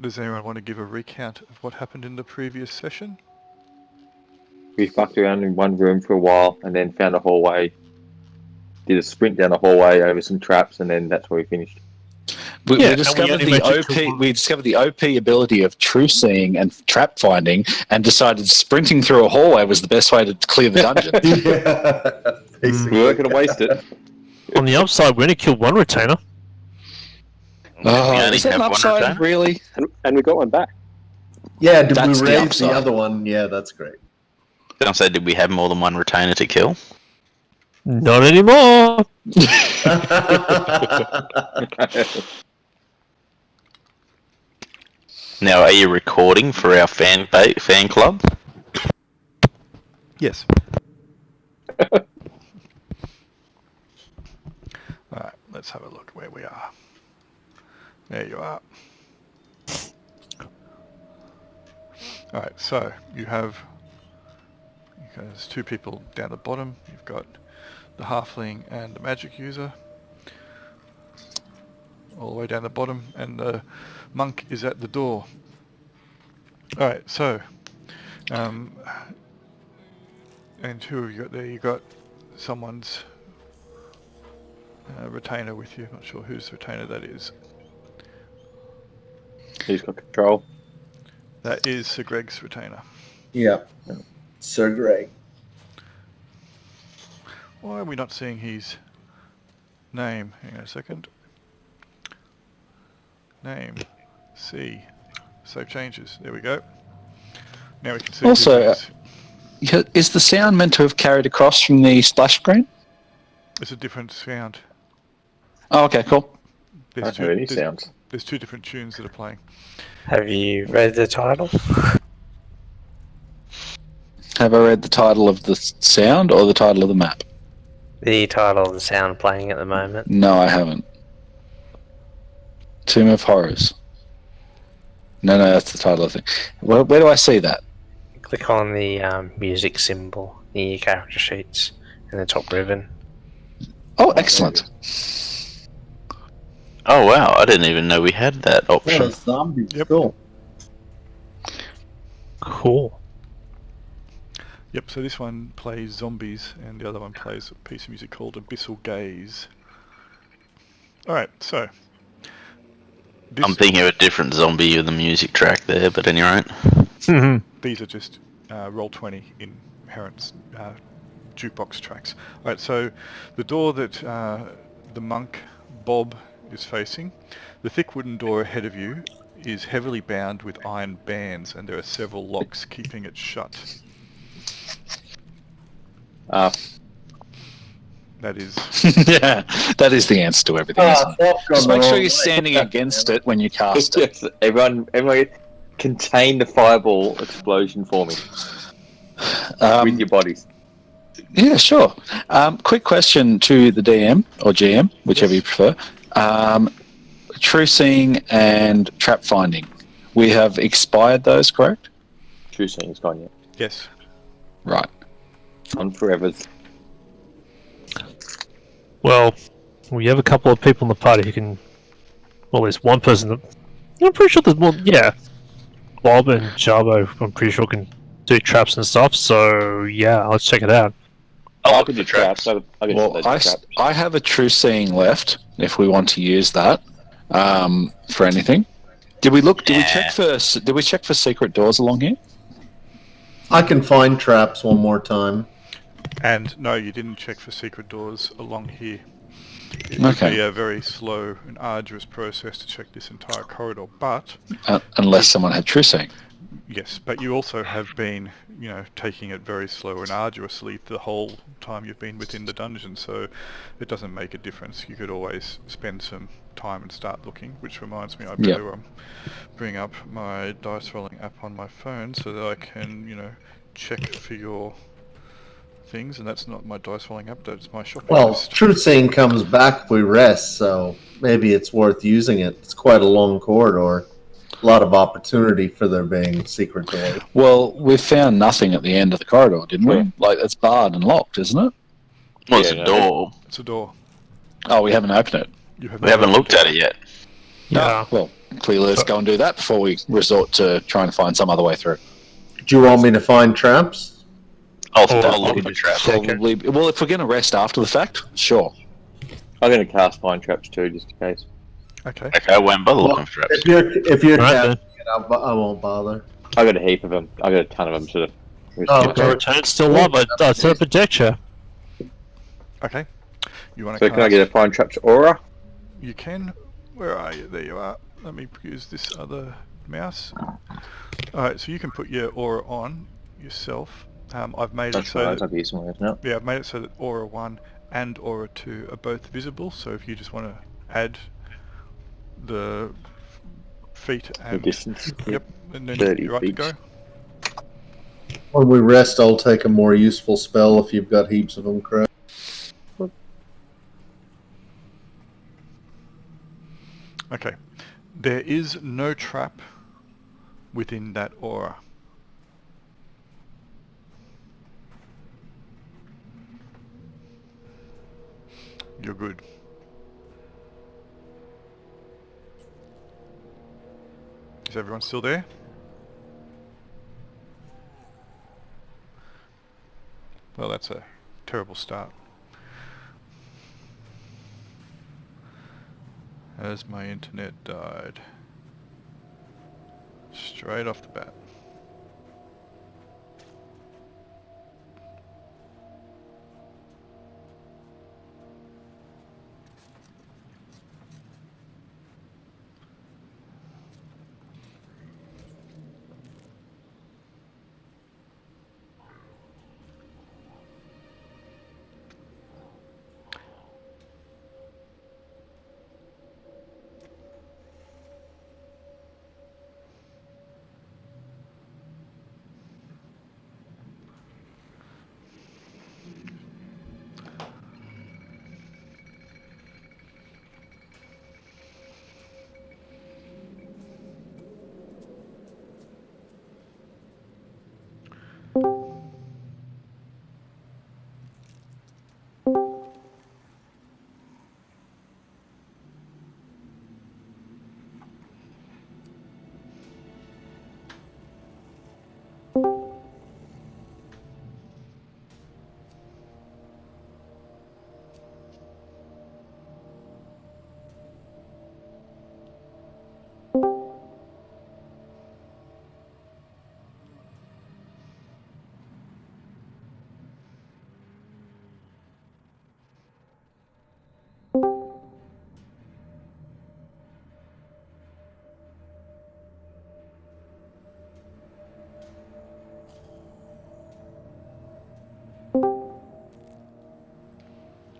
Does anyone want to give a recount of what happened in the previous session? We fucked around in one room for a while and then found a hallway. Did a sprint down a hallway over some traps, and then that's where we finished. We discovered we discovered the OP ability of true seeing and trap finding, and decided sprinting through a hallway was the best way to clear the dungeon. We weren't going to waste it. On the upside, we only killed one retainer. Is that an upside, really? And we got one back. Yeah, did That's we the raise the upside. other one? Yeah, that's great. Can I say, did we have more than one retainer to kill? Not anymore. Now, are you recording for our fan club? Yes. Alright, let's have a look where we are. There you are. Alright, so there's two people down the bottom. You've got the halfling and the magic user all the way down the bottom, and the monk is at the door. Alright, so and who have you got there? You got someone's retainer with you. Not sure whose retainer that is. Who's got control? That is Sir Greg's retainer. Yeah, Sir Greg. Why are we not seeing his name? Hang on a second. Name. C. Save changes. There we go. Now we can see. Also, is the sound meant to have carried across from the splash screen? It's a different sound. Oh, okay, cool. I don't hear any sounds. There's two different tunes that are playing. Have you read the title? Have I read the title of the sound or the title of the map? The title of the sound playing at the moment. No, I haven't. Tomb of Horrors. No, that's the title of the thing. Where do I see that? Click on the music symbol in your character sheets in the top ribbon. Oh, excellent. Oh wow, I didn't even know we had that option. Zombies. Yep. Cool. Cool. Yep, so this one plays zombies and the other one plays a piece of music called Abyssal Gaze. Alright, so I'm thinking of a different zombie with a music track there, but anyway. These are just Roll20 inherent jukebox tracks. Alright, so the door that the monk, Bob, is facing, the thick wooden door ahead of you is heavily bound with iron bands, and there are several locks keeping it shut. That is... Yeah, that is the answer to everything, isn't it? Just make sure you're standing against it when you cast it. Yes, everyone contain the fireball explosion for me. With your bodies. Yeah, sure. Quick question to the DM, or GM, whichever you prefer. True seeing and trap finding. We have expired those, correct? True seeing's gone yet. Yes. Right. On forever. Well, we have a couple of people in the party who can... Well, there's one person that... I'm pretty sure there's more... Yeah. Bob and Jarbo, I'm pretty sure, can do traps and stuff, so yeah, let's check it out. I'll look at the traps. I have a true seeing left, if we want to use that for anything. Did we check for secret doors along here? I can find traps one more time. And no, you didn't check for secret doors along here. It would be a very slow and arduous process to check this entire corridor, but... unless someone had true seeing. Yes, but you also have been, taking it very slow and arduously the whole time you've been within the dungeon, so it doesn't make a difference. You could always spend some time and start looking, which reminds me I better bring up my dice rolling app on my phone so that I can, check for your things, and that's not my dice rolling app, that's my shopping list. True seeing comes back if we rest, so maybe it's worth using it. It's quite a long corridor. A lot of opportunity for there being secret doors. Well, we found nothing at the end of the corridor, didn't we? Like, it's barred and locked, isn't it? Well, it's a door. It's a door. Oh, we haven't opened it. We haven't looked at it yet. Yeah. Well, clearly let's go and do that before we resort to trying to find some other way through. Do you want me to find traps? I'll look for traps. Probably. Well, if we're going to rest after the fact, sure. I'm going to cast find traps too, just in case. Okay. Okay, I won't bother looking for traps. If you're Right, casting it, I won't bother. I got a heap of them. I got a ton of them, sort of. Oh, The return's still live. I set up a projector. Okay. You want to So can I get a find traps aura? You can. Where are you? There you are. Let me use this other mouse. Alright, so you can put your aura on yourself. I've made it so that, I've made it so that aura 1 and aura 2 are both visible. So if you just want to add the feet and distance. Yep, and then 30 you're right to feet. go. When we rest, I'll take a more useful spell if you've got heaps of them, Craig. Okay. There is no trap within that aura. You're good. Is everyone still there? Well, that's a terrible start. As my internet died. Straight off the bat.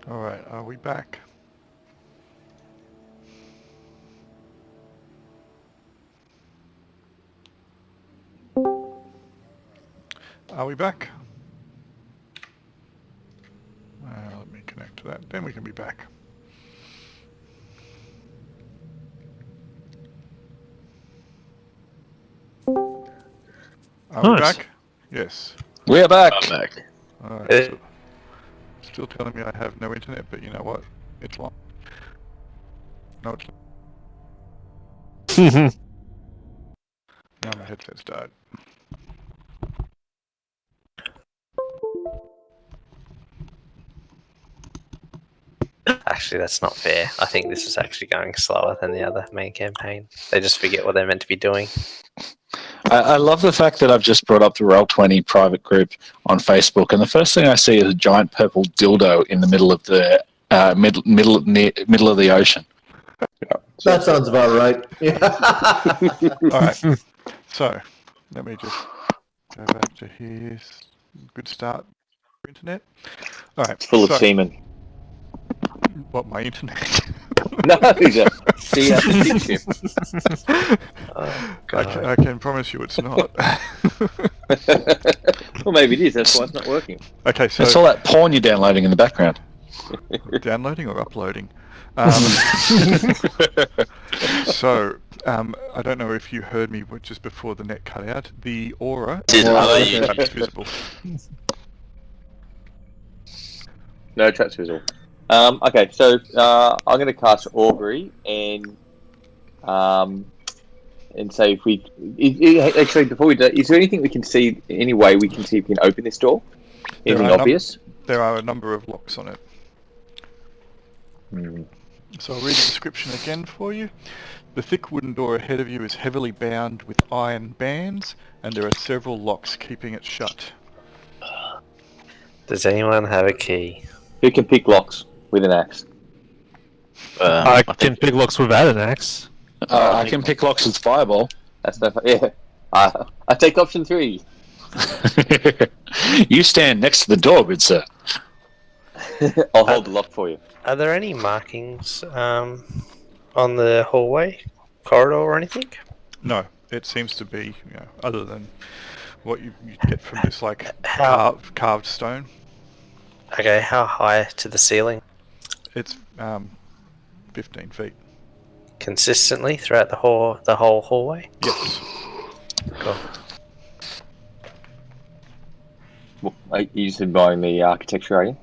Alright, are we back? Are we back? Let me connect to that, then we can be back. Are we Nice. back? Yes. We're back. I'm back. Alright, still telling me I have no internet, but you know what? It's long. No, it's not. Now my headset's died. Actually, that's not fair. I think this is actually going slower than the other main campaign. They just forget what they're meant to be doing. I love the fact that I've just brought up the Roll20 private group on Facebook, and the first thing I see is a giant purple dildo in the middle of the middle of the ocean. That sounds about right. Yeah. Alright, so let me just go back to here. Good start. Internet. Alright, It's full of semen. What, my internet? No, the ship. Oh, God. I can promise you it's not. Well, maybe it is. That's why it's not working. Okay, so That's all that porn you're downloading in the background. downloading or uploading? So, I don't know if you heard me just before the net cut out. The aura is visible. No traps visible. Okay, so I'm going to cast Augury, and and say if we actually before we do, is there anything we can see? Any way we can see if we can open this door? Anything obvious? There are a number of locks on it. Hmm. So I'll read the description again for you. The thick wooden door ahead of you is heavily bound with iron bands, and there are several locks keeping it shut. Does anyone have a key? Who can pick locks with an axe? I can pick locks without an axe. I can pick locks with fireball. That's no. Yeah. I take option 3. You stand next to the door, good sir. I'll hold the lock for you. Are there any markings on the hallway, corridor, or anything? No, it seems to be, other than what you get from this carved stone. Okay, how high to the ceiling? It's 15 feet. Consistently throughout the whole hallway? Yes. Cool. Well, you just admiring the architecture, are you?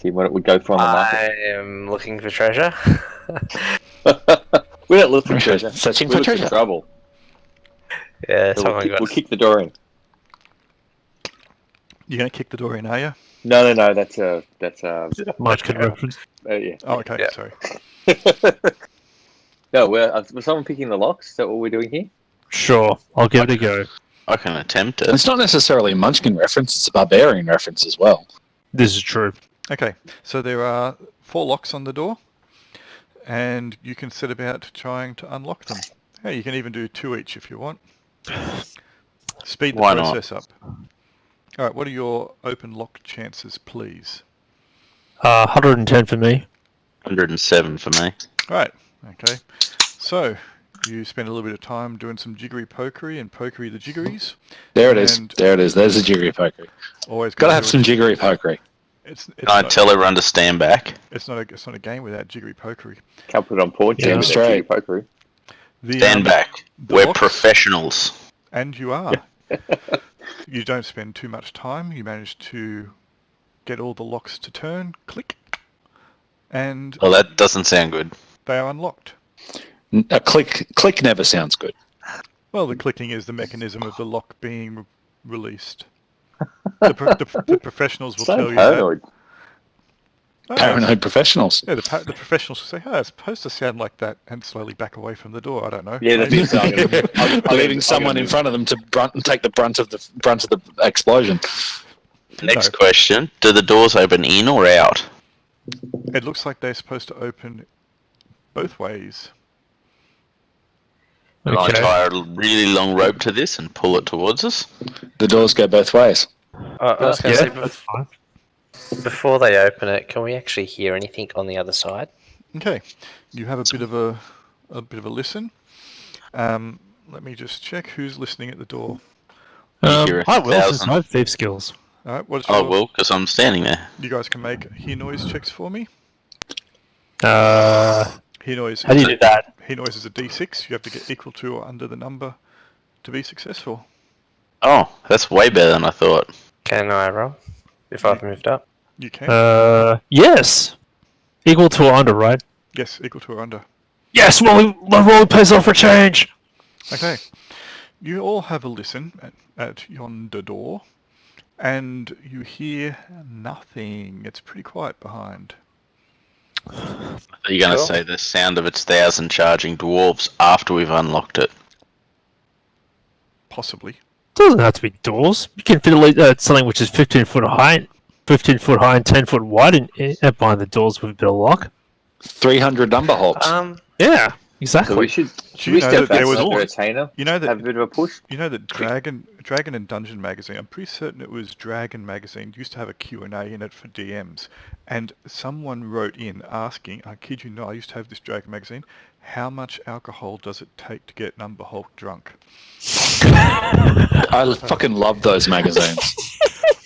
See what it would go for on the market. I am looking for treasure. We're not looking for treasure. Searching We're for looking treasure. trouble. Yeah, So someone got we'll kick the door in. You're going to kick the door in, are you? No. That's Munchkin reference. yeah. Oh, okay, Yeah. sorry. No, was someone picking the locks? Is that what we're doing here? Sure, I'll give it a go. I can attempt it. It's not necessarily a Munchkin reference, it's a barbarian reference as well. This is true. Okay, so there are 4 locks on the door, and you can set about trying to unlock them. Yeah, you can even do 2 each if you want. Speed the Why not? process up. All right, what are your open lock chances, please? 110 for me. 107 for me. All right, okay. So, you spend a little bit of time doing some jiggery pokery and pokery the jiggeries. There it is. And There it is. There's the jiggery pokery. Always Gotta do have a some jig- jiggery pokery. It's I not, tell everyone to stand back. it's not a game without jiggery pokery. Can't put it on pause. Damn straight. Pokery. The, Stand back. the We're locks- professionals. And you are. You don't spend too much time. You manage to get all the locks to turn, click, and Well, that doesn't sound good. they are unlocked. A click never sounds good. Well, the clicking is the mechanism of the lock being released. The professionals will So tell you paranoid. that. Oh, Paranoid professionals. yeah, the professionals will say, "Oh, it's supposed to sound like that," and slowly back away from the door. I don't know. Yeah, that's Maybe. it. So I'm Leaving someone in front of them to take the brunt of the explosion. Next question. Do the doors open in or out? It looks like they're supposed to open both ways. And I Okay. tie a really long rope to this and pull it towards us. The doors go both ways. I was going Yeah, to say, that's fine. before they open it, can we actually hear anything on the other side? Okay, you have a bit of a listen. Let me just check who's listening at the door. hear a I will, since thousand. I have thief skills. All right, what's I your, will, because I'm standing there. You guys can make hear noise checks for me. How Hear noise. do you do that? Hear noise is a D6. You have to get equal to or under the number to be successful. Oh, that's way better than I thought. Can I roll if I've moved up? You can. Yes. Equal to or under, right? Yes, equal to or under. Yes, my roll pays off for change. Okay. You all have a listen at yonder door, and you hear nothing. It's pretty quiet behind. Are you going to Cool. say the sound of its 1,000 charging dwarves after we've unlocked it? Possibly. Doesn't have to be doors. You can fit something which is 15 foot high, 15 foot high and 10 foot wide, and behind the doors with a bit of lock. 300 number holes. Yeah, So exactly. we should Do we you know step that back there was for a always- retainer? You know Have a that bit of a push? Dragon and Dungeon magazine. I'm pretty certain it was Dragon magazine. Used to have a Q&A in it for DMs, and someone wrote in asking. I kid you not. I used to have this Dragon magazine. How much alcohol does it take to get Number Hulk drunk? I fucking love those magazines.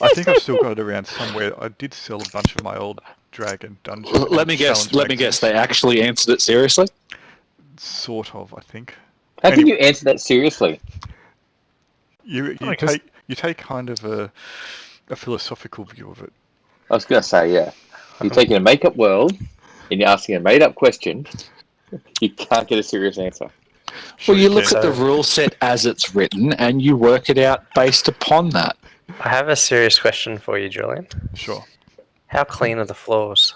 I think I've still got it around somewhere. I did sell a bunch of my old Dragon Dungeon. Let me and guess. Challenge Let me guess. They magazines. actually answered it seriously. Sort of, I think. How can Anyway. you answer that seriously? You I guess- take kind of a philosophical view of it. I was going to say, yeah. You're taking a make-up world and you're asking a made-up question. You can't get a serious answer. Sure Well, you look can. at the rule set as it's written, and you work it out based upon that. I have a serious question for you, Julian. Sure. How clean are the floors?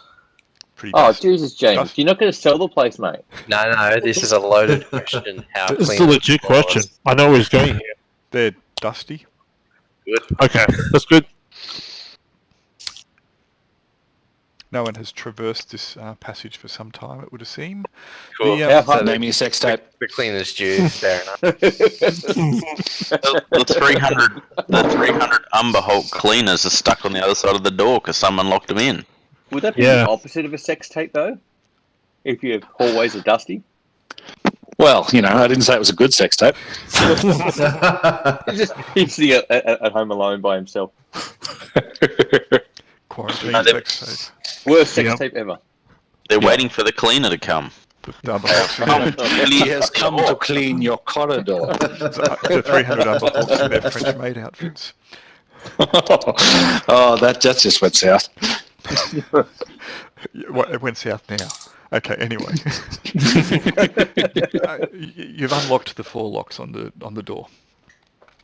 Pretty Oh, dust- Jesus, James. dust- You're not going to sell the place, mate. No, this is a loaded question. How It's clean a are the legit floors? question. I know where he's going here. They're dusty. Okay, that's good. No one has traversed this passage for some time, it would seem. Cool. The, How hot? Name me a sex tape. The clean as dew. Fair enough. The 300 Umber Hulk cleaners are stuck on the other side of the door because someone locked them in. Would that be Yeah. the opposite of a sex tape, though? If your hallways are dusty? Well, I didn't say it was a good sex tape. He's sitting at home alone by himself. Quarantine No, they're- sex tape. Worst sex Yep. tape ever. They're waiting for the cleaner to come. The Umber Hulks, He has come to clean your corridor. the 300 Umber Hulks in their French maid outfits. Oh, that just went south. It went south now. Okay, anyway. You've unlocked the 4 locks on the door.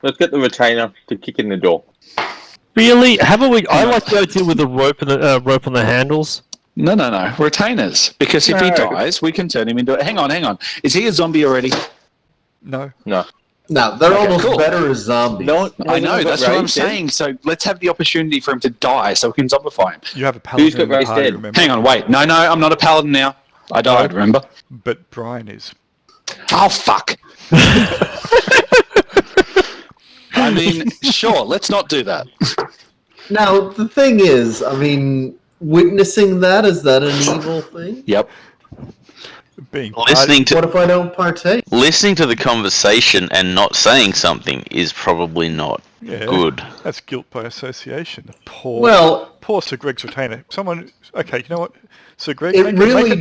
Let's get the retainer to kick in the door. Really? Haven't we? I like the idea with the rope and the rope on the handles. No. Retainers. Because if he No. dies, we can turn him into... Hang on. Is he a zombie already? No. No. No, they're Okay, almost cool. better as zombies. No, I know, that's what I'm raised dead. saying. So let's have the opportunity for him to die so we can zombify him. You have a Who's paladin got in the raised party, dead? remember? Hang on, wait. No, I'm not a paladin now. I died, remember? But Brian is. Oh, fuck. I mean, sure, let's not do that. Now, the thing is, I mean, witnessing that, is that an evil thing? Yep. Being Listening What to if I don't partake? the conversation and not saying something is probably not Yeah, good. That's guilt by association. Poor Sir Greg's retainer. Someone. Okay, you know what, Sir Greg. it really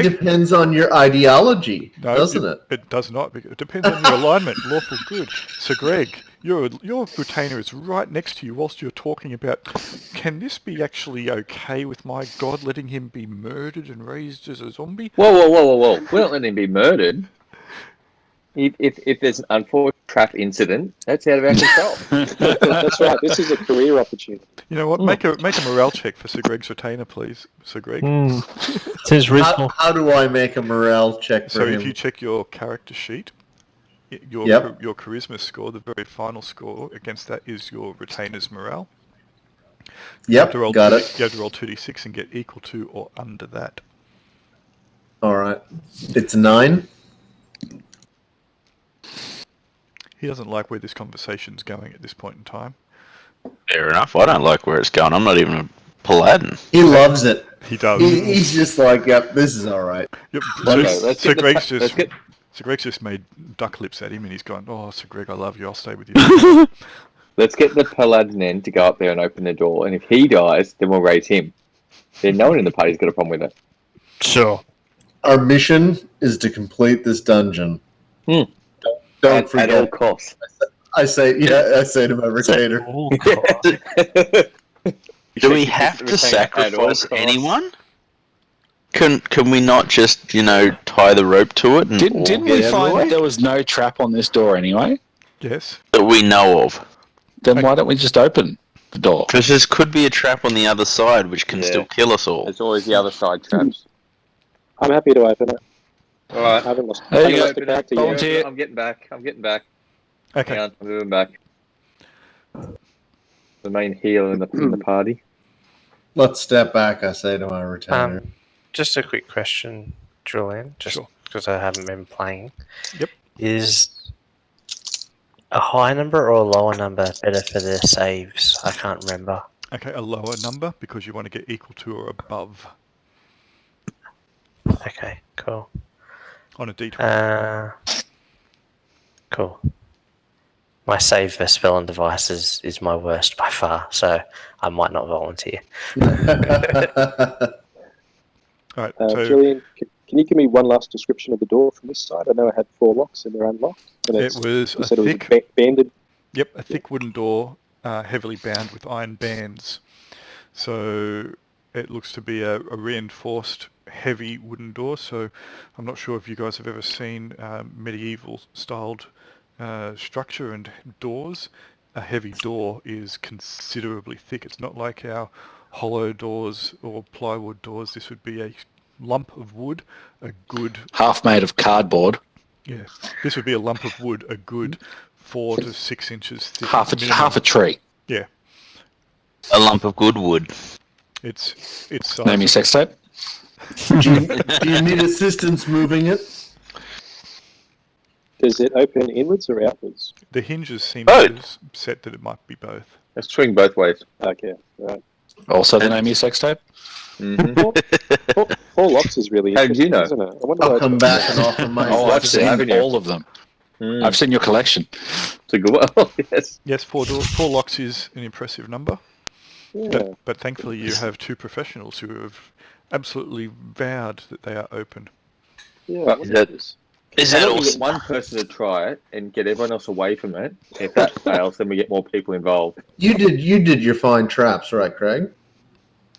depends on your ideology, doesn't it? It does not. It depends on your alignment. Lawful good. Sir Greg, your retainer is right next to you whilst you're talking about. Can this be actually okay with my God letting him be murdered and raised as a zombie? Whoa. We're not letting him be murdered. If there's an unfortunate trap incident, that's out of our control. That's right. This is a career opportunity. You know what? Make a morale check for Sir Greg's retainer, please, Sir Greg. Seems reasonable. How do I make a morale check for So him? if you check your character sheet, your charisma score, the very final score against that is your retainer's morale. Yep, got it. You have to roll 2d6 and get equal to or under that. All right. It's 9. He doesn't like where this conversation's going at this point in time. Fair enough. I don't like where it's going. I'm not even a paladin. He loves it. He does. He's just like, yep, this is all right. Yep. Okay, Sir Greg's just made duck lips at him, and he's gone, "Oh, Sir Greg, I love you. I'll stay with you." Let's get the paladin in to go up there and open the door, and if he dies, then we'll raise him. Then no one in the party's got a problem with it. Sure. Our mission is to complete this dungeon. Don't At forget. all costs. I say to my retainer. Oh, God. Do we have to sacrifice anyone? Can we not just, tie the rope to it? And Didn't we find that there was no trap on this door anyway? Yes. that we know of? Then why don't we just open the door? Because there could be a trap on the other side which can Yeah. still kill us all. There's always the other side traps. I'm happy to open it. All right. I haven't lost, There you go. the character yet. Volunteer. I'm getting back. Okay. Hang on, I'm moving back. The main healer in the party. Let's step back, I say to my retainer. Just a quick question, Julian, just Sure. because I haven't been playing. Yep. Is a high number or a lower number better for the saves? I can't remember. Okay, a lower number because you want to get equal to or above Okay, cool. on a d20. Cool. My save for spell and devices is my worst by far, so I might not volunteer. All right. So Julian, can you give me one last description of the door from this side? I know I had 4 locks and they're unlocked. And it was you a said it was thick. banded. Yep, a thick wooden door, heavily bound with iron bands. So it looks to be a reinforced heavy wooden door. So I'm not sure if you guys have ever seen medieval-styled structure and doors. A heavy door is considerably thick. It's not like our hollow doors or plywood doors. This would be a lump of wood, a good... Half made of cardboard. Yeah, this would be a lump of wood, a good 4 to 6 inches thick. Half a tree. Yeah. A lump of good wood. It's Name your sex tape. Do you need assistance moving it? Does it open inwards or outwards? The hinges seem set that it might be both. Let's swing both ways. Okay, right. Also the name of your sex tape. Mm-hmm. Four locks is really How did you know? isn't it? I wonder I'll why come back and offer my. Oh, I've seen haven't you? all of them. I've seen your collection. It's a good one. Oh, yes. Yes, four locks is an impressive number. Yeah. But thankfully you have two professionals who have absolutely vowed that they are open. Yeah. But what that- is Is How that about we also? get one person to try it and get everyone else away from it? If that fails, then we get more people involved. You did your fine traps, right, Craig?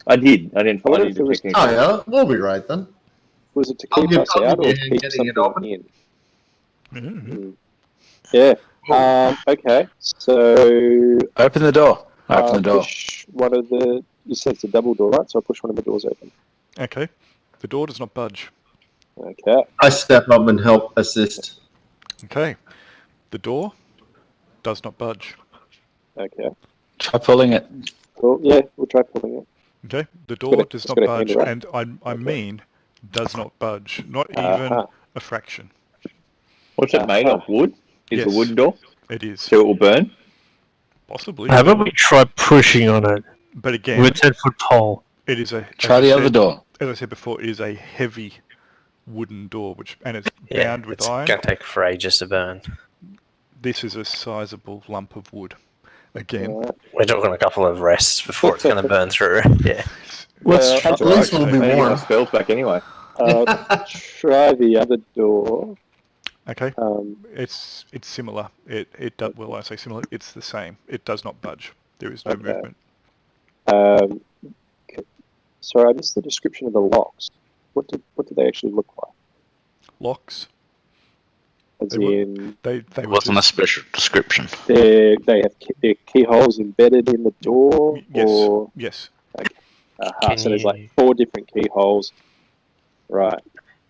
I didn't I find wonder any if it was- technical. Oh yeah, we'll be right then. Was it to I'll keep give- us I'll out give or you to a hand keep getting it something open. in? Yeah. Okay. So Open the door. Open the door. push one of the. You said it's a double door, right? So I push one of the doors open. Okay. The door does not budge. Okay. I step up and help assist. Okay. The door does not budge. Okay. Try pulling it. Well, yeah, we'll try pulling it. Okay. The got door a- does it's not got a budge, handle, right? and I mean does not budge. Not even Uh-huh. a fraction. What's it made of? Wood? Is Yes. a wooden door? It is. So it will burn? Possibly. How about we try pushing on it But again, with a 10-foot pole? it is a... Try as the I other said- door. As I said before, it is a heavy wooden door, and it's Yeah, bound with it's iron. going to take for ages to burn. This is a sizable lump of wood. Again, We're talking a couple of rests before it's going to burn through. Yeah. Well, At least we'll be I need warm. my spells back anyway. try the other door. okay. Um, It's similar. It does, well, I say similar. It's the same. It does not budge. There is no Okay. movement. sorry, I missed the description of the locks. What did they actually look like? Locks. As They were- in, They It were wasn't a just, special description. they have their keyholes embedded in the door, yes. or Yes. Can so there's you- like 4 different keyholes. Right.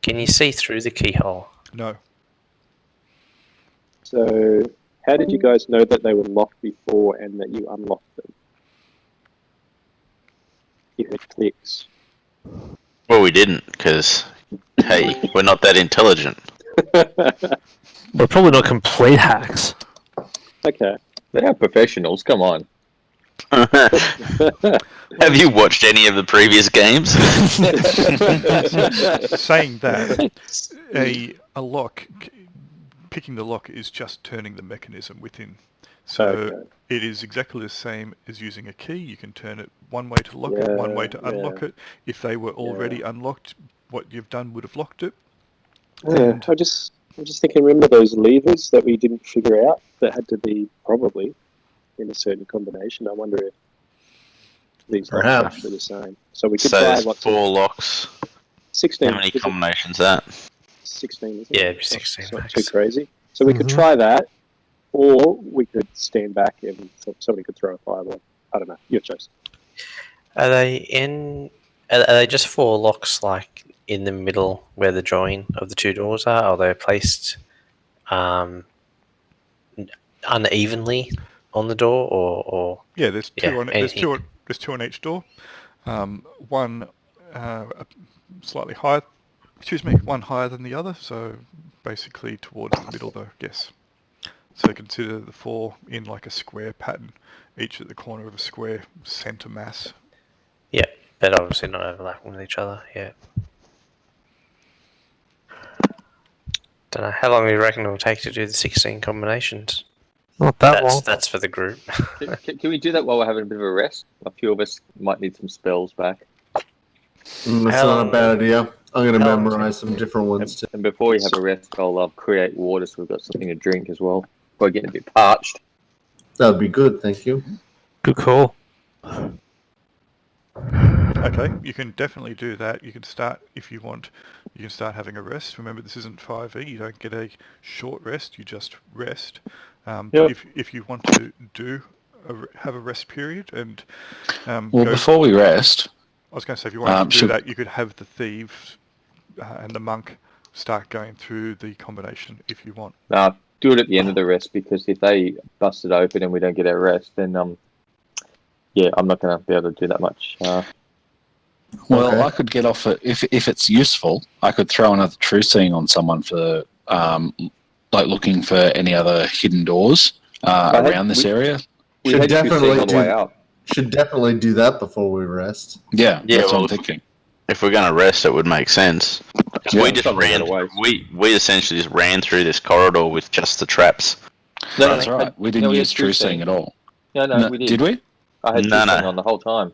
Can you see through the keyhole? No. So, how did you guys know that they were locked before and that you unlocked them? If it clicks. Well, we didn't, because, hey, we're not that intelligent. We're probably not complete hacks. Okay. They are professionals, come on. Have you watched any of the previous games? Saying that, a lock, picking the lock is just turning the mechanism within. So Okay. it is exactly the same as using a key. You can turn it one way to lock it, one way to unlock it. If they were already unlocked, what you've done would have locked it. Yeah, I'm just thinking, remember those levers that we didn't figure out that had to be probably in a certain combination? I wonder if these locks are Perhaps. actually the same. So we could So try there's lots 4 of locks. 16. How many is it combinations that? 16, isn't Yeah, it? it'd be 16 It's not max. too crazy. So we could Mhm. try that, or we could stand back and somebody could throw a fireball. I don't know. Your choice. Are they in? Are they just 4 locks, like in the middle where the join of the 2 doors are? Or they're placed unevenly on the door, or Yeah, there's two Yeah, on and there's two on each door. One slightly higher. Excuse me, one higher than the other. So basically towards the middle, though. Yes. So consider the 4 in like a square pattern, each at the corner of a square center mass. yeah, but obviously not overlapping with each other. Yeah. Don't know how long do you reckon it will take to do the 16 combinations. Not that long. That's for the group. Can we do that while we're having a bit of a rest? A few of us might need some spells back. That's How not long- a bad idea. I'm going to how long memorize some different ones too. And before we have a rest, I'll create water so we've got something to drink as well. We're getting a bit parched. That would be good, thank you. Good call. Okay, you can definitely do that. You can start, if you want, you can start having a rest. Remember, this isn't 5e. You don't get a short rest. You just rest. But Yep. if you want to have a rest period and Well, before we rest, I was going to say, if you wanted to do that, you could have the thieves and the monk start going through the combination if you want. Do it at the end of the rest, because if they bust it open and we don't get our rest, then I'm not going to be able to do that much. well, Okay. I could get off it if it's useful. I could throw another true seeing on someone for like looking for any other hidden doors around this area. We Should had you definitely seeing on the way out. Should definitely do that before we rest. Yeah, Yeah, that's well, what I'm thinking. If we're going to rest, it would make sense. 'Cause Yeah, we just something ran. right away. We essentially just ran through this corridor with just the traps. That's right. We didn't use true seeing seeing at all. No, we did. Did we? I had No, true no. seeing on the whole time.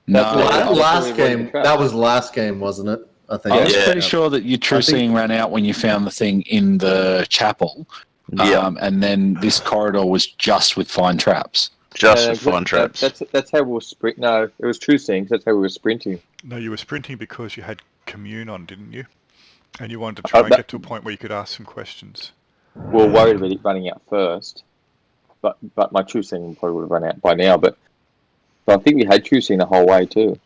No. That's what- last that's when we game, avoided the that traps. was last game, wasn't it? I think. I was Yeah. pretty sure that your true I think- seeing ran out when you found the thing in the chapel. Yeah, And then this corridor was just with fine traps. just with fine that- traps. That's how we were sprint. No, it was true seeing. That's how we were sprinting. No, you were sprinting because you had commune on, didn't you? And you wanted to try and get to a point where you could ask some questions. We were worried about it running out first, but my true seeing probably would have run out by now. But I think we had true seeing the whole way too.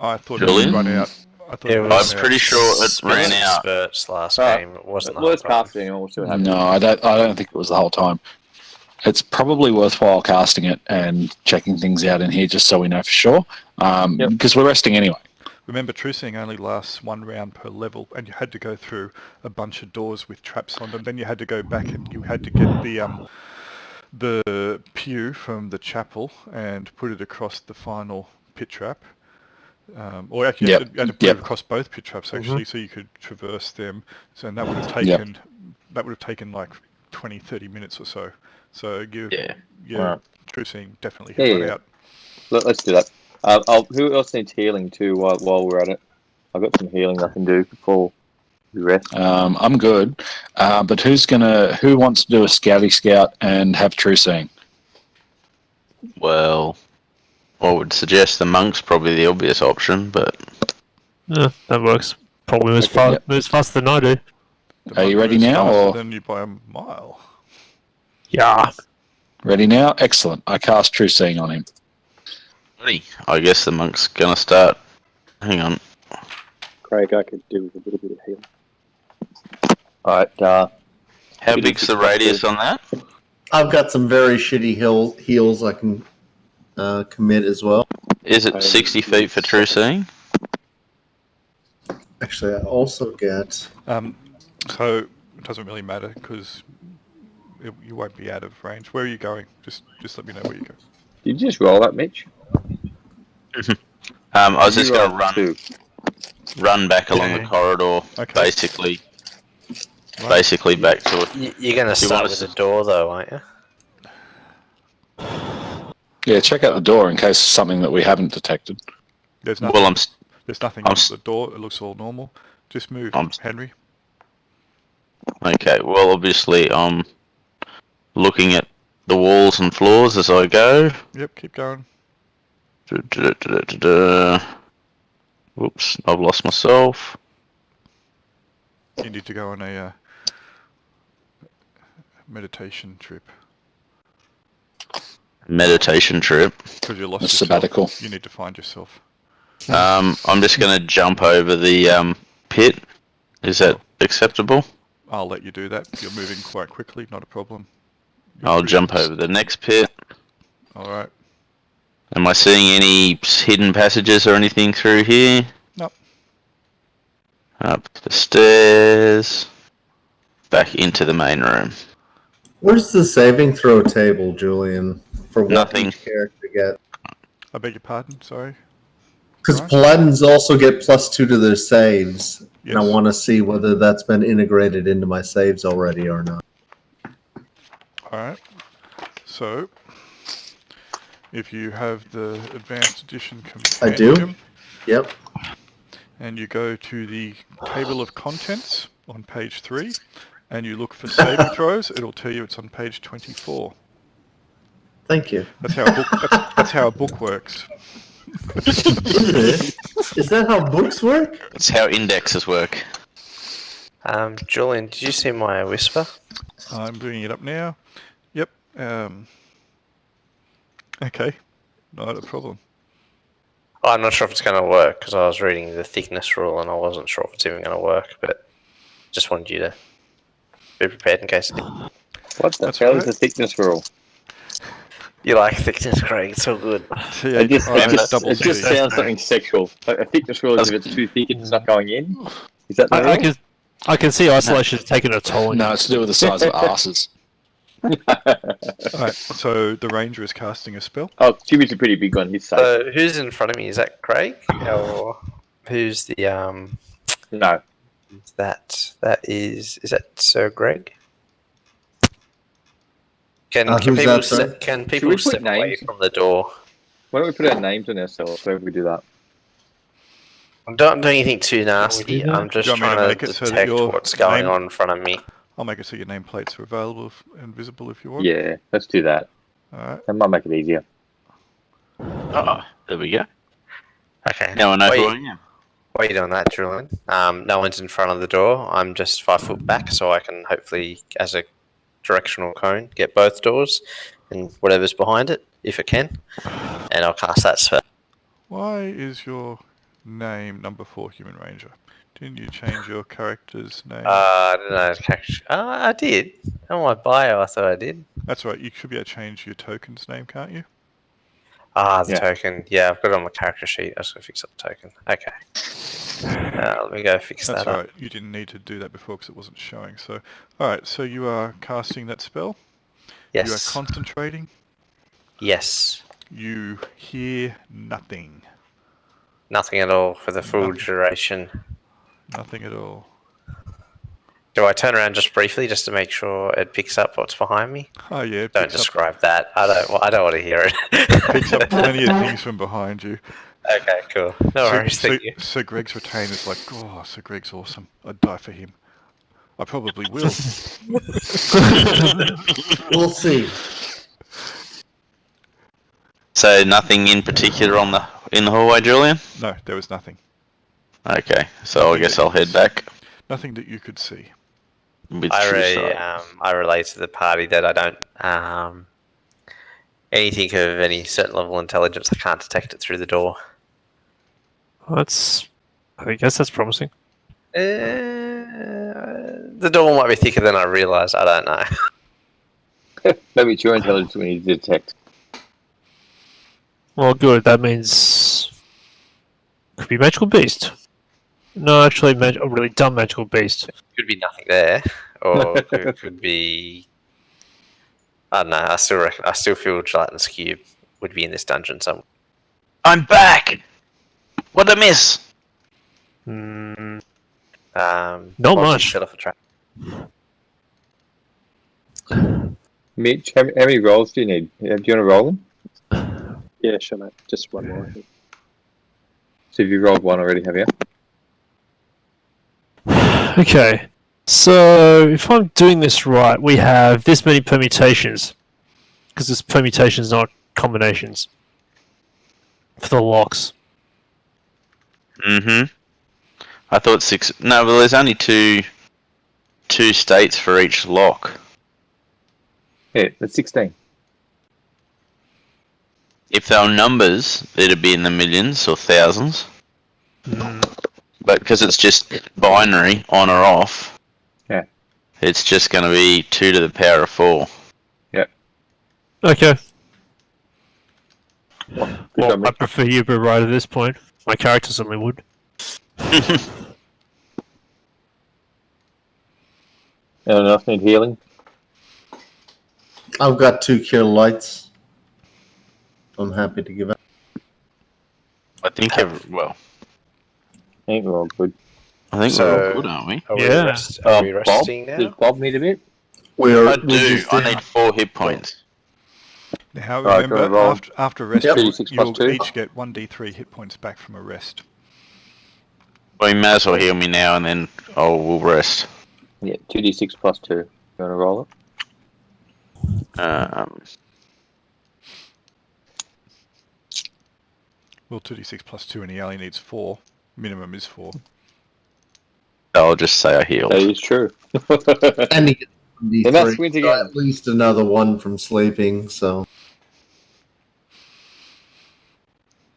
I thought it Julian? would run out. I thought It it would was I'm pretty sure it ran out. Spurts last Alright. game. It wasn't. Well, let's the whole cast it and we'll see what happens. No, I don't think it was the whole time. It's probably worthwhile casting it and checking things out in here just so we know for sure. Because we're resting anyway. Remember, true seeing only lasts one round per level, and you had to go through a bunch of doors with traps on them. Then you had to go back and you had to get the pew from the chapel and put it across the final pit trap. Or actually, you had to put it across both pit traps actually, so you could traverse them. So and that would have taken like 20, 30 minutes or so. So Right. true seeing definitely Yeah, run yeah. out. Let's do that. Who else needs healing too while we're at it? I've got some healing I can do before we rest. I'm good. But who wants to do a scouty scout and have true seeing? Well, I would suggest the monk's probably the obvious option, but Yeah, that works. Probably moves faster than I do. The Are you monk ready moves now, faster or- than you by a mile. Yeah. Ready now? Excellent. I cast true seeing on him. I guess the monk's gonna start. Hang on. Craig, I could do with a little bit of healing. Alright, How big's the radius on that? I've got some very shitty heals I can commit as well. Is it 60 feet for true seeing? Actually, I also get. So it doesn't really matter because you won't be out of range. Where are you going? Just let me know where you go. did you just roll that, Mitch? I was just You gonna rolled 2. run back along the corridor, Okay. basically Right. back to it. You're going to start want with us the door, though, aren't you? Yeah, check out the door in case it's something that we haven't detected. There's nothing. Well, There's nothing I'm on the door. It looks all normal. Just move, Henry. okay. Well, obviously, I'm looking at the walls and floors as I go. Yep, keep going. Whoops, I've lost myself. You need to go on a meditation trip Meditation trip. because you lost A yourself. sabbatical. You need to find yourself. I'm just going to jump over the pit. Is that acceptable? I'll let you do that. You're moving quite quickly. Not a problem. I'll jump over the next pit. All right. Am I seeing any hidden passages or anything through here? Nope. Up the stairs. Back into the main room. Where's the saving throw table, Julian? For what Nothing. each character get? I beg your pardon. Sorry. Because Right. paladins also get +2 to their saves, and I Yes. want to see whether that's been integrated into my saves already or not. All right. So, if you have the Advanced Edition I do. Compendium, Yep. and you go to the table of contents on page 3, and you look for saving throws, it'll tell you it's on page 24. Thank you. That's how a book. That's how a book works. Is that how books work? That's how indexes work. Julian, did you see my whisper? I'm bringing it up now. Yep. Okay. Not a problem. Oh, I'm not sure if it's going to work because I was reading the thickness rule and I wasn't sure if it's even going to work, but just wanted you to be prepared in case it did. What the That's hell right. is the thickness rule? You like thickness, Craig? It's all good. It just double sounds C. something sexual. Like a thickness rule is if it's too thick, it's not going in. Is that the rule? I can see isolation is taking a toll on you. No, it's to do with the size of asses. Alright, so the ranger is casting a spell. Oh, Jimmy's a pretty big one. He's safe. So who's in front of me? Is that Craig? Or who's the No. That is that Sir Greg? Can Who's people that, sir? can we people put step away names? from the door? Why don't we put our names on ourselves so we do that? I don't do anything too nasty. that? I'm just Do you want me to trying make to it so that detect your what's going name- on in front of me. I'll make it so your nameplates are available and visible if you want. Yeah, let's do that. Alright. That might make it easier. Oh, there we go. Okay. Now I know Wait. who I am. Why are you doing that, Julian? No one's in front of the door. I'm just 5 foot back, so I can hopefully, as a directional cone, get both doors and whatever's behind it, if it can. And I'll cast that spell. Why is your name number 4 Human Ranger? Didn't you change your character's name? I don't know. I did. On my bio, I thought I did. That's right, you should be able to change your token's name, can't you? The Yeah. token. Yeah, I've got it on my character sheet. I just got to fix up the token. Okay. Let me go fix That's that up. right, you didn't need to do that before because it wasn't showing. So, alright, so you are casting that spell. Yes. You are concentrating. Yes. You hear nothing. Nothing at all for the full Nothing. duration. Nothing at all. Do I turn around just briefly just to make sure it picks up what's behind me? Oh yeah, it Don't picks up, describe that. I don't want to hear it. picks up plenty of things from behind you. Okay, cool. No worries, thank you. Sir Greg's retainer's like, oh, Sir Greg's awesome. I'd die for him. I probably will. We'll see. So nothing in particular in the hallway, Julian? No, there was nothing. Okay, so I guess I'll head back. Nothing that you could see. With I true really, sight. I relate to the party that I don't anything of any certain level of intelligence. I can't detect it through the door. I guess that's promising. The door might be thicker than I realised. I don't know. Maybe it's your intelligence we need to detect. Well, good. That means could be magical beast. No, actually, a really dumb magical beast. Could be nothing there, or could be. I don't know. I still feel Gelatinous Cube would be in this dungeon somewhere. I'm back! What'd I miss? Hmm. Not much. Set off a trap. Mitch, how many rolls do you need? Do you want to roll them? Yeah, sure, mate. Just one more, I think. So if you rolled one already, have you? Okay. So, if I'm doing this right, we have this many permutations. Because it's permutations, not combinations. For the locks. Mm-hmm. I thought 6... No, well, there's only two states for each lock. Yeah, that's 16. If they were numbers, it'd be in the millions or thousands. But because it's just binary, on or off, Yeah. it's just going to be 2 to the power of 4. Okay. Good Well, job, I Mitch. prefer you be right at this point. My character certainly would. Anyone else need healing? I've got 2 cure lights. I'm happy to give it. I think well, I think we're all good. I think So- we're all good, aren't we? Are Yeah. we Bob? resting now? Does Bob need a bit? I do. I need 4 hit points. Now Right, remember, go roll. after rest, Yep. you'll 36 plus 2. each get 1d3 hit points back from a rest. Well, you may as well heal me now and then we'll rest. Yeah, 2d6 plus 2. You want to roll it? Well, 2d6 plus 2 and he only needs 4. Minimum is 4. I'll just say I healed. That is true. And he gets Then that's 1d3, wins so again. at least another one from sleeping. So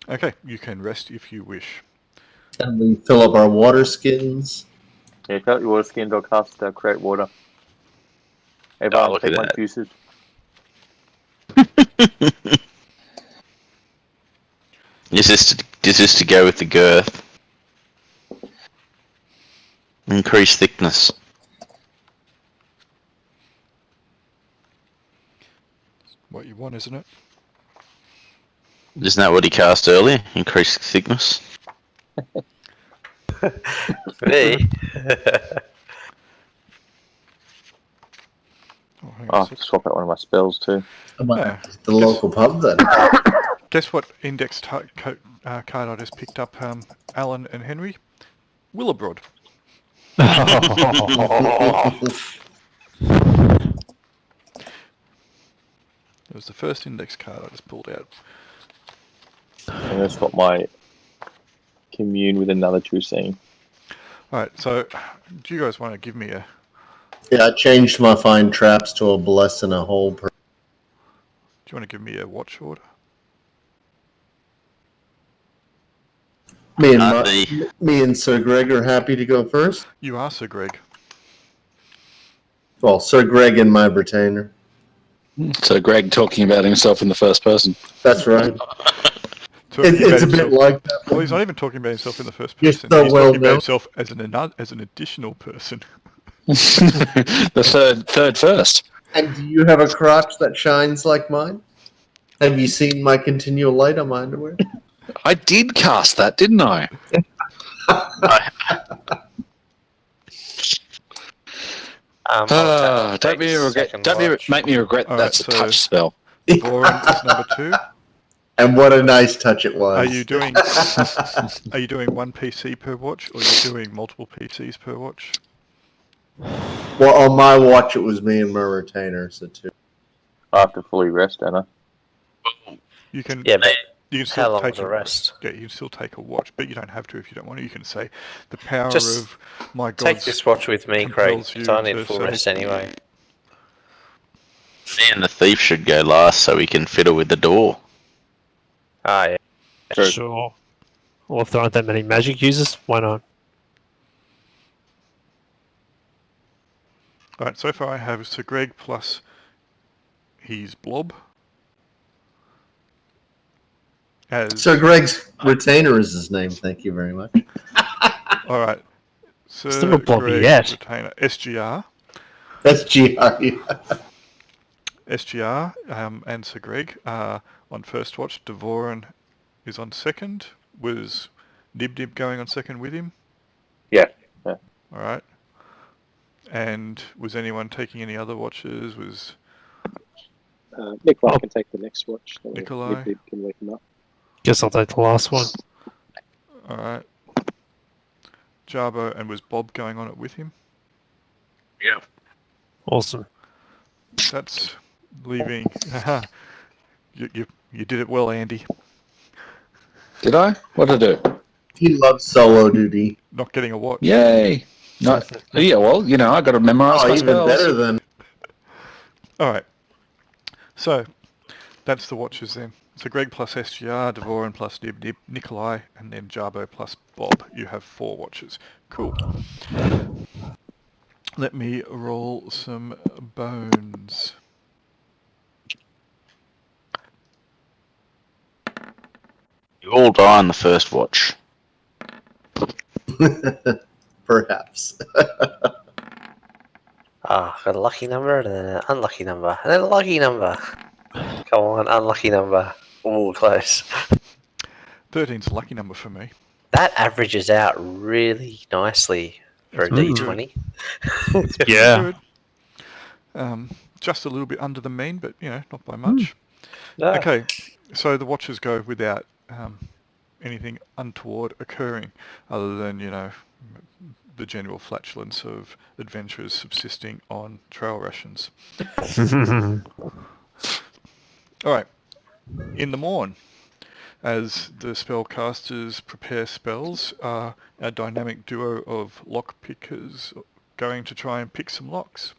Okay, you can rest if you wish. and we fill up our water skins. Yeah, fill out your water skins or cast create water. Everyone look take at my that. juices. Is this to go with the girth? Increase thickness. What you want, isn't it? Isn't that what he cast earlier? Increase thickness? Me? Oh, hang on I'll a have to sec. swap out one of my spells too. I might Yeah. have to hit the local pub then. Guess what index card I just picked up, Alan and Henry? Willowbroad. It was the first index card I just pulled out. I'm going to swap my commune with another true seeing. Alright, so do you guys want to give me a... Yeah, I changed my find traps to a bless and a hole. Do you want to give me a watch order? Me and Sir Greg are happy to go first. You are Sir Greg. Well, Sir Greg and my retainer. So Greg talking about himself in the first person. That's right. Talking It's about a bit himself- like that. Well, he's not even talking about himself in the first You're person. so He's well talking about known. himself as an additional person. The third first. And do you have a crotch that shines like mine? Have you seen my continual light on my underwear? I did cast that, didn't I? Don't make me regret All that's right, a so- touch spell. Boron is number 2. And what a nice touch it was. Are you doing one PC per watch, or are you doing multiple PCs per watch? Well, on my watch, it was me and my retainer, so two. I have to fully rest, don't I? You can. Yeah, but You can how still long take was the rest? Yeah, you can still take a watch, but you don't have to if you don't want to. You can say, "The power Just of my gods." Take this watch with me, Craig, compels because you I need to full say- rest anyway. Me and the thief should go last so we can fiddle with the door. Ah, yeah. True. Sure. Well, if there aren't that many magic users, why not? All right, so far I have Sir Greg plus his blob. As Sir Greg's retainer is his name. Thank you very much. all right, Sir Still a blob Greg yet. retainer SGR. That's GR. SGR and Sir Greg are on first watch. Devoran is on second. Was Nib going on second with him? Yeah. All right. And was anyone taking any other watches? Was Nikolai can take the next watch. That way Nikolai. Nib can wake him up. Guess I'll take the last one. all right. Jarbo, and was Bob going on it with him? Yeah. Awesome. That's leaving. You did it well, Andy. Did I? What did I do? He loves solo duty. Not getting a watch. Yay! No, yeah, well, I got to memorize Oh, my even spells. better than. All right. So that's the watches then. So Greg plus SGR, Devoran plus Nib, Nikolai, and then Jarbo plus Bob. You have 4 watches. Cool. Let me roll some bones. You all die on the first watch. Perhaps. Ah, got a lucky number and then an unlucky number and then a lucky number. Come on, unlucky number. Ooh, close. 13's a lucky number for me. That averages out really nicely for a That's D20. Yeah. Good. Just a little bit under the mean, but not by much. No. Okay, so the watches go without anything untoward occurring, other than the general flatulence of adventurers subsisting on trail rations. All right, in the morn, as the spellcasters prepare spells, are a dynamic duo of lock pickers going to try and pick some locks.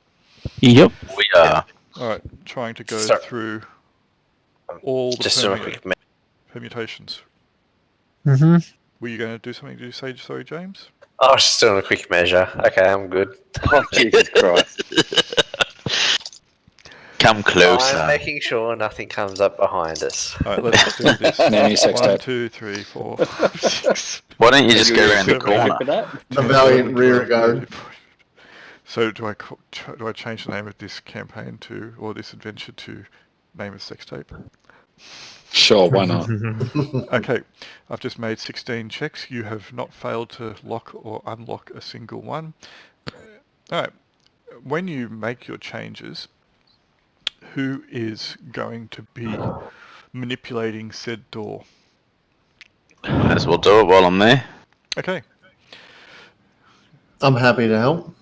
Yep. We are. Alright, trying to go Sorry. through all the Just doing a quick. permutations. Mm-hmm. Were you going to do something? Did you say sorry, James? I was just doing a quick measure. Okay, I'm good. Oh, Jesus Christ. Come closer. I'm making sure nothing comes up behind us. Alright, let's do this. Nanny sex 1, tape. 2, 3, 4, 5, 6. Why don't you just go around the Seven, corner? For that? The valiant rear guard. So do I change the name of this campaign to, or this adventure to name a sex tape? Sure, why not? Okay, I've just made 16 checks. You have not failed to lock or unlock a single one. Alright, when you make your changes, who is going to be manipulating said door? Might as well do it while I'm there. Okay. I'm happy to help.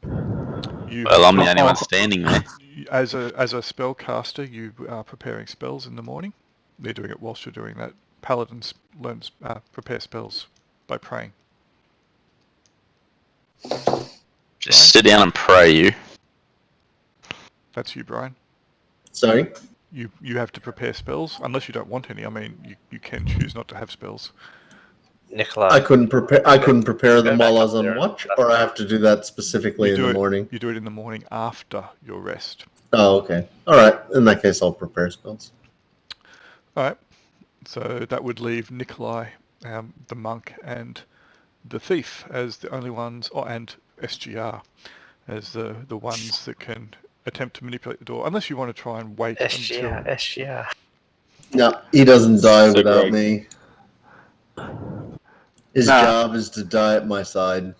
Well, I'm the only one standing there. As a spellcaster, you are preparing spells in the morning. They're doing it whilst you're doing that. Paladins prepare spells by praying. Just sit down and pray, you. That's you, Brian. Sorry. You have to prepare spells, unless you don't want any. I mean, you can choose not to have spells. Nicola. I couldn't prepare them Go back while I up was on there. watch, or I have to do that specifically You in do the it- morning. You do it in the morning after your rest. Oh, okay. All right. In that case, I'll prepare spells. Alright, so that would leave Nikolai, the monk, and the thief as the only ones, and SGR as the ones that can attempt to manipulate the door, unless you want to try and wait SGR, SGR. No, he doesn't die So without Greg. me. His Nah. job is to die at my side.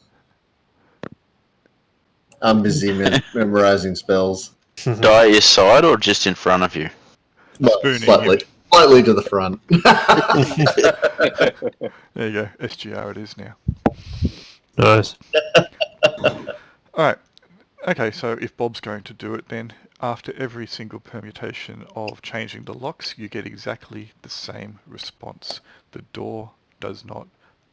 I'm busy memorizing spells. Die at your side or just in front of you? Well, Spooning slightly to the front. There you go, SGR it is now. Nice. Alright, okay, so if Bob's going to do it, then after every single permutation of changing the locks, you get exactly the same response. The door does not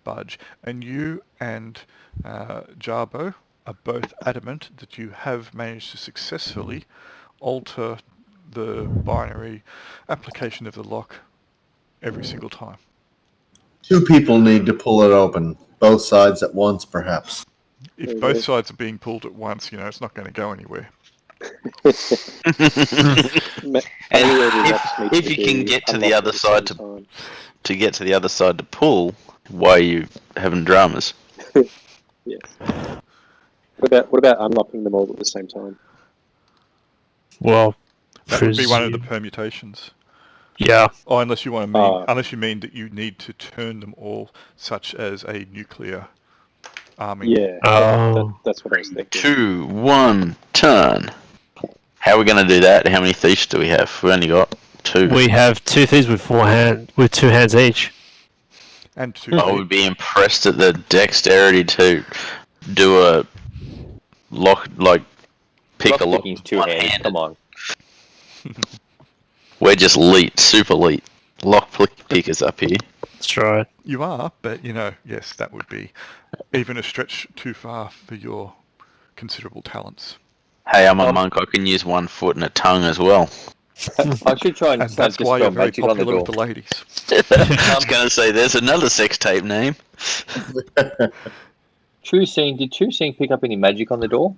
budge. And you and Jarbo are both adamant that you have managed to successfully alter the binary application of the lock every single time. 2 people need to pull it open. Both sides at once, perhaps. If both sides are being pulled at once, it's not going to go anywhere. If you can get to the other side to get to the other side to pull, why are you having dramas? Yes. What about unlocking them all at the same time? Well, That would be one of the permutations. Yeah. Oh, unless you want to unless you mean that you need to turn them all, such as a nuclear army. Yeah, Oh. that's what I was thinking. 2, 1, turn. How are we going to do that? How many thieves do we have? We've only got 2. We have 2 thieves with 2 hands each. And 2 I would be impressed at the dexterity to do a lock, pick a lock Picking's with 2 one hands. hand. Come on. We're just elite, super elite lock pickers up here. That's right. You are, but yes, that would be even a stretch too far for your considerable talents. Hey, I'm a monk. I can use 1 foot and a tongue as well. I should try and And that's dispel why you're very magic on the popular with door. the ladies. I was going to say, there's another sex tape name. True Seeing, did True Seeing pick up any magic on the door?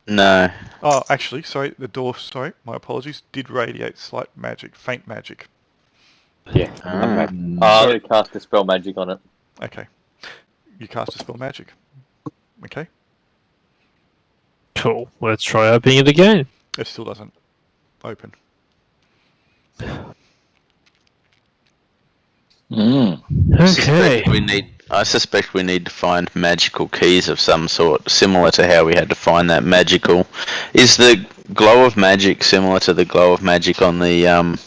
No. Oh, actually, the door, my apologies, did radiate slight magic, faint magic. Yeah. Ah. Okay. I'm going to cast Dispel Magic on it. Okay. You cast a spell magic. Okay. Cool. Let's try opening it again. It still doesn't open. Okay. I suspect we need to find magical keys of some sort, similar to how we had to find that magical. Is the glow of magic similar to the glow of magic on the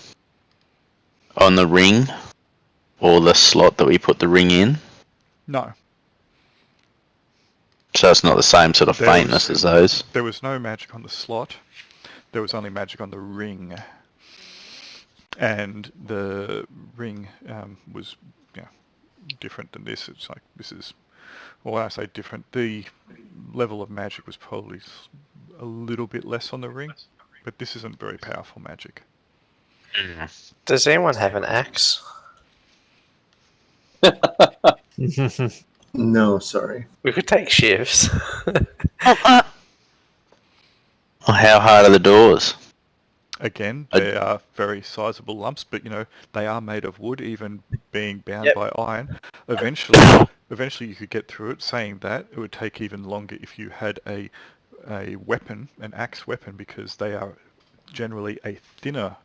ring, or the slot that we put the ring in? No. So it's not the same sort of There faintness was- as those. There was no magic on the slot. There was only magic on the ring. and the ring was different than this. It's like this is, well, when I say different, the level of magic was probably a little bit less on the ring, but this isn't very powerful magic. Does anyone have an axe? No, sorry. We could take shifts. How hard are the doors? Again, they are very sizable lumps, but they are made of wood, even being bound by iron. Eventually you could get through it. Saying that, it would take even longer if you had a weapon, an axe weapon, because they are generally a thinner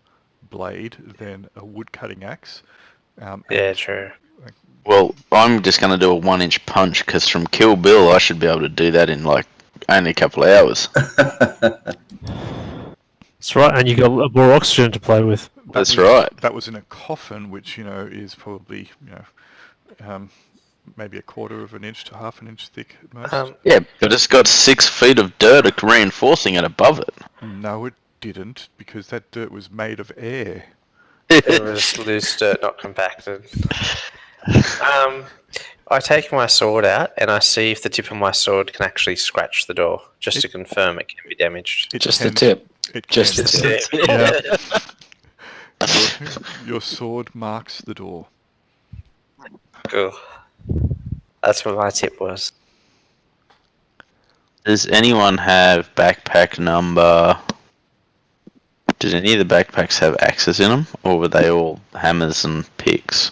blade than a wood cutting axe. Yeah, true. Well, I'm just going to do a 1-inch punch, because from Kill Bill I should be able to do that in like only a couple of hours. That's right, and you got more oxygen to play with. That's right. That was in a coffin, which is probably maybe a quarter of an inch to half an inch thick at most. Yeah, but it's got 6 feet of dirt reinforcing it above it. No, it didn't, because that dirt was made of air. It was loose dirt, not compacted. I take my sword out and I see if the tip of my sword can actually scratch the door, just to confirm it can be damaged. Just the tip. Just the tip. Your sword marks the door. Cool. That's what my tip was. Does anyone have backpack number... Did any of the backpacks have axes in them, or were they all hammers and picks?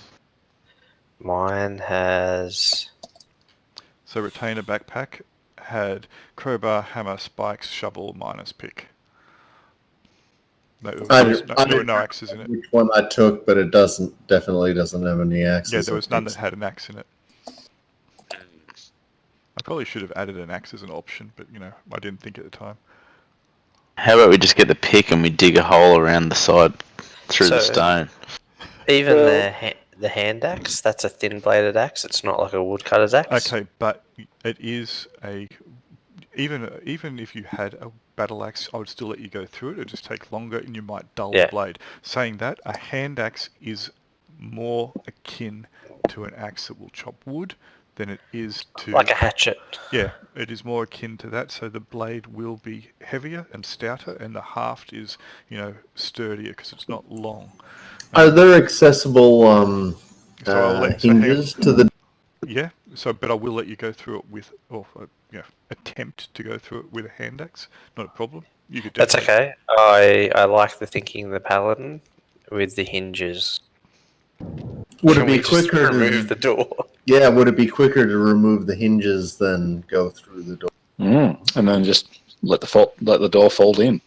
Mine has... So retainer backpack had crowbar, hammer, spikes, shovel, minus pick. There were no axes in it. Which one I took, but it definitely doesn't have any axes. Yeah, there was none that had an axe in it. I probably should have added an axe as an option, but I didn't think at the time. How about we just get the pick and we dig a hole around the side through the stone? Even the hand axe, that's a thin bladed axe. It's not like a woodcutter's axe. Okay, but it is even if you had a battle axe, I would still let you go through it. It'd just take longer and you might dull the blade. Saying that, a hand axe is more akin to an axe that will chop wood than it is to... Like a hatchet. Yeah, it is more akin to that, so the blade will be heavier and stouter, and the haft is, sturdier because it's not long. Are there accessible hinges to the... Yeah, but I will let you go through it with, attempt to go through it with a hand axe. Not a problem. You could. That's okay. I like the thinking of the paladin with the hinges. Would it be quicker to remove the door? Yeah, would it be quicker to remove the hinges than go through the door? And then just let the door fold in.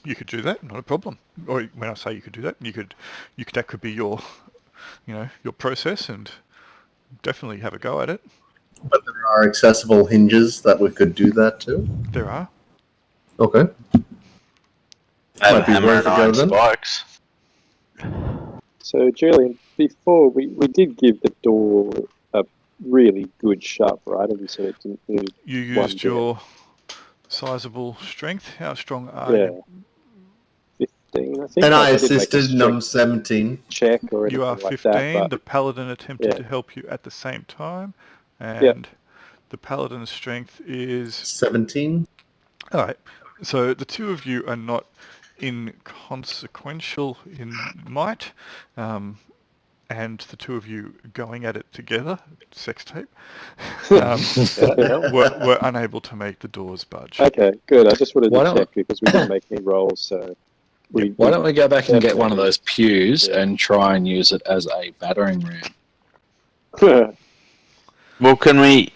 You could do that, not a problem. Or when I say you could do that, that could be your, your process, and definitely have a go at it. But there are accessible hinges that we could do that too? There are. Okay. Might be worth a go then. Spikes. So, Julian, before we did give the door a really good shove, right? And you said it didn't need You used your sizable strength. How strong are you? 15, I think. And I assisted, and I'm 17. Check or you are 15. Like that, the paladin attempted to help you at the same time, and the paladin's strength is 17. All right. So the two of you are not inconsequential in might, and the two of you going at it together, sex tape, were unable to make the doors budge. Okay, good. I just wanted to check because we didn't make any rolls, so... Why don't we go back and get one of those pews and try and use it as a battering ram? Well, can we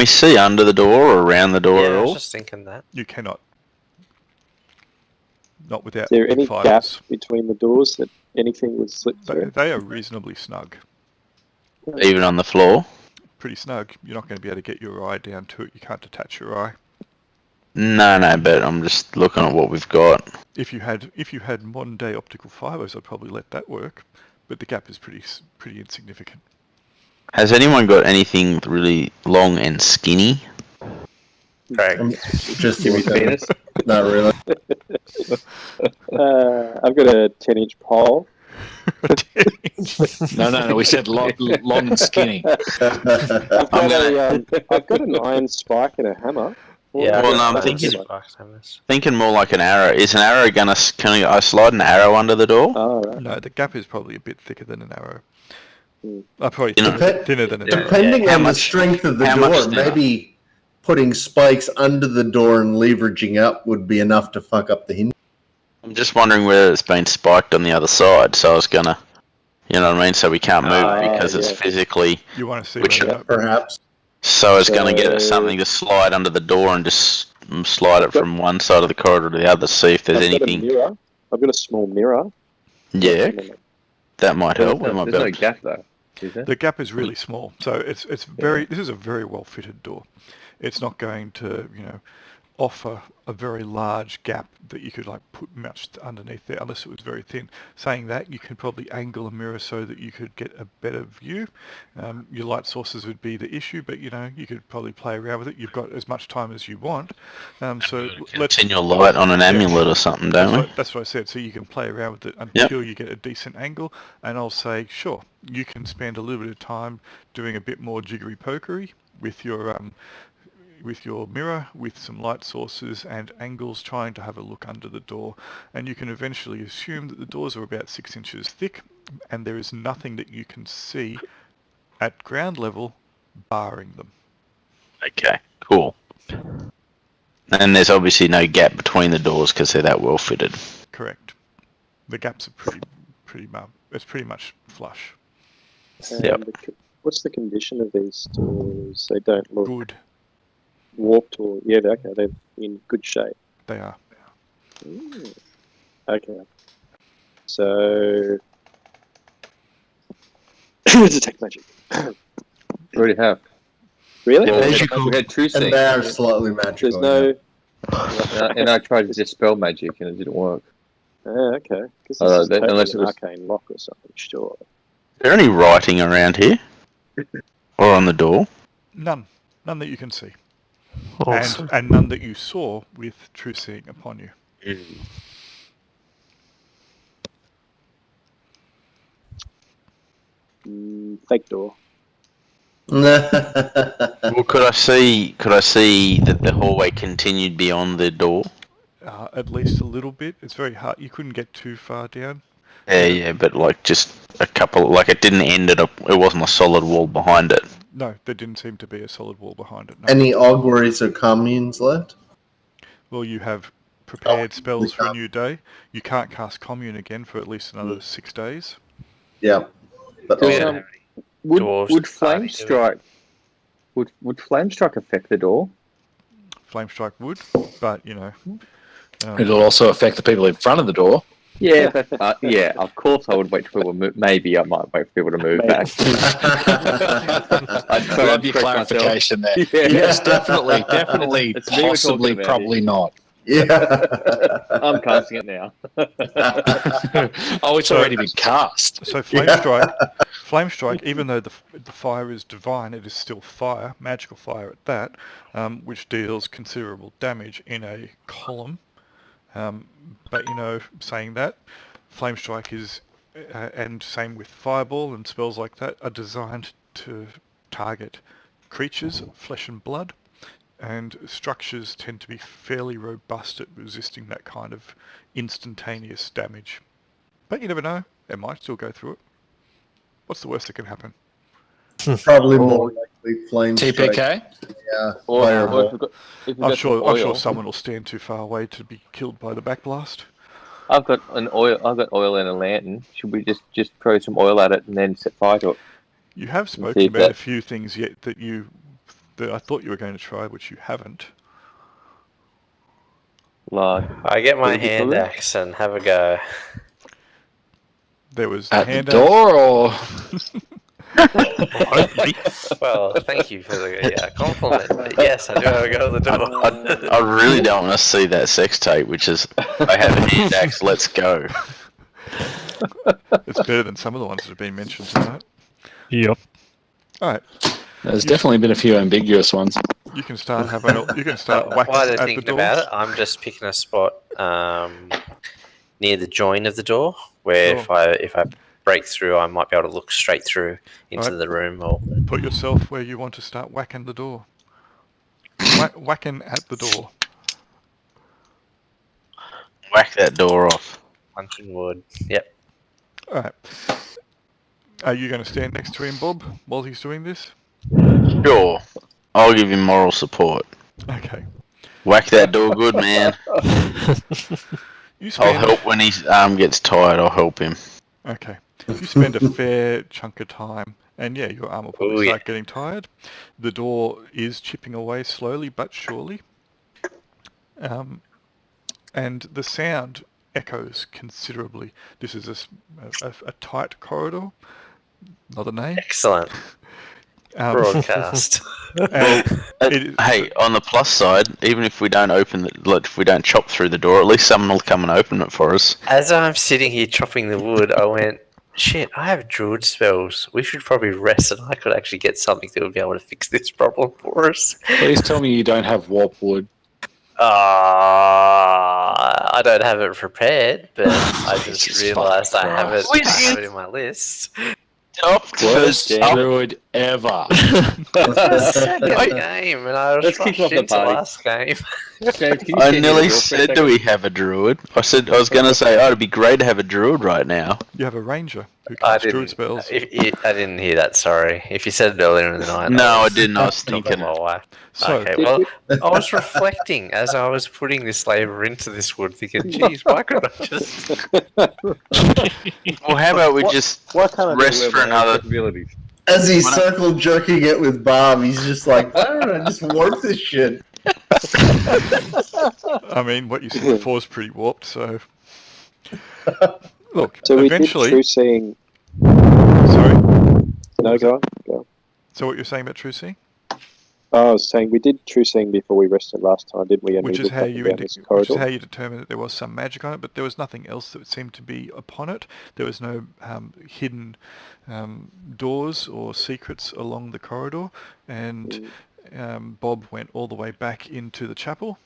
see under the door or around the door at all? I was just thinking that. You cannot. Not without. Is there any fighters. gaps between the doors that anything would slip through? They are reasonably snug. Even on the floor? Pretty snug. You're not going to be able to get your eye down to it. You can't detach your eye. No, but I'm just looking at what we've got. If you had modern day optical fibers, I'd probably let that work, but the gap is pretty insignificant. Has anyone got anything really long and skinny? Right. Just give me penis. Not really. I've got a 10-inch pole. No. We said long and skinny. I've got an iron spike and a hammer. Yeah, Well, no, I'm thinking more like an arrow. Is an arrow can I slide an arrow under the door? Oh, right. No, the gap is probably a bit thicker than an arrow. Hmm. Probably Dep- thinner than an arrow. Depending How on the much- strength of the how much door, thinner? maybe putting spikes under the door and leveraging up would be enough to fuck up the hinge. I'm just wondering whether it's been spiked on the other side. So I was gonna, you know what I mean? So we can't move because it's yeah. physically. You want to see Which- whether that Perhaps. So I was gonna get So- something to slide under the door and just slide it from one side of the corridor to the other. See if there's I've got a anything. mirror. I've got a small mirror. Yeah, that might help. We might There's be no able to- gap though, is there? The gap is really small, so it's very. This is a very well fitted door. It's not going to offer a very large gap that you could put much underneath there unless it was very thin. Saying that, you could probably angle a mirror so that you could get a better view. Your light sources would be the issue, but you could probably play around with it. You've got as much time as you want. So let's Continual light on an amulet or something, don't we? That's what I said. So you can play around with it until you get a decent angle. And I'll say, sure, you can spend a little bit of time doing a bit more jiggery pokery with your mirror, with some light sources and angles, trying to have a look under the door. And you can eventually assume that the doors are about 6 inches thick, and there is nothing that you can see at ground level barring them. Okay, cool. And there's obviously no gap between the doors because they're that well fitted. Correct. The gaps are it's pretty much flush. Yep. What's the condition of these doors? They don't look Good. warped or they're in good shape. They are. Okay. So detect magic. We already have. Really? Yeah, Magical. we had true And seeing. they are slightly magical. There's no. And I tried to dispel magic and it didn't work. Okay. Because Oh, this is that- totally unless it an was- arcane lock or something. Sure. Is there any writing around here? Or on the door? None that you can see. Awesome. And none that you saw with true seeing upon you. Fake door. Well, could I see that the hallway continued beyond the door? At least a little bit. It's very hard. You couldn't get too far down. Yeah, but just a couple. It didn't end at it wasn't a solid wall behind it. No, there didn't seem to be a solid wall behind it. No. Any auguries or communes left? Well, you have prepared spells for a new day. You can't cast commune again for at least another 6 days. Yeah. But Do we also- have- Would Dwarves flame party, strike? Would flame strike affect the door? Flame strike would, but It'll also affect the people in front of the door. Yeah, yeah. Of course, I would wait for people to move. Maybe I might wait for people to move back. I love your clarification there. Yeah. Yes, definitely, It's me we're possibly, talking about probably not. yeah. I'm casting it now. Oh, it's already been cast. So flame strike, even though the fire is divine, it is still fire, magical fire at that, which deals considerable damage in a column. But saying that, flame strike is, and same with fireball and spells like that, are designed to target creatures, flesh and blood, and structures tend to be fairly robust at resisting that kind of instantaneous damage. But you never know, it might still go through it. What's the worst that can happen? Probably more likely flame strike. TPK? Yeah. Or Fireball. if we've I'm got sure some oil. someone will stand too far away to be killed by the backblast. I've got oil and a lantern. Should we just throw some oil at it and then set fire to it? You have See spoken if about that- a few things yet that I thought you were going to try, which you haven't. Like, I get my Would you hand call it? axe and have a go. There was the At the hand door, or Well, thank you for the compliment. But yes, I do have a go at the door. I really don't want to see that sex tape, which is I have a hand axe. Let's go. It's better than some of the ones that have been mentioned tonight. Yep. All right, there's definitely been a few ambiguous ones. you can start whacking While they're at the thinking doors. about it, I'm just picking a spot near the join of the door, where Sure. if I break through, I might be able to look straight through into Right. the room. Or Put yourself where you want to start whacking the door. Whacking at the door. Whack that door off. punching wood. Yep. Alright. Are you going to stand next to him, Bob, while he's doing this? Sure. I'll give him moral support. Okay. Whack that door good, man. You I'll spend, help when his arm gets tired. I'll help him. Okay. You spend a fair chunk of time, and yeah, your arm will probably start getting tired. The door is chipping away slowly but surely. And the sound echoes considerably. This is a tight corridor. Not a name. Excellent. Broadcast. Hey, on the plus side, even if we don't if we don't chop through the door, at least someone will come and open it for us. As I'm sitting here chopping the wood, I went, shit, I have druid spells. We should probably rest and I could actually get something that would be able to fix this problem for us. Please tell me you don't have warp wood. I don't have it prepared, but I just Jesus realised I have it Christ. in my list. Worst druid ever. Second game, and I was Let's kick rushed off the into party. last game. I nearly said, do we have a druid? I was going to say, oh, it'd be great to have a druid right now. You have a ranger who I casts druid spells. I didn't hear that, sorry. If you said it earlier in the night. No, I didn't. I was thinking. My wife. So, Okay, well, I was reflecting as I was putting this labour into this wood, thinking, geez, why could I just... Well, how about we just Why can't I do rest it for with my another... capabilities? As he's circle jerking it with Bob, he's just like, I don't know, just warp this shit. I mean, what you said before is pretty warped, so... Look, So we did eventually... true seeing. Sorry? No, go on. So what you're saying about true seeing? Oh, I was saying we did true seeing before we rested last time, didn't we? And Which we is looked how up and you down this corridor. determined that there was some magic on it, but there was nothing else that seemed to be upon it. There was no hidden doors or secrets along the corridor, and Bob went all the way back into the chapel.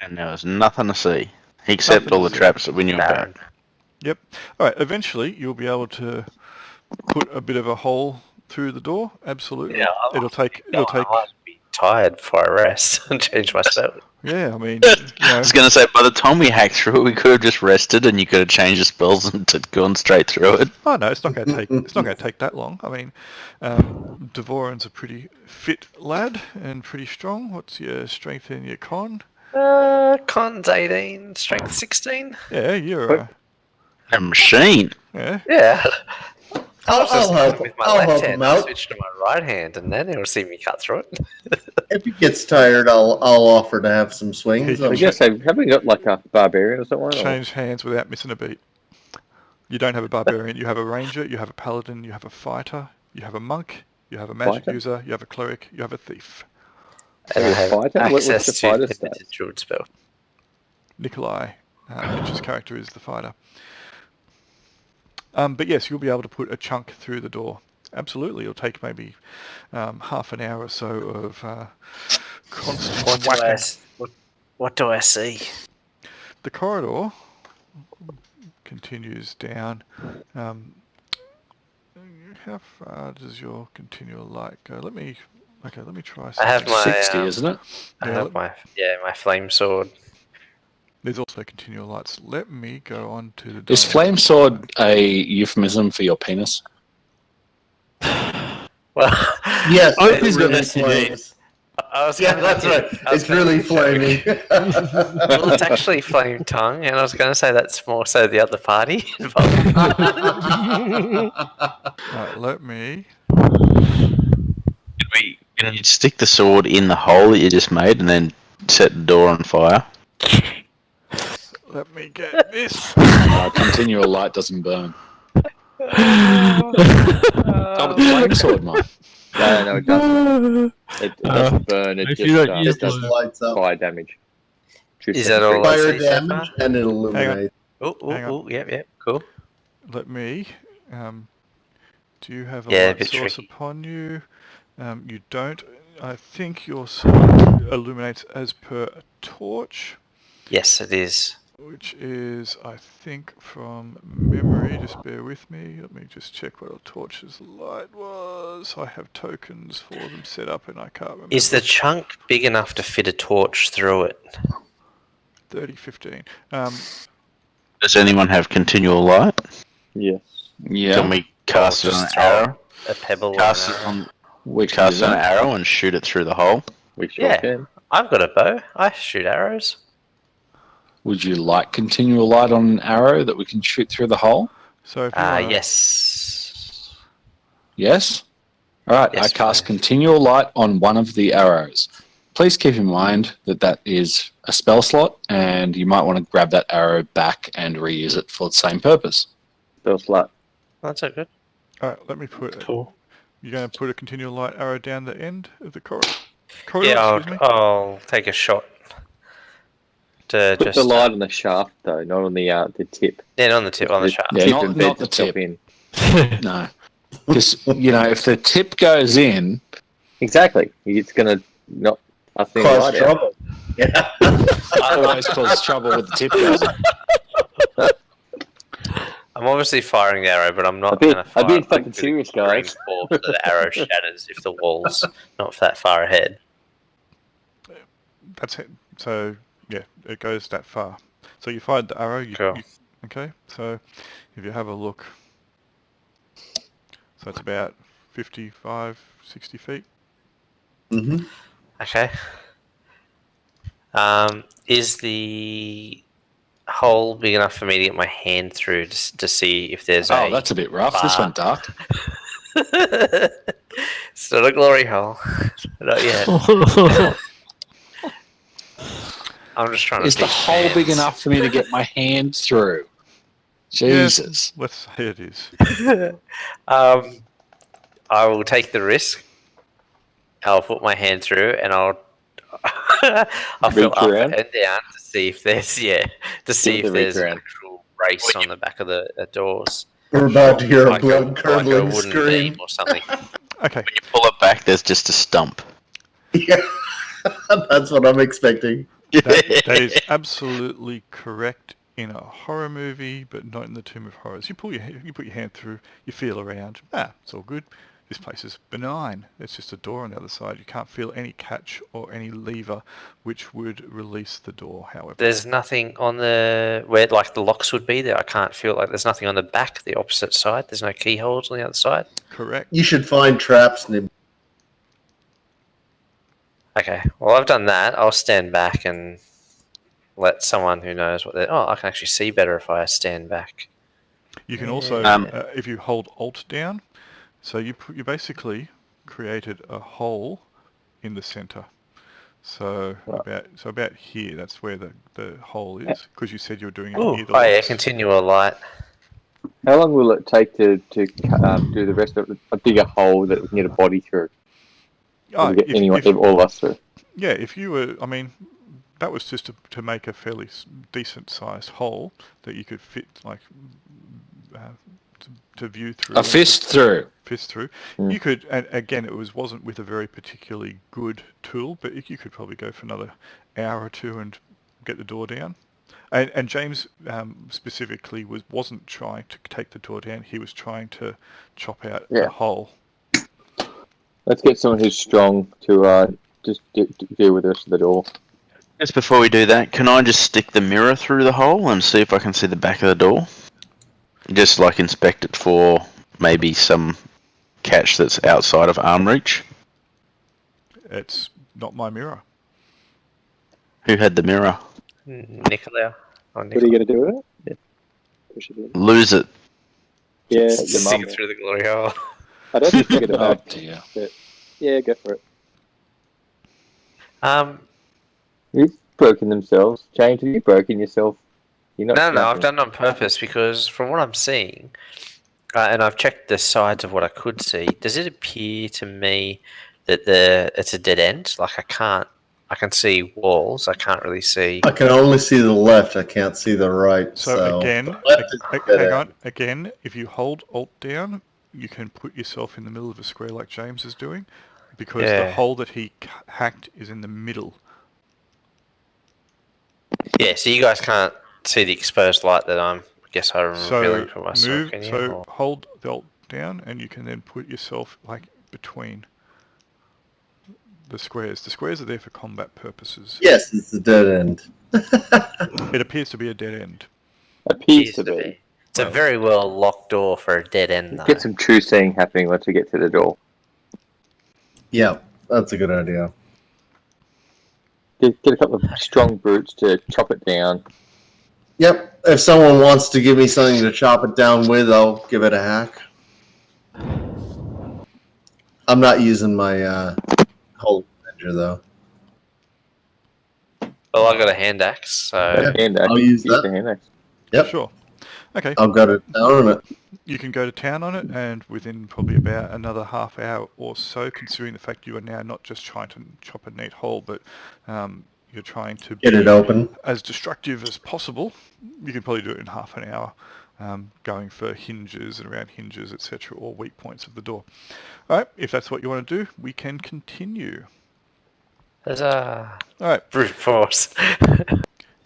And there was nothing to see, except Nothing all to the see. traps that we knew about. Yep. All right. Eventually, you'll be able to put a bit of a hole through the door. Absolutely. Yeah, It'll take. I might be tired before I rest and change my spell. Yeah. I mean, I was going to say, by the time we hacked through it, we could have just rested, and you could have changed the spells and gone straight through it. Oh no, it's not going to take. It's not going to take that long. I mean, Devoran's a pretty fit lad and pretty strong. What's your strength and your con? Con's 18, strength 16. Yeah, you're. A machine. Yeah. Yeah. I was just I'll help- with my I'll left help hand, him out. switch to my right hand, and then he'll see me cut through it. If he gets tired, I'll offer to have some swings. I guess haven't we got like a barbarian or something? Change hands without missing a beat. You don't have a barbarian. You have a ranger. You have a paladin. You have a fighter. You have a monk. You have a magic Fighter? user. You have a cleric. You have a thief. And I have fighter? What's access the to fighter limited stats? druid spell. Nikolai, Mitch's character, is the fighter. But yes, you'll be able to put a chunk through the door. Absolutely. It'll take maybe half an hour or so of constant whacking. What do I see? The corridor continues down. How far does your continual light go? Let me try something. I have my 60, isn't it? I Yeah, have my flame sword. There's also continual lights. Let me go on to the... Is dining flame room. sword a euphemism for your penis? Well, Yes, Oh, it's he's got really STD. flames. I was Yeah, gonna that's make right. it- I was It's gonna really make a joke. flaming. Well, it's actually flame tongue, and I was going to say that's more so the other party. Right, let me... Can you stick the sword in the hole that you just made and then set the door on fire? Let me get this. Continual light doesn't burn. Oh, but the flame sword might. No, it doesn't. It doesn't burn. It if just you don't use It just the- lights up. fire damage. Is that all? Fire see so damage, far? and it'll illuminate. Hang on. Yep, cool. Let me... do you have a Yeah, a light bit source tricky. upon you? You don't. I think your sword illuminates as per a torch. Yes, it is. Which is, I think, from memory. Just bear with me. Let me just check what a torch's light was. I have tokens for them set up, and I can't remember. Is the chunk big enough to fit a torch through it? 3015. Does anyone have continual light? Yes. Yeah. Can we cast it on an just throw arrow? a pebble Cast or it an arrow? on, We can cast do an that. arrow and shoot it through the hole. We sure Yeah. can. I've got a bow. I shoot arrows. Would you like continual light on an arrow that we can shoot through the hole? So if you wanna, Yes. Yes? All right, Yes, I cast please. continual light on one of the arrows. Please keep in mind that that is a spell slot, and you might want to grab that arrow back and reuse it for the same purpose. Spell slot. That's so good. Alright, let me put it. Cool. You're going to put a continual light arrow down the end of the corridor? Yeah, Excuse me? I'll take a shot. To Put just the light on the shaft though, not on the tip. yeah, on the tip, on the shaft. Yeah, Tip not embeds the itself tip. in. No. Because, if the tip goes in, Exactly. It's gonna not. I think Cause light out. trouble. Yeah. always causes trouble with the tip goes in. I'm obviously firing the arrow, but I'm not A bit- going to fire a bit it fucking with serious, green guys. ball so the arrow shatters if the wall's not that far ahead. That's it. So, yeah, it goes that far. So you fired the arrow. Cool. Okay, so if you have a look, so it's about 55, 60 feet. Mm-hmm. Okay. Is the hole big enough for me to get my hand through to see if there's Oh, that's a bit rough. This went dark. It's not a glory hole. Not yet. I'm just trying Is to the teach hole big fans. enough for me to get my hand through? Jesus. Let's say it is. I will take the risk. I'll put my hand through and I'll feel Reach up around? and down to see if there's the reach an around. actual brace on the back of the doors. We're about to hear a Like blood like a curdling wooden scream. beam or something. Okay. When you pull it back, there's just a stump. Yeah. That's what I'm expecting. That is absolutely correct in a horror movie, but not in the Tomb of Horrors. You put your hand through, you feel around. It's all good. This place is benign. It's just a door on the other side. You can't feel any catch or any lever which would release the door, however. There's nothing on the where like the locks would be there. I can't feel like there's nothing on the back, the opposite side. There's no keyholes on the other side. Correct. You should find traps, Nib. Okay, well I've done that. I'll stand back and let someone who knows what they're... Oh, I can actually see better if I stand back. You can also, Yeah. if you hold Alt down, so you basically created a hole in the center. So about here, that's where the hole is, because you said you were doing it Oh, near the yeah, locks. continual light. How long will it take to do the rest of a bigger hole that we can get a body through? Oh, Get if all of us through. Yeah, if you were, I mean, that was just to make a fairly decent-sized hole that you could fit, like, to view through. A fist through. Fist through. Mm. You could, and again, it wasn't with a very particularly good tool, but you could probably go for another hour or two and get the door down. And James specifically wasn't trying to take the door down. He was trying to chop out the hole. Let's get someone who's strong to just deal with the rest of the door. Just before we do that, can I just stick the mirror through the hole and see if I can see the back of the door? Just like inspect it for maybe some catch that's outside of arm reach. It's not my mirror. Who had the mirror? Nicolau. What are you going to do with it? Yeah. Push it in. Lose it. Yeah, Stick it through the glory hole. I don't think figured it Oh, out. dear. But yeah, go for it. You've broken themselves. James, have you broken yourself? You're not No, I've done it on purpose because from what I'm seeing, and I've checked the sides of what I could see, does it appear to me that it's a dead end? Like I can see walls, I can't really see. I can only see the left. I can't see the right. So again, the left is dead hang end. on. Again, if you hold Alt down, you can put yourself in the middle of a square like James is doing, because the hole that he hacked is in the middle. Yeah, so you guys can't see the exposed light that I guess I'm revealing for myself. Can you? Or- hold the alt down, and you can then put yourself like between the squares. The squares are there for combat purposes. Yes, it's the dead end. It appears to be a dead end. Appears to be. It's a very well locked door for a dead end, though. Get some true seeing happening once you get to the door. Yeah, that's a good idea. Get a couple of strong brutes to chop it down. Yep. If someone wants to give me something to chop it down with, I'll give it a hack. I'm not using my whole Avenger, though. Well, I got a hand axe, so Hand axe. I'll use the that. hand axe. Yep. Sure. Okay. I've got it down on it. You can go to town on it, and within probably about another half hour or so, considering the fact you are now not just trying to chop a neat hole, but you're trying to Get it open. as destructive as possible, you can probably do it in half an hour, going for hinges and around hinges, etc., or weak points of the door. All right, if that's what you want to do, we can continue. huzzah! All right. Brute force.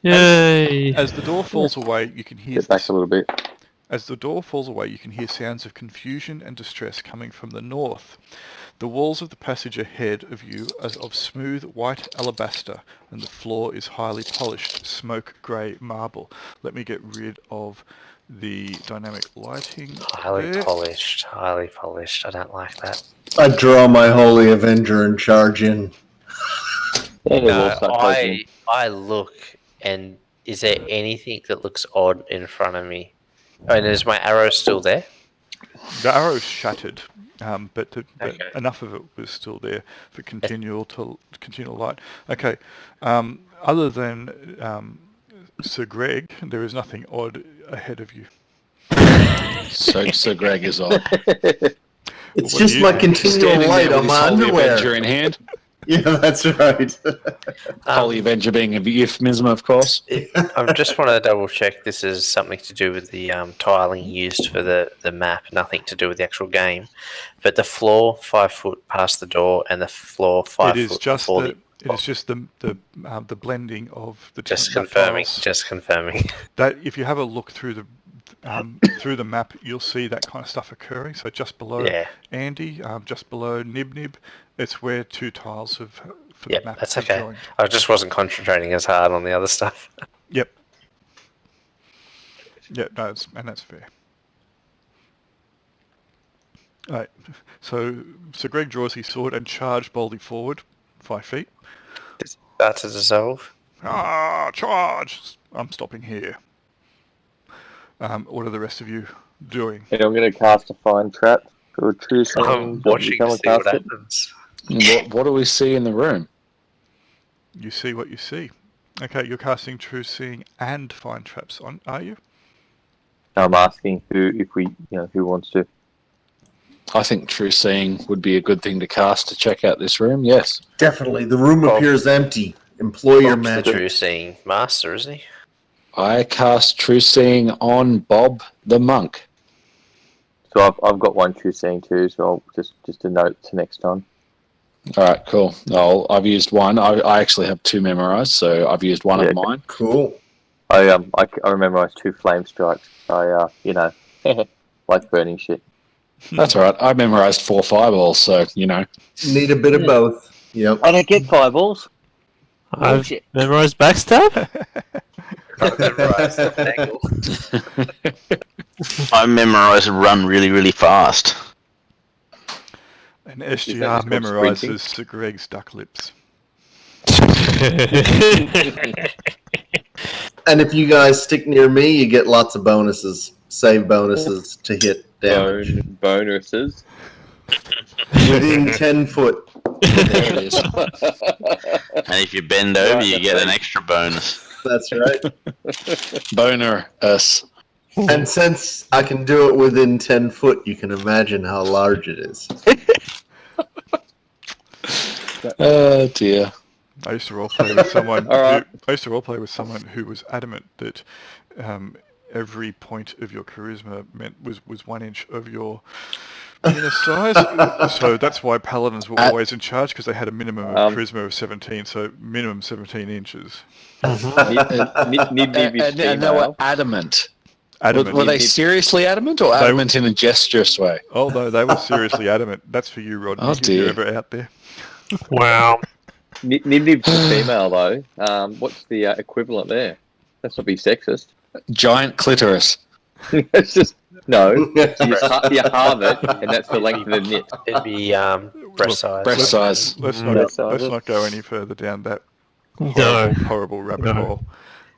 Yay! As the door falls away, you can hear Get back a little bit. As the door falls away, you can hear sounds of confusion and distress coming from the north. The walls of the passage ahead of you are of smooth white alabaster, and the floor is highly polished, smoke grey marble. Let me get rid of the dynamic lighting. Highly there. polished. Highly polished. I don't like that. I draw my Holy Avenger and charge in. Yeah, No, we'll start closing in. I look, and is there anything that looks odd in front of me? Oh, and is my arrow still there? The arrow's shattered, but Okay. enough of it was still there for continual light. Okay. Other than Sir Greg, there is nothing odd ahead of you. So Greg is on. It's What just do you my do? continual Standing light there on with his my Holy underwear. Avenger in hand. Yeah, that's right. Holy Avenger being a euphemism, of course. I just want to double check this is something to do with the tiling used for the map, nothing to do with the actual game. But the floor 5 foot past the door and the floor 5 It is foot just before the blending of the Just the confirming. files. Just confirming. That if you have a look through the map, you'll see that kind of stuff occurring. So just below Yeah. Andy, just below Nib, it's where two tiles for Yeah, the map that's have okay. joined. I just wasn't concentrating as hard on the other stuff. Yep. Yeah, no, that's fair. All right. So Greg draws his sword and charged boldly forward, 5 feet. Start to dissolve. Charge! I'm stopping here. What are the rest of you doing? And I'm going to cast a fine trap. Or true seeing. I'm watching to see what happens. What do we see in the room? You see what you see. Okay, you're casting True Seeing and Find Traps on, are you? I'm asking who wants to. I think True Seeing would be a good thing to cast to check out this room. Yes. Definitely. The room appears empty. Employ your Bob's the magic. true seeing master, isn't he? I cast True Seeing on Bob the monk. So I've got one true seeing too. So I'll just a note to next time. All right, cool. I've used one. I actually have 2 memorized, so I've used one of mine. Cool. I memorized 2 flame strikes. I like burning shit. That's all right. I memorized 4 fireballs, so Need a bit of both. Yep. I don't get fireballs. I've memorized backstab. I've memorised the angle. I memorise run really, really fast. And that SGR just memorises Sir Greg's duck lips. And if you guys stick near me, you get lots of bonuses. Save bonuses to hit damage. Bonuses. Within 10 foot. there it is. And if you bend over, you get an extra bonus. That's right. Boner us. And since I can do it within 10 foot, you can imagine how large it is. Oh dear. I used to roleplay with someone. Alright. I used to roleplay with someone who was adamant that every point of your charisma was 1 inch of your Inner size? So that's why paladins were always in charge, because they had a minimum of charisma of 17, so minimum 17 inches. Nib is And they were female. adamant. Adamant. Were they seriously adamant or adamant in a gesturous way? Oh no, they were seriously adamant. That's for you, Rodney, if you're ever out there. Wow. Nib's a female, though. What's the equivalent there? That's not be sexist. Giant clitoris. It's just, no. You halve it, and that's the length of the knit. It'd be breast size. Breast size. Let's not go any further down that horrible rabbit hole.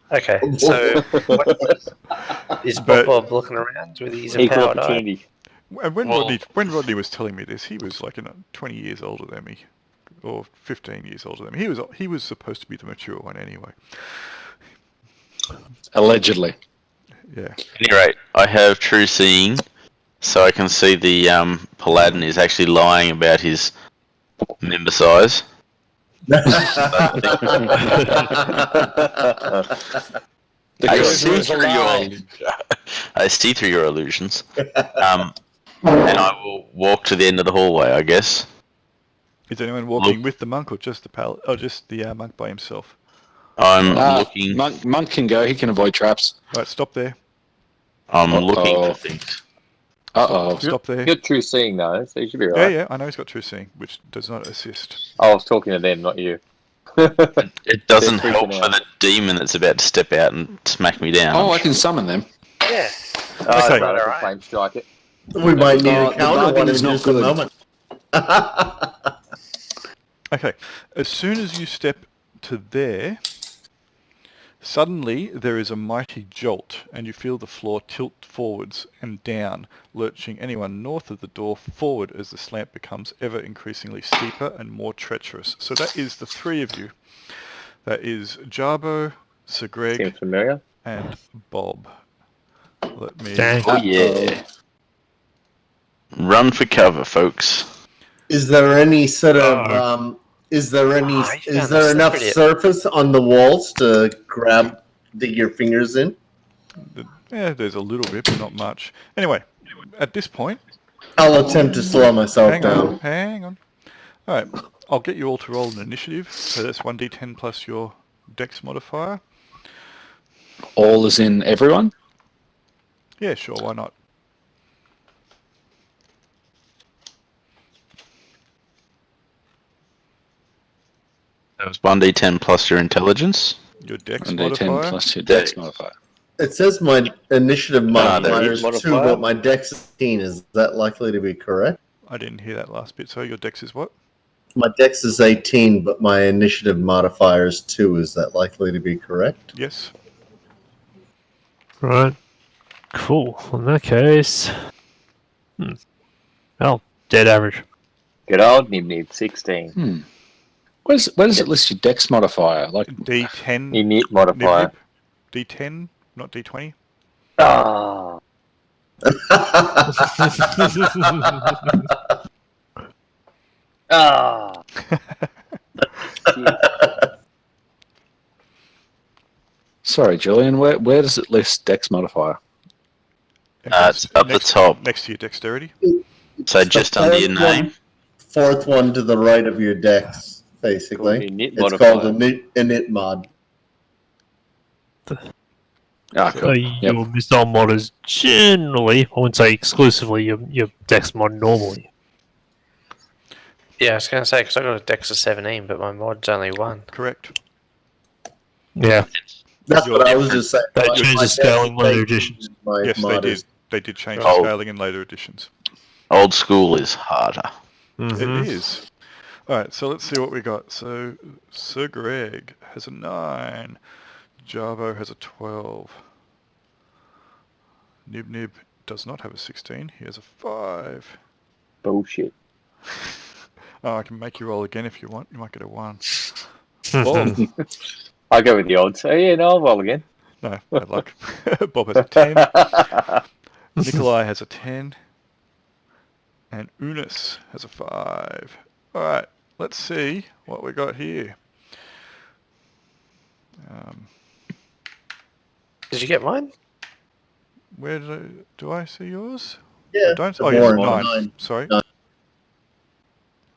Okay, so is Bob looking around with his Equal empowered eye? opportunity. And when Rodney was telling me this, he was like 20 years older than me, or 15 years older than me. He was supposed to be the mature one anyway. Allegedly. Yeah. At any rate, I have true seeing, so I can see the paladin is actually lying about his member size. I see through your illusions. And I will walk to the end of the hallway, I guess. Is anyone walking with the monk, or just the monk by himself? I'm looking. Monk can go. He can avoid traps. Right, stop there. I'm looking for things. Stop there. You got true seeing, though, so you should be right. Yeah, I know he's got true seeing, which does not assist. I was talking to them, not you. It doesn't help for the demon that's about to step out and smack me down. Oh, I can summon them. Yeah. Okay. I can flame strike it. We might need a the counter bargain one in is not just a good. moment. Okay, as soon as you step to there, suddenly there is a mighty jolt, and you feel the floor tilt forwards and down, lurching anyone north of the door forward as the slant becomes ever increasingly steeper and more treacherous. So that is the three of you. That is Jarbo, Sir Greg, Seems familiar. and Bob. Let me... Dang. Oh yeah. Run for cover, folks. Is there any sort of is there enough surface on the walls to dig your fingers in? Yeah, there's a little bit, but not much. Anyway, at this point... I'll attempt to slow myself down. Hang on. Alright, I'll get you all to roll an initiative. So that's 1d10 plus your dex modifier. All is in everyone? Yeah, sure, why not? That was 1d10 plus your intelligence. Your dex And modifier. D10 plus your dex modifier. It says my initiative modifier is 2, modifier. but my dex is 18. Is that likely to be correct? I didn't hear that last bit. So your dex is what? My dex is 18, but my initiative modifier is 2. Is that likely to be correct? Yes. Right. Cool. In that case... Oh, dead average. Good old Nib, 16. Where does it list your dex modifier? Like D10. Innate modifier. D10, not D20. Ah. Ah. Sorry, Julian, where does it list dex modifier? It's up the top. Next to your dexterity. So It's just the under your fourth name. one- Fourth one to the right of your dex, basically. Innate It's modifier. called init mod. Ah, So cool. your missile mod is generally, I wouldn't say exclusively, your dex mod normally. Yeah, I was going to say, because I got a dex of 17, but my mod's only 1. Correct. Yeah. That's what I was just saying. That My changes dex scaling is later 18, editions. my Yes, they mod did. is- They did change Oh. the scaling in later editions. Old school is harder. It is. Alright, so let's see what we got. So, Sir Greg has a 9. Jarbo has a 12. Nib does not have a 16. He has a 5. Bullshit. Oh, I can make you roll again if you want. You might get a 1. I go with the odds. So yeah, no, I'll roll again. No, bad luck. Bob has a 10. Nikolai has a 10. And Unis has a 5. Alright, let's see what we got here. Did you get mine? Where do I see yours? Yeah. I don't. the Oh, yes, boring 9. Sorry. 9.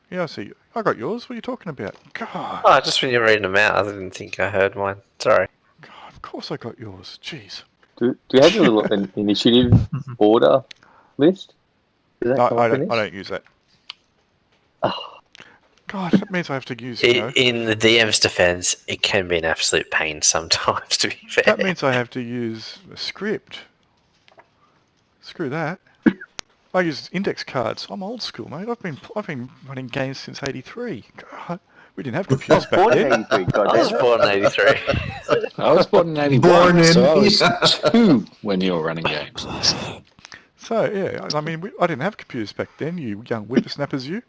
Yeah, I see. I got yours. What are you talking about? God. Oh, just when you're reading them out, I didn't think I heard mine. Sorry. God, of course I got yours. Jeez. Do you have a little initiative order list? Does that No, come I up in don't. this? I don't use that. Oh, God, that means I have to use. You know, In the DM's defense, it can be an absolute pain sometimes, to be fair. that means I have to use a script. Screw that. I use index cards. I'm old school, mate. I've been running games since '83. God, we didn't have computers back born in then. 83, I was goddamn. born in 83. I was born in 81, Born in- so I was 2 when you were running games. So yeah, I mean, I didn't have computers back then. You young whippersnappers, you.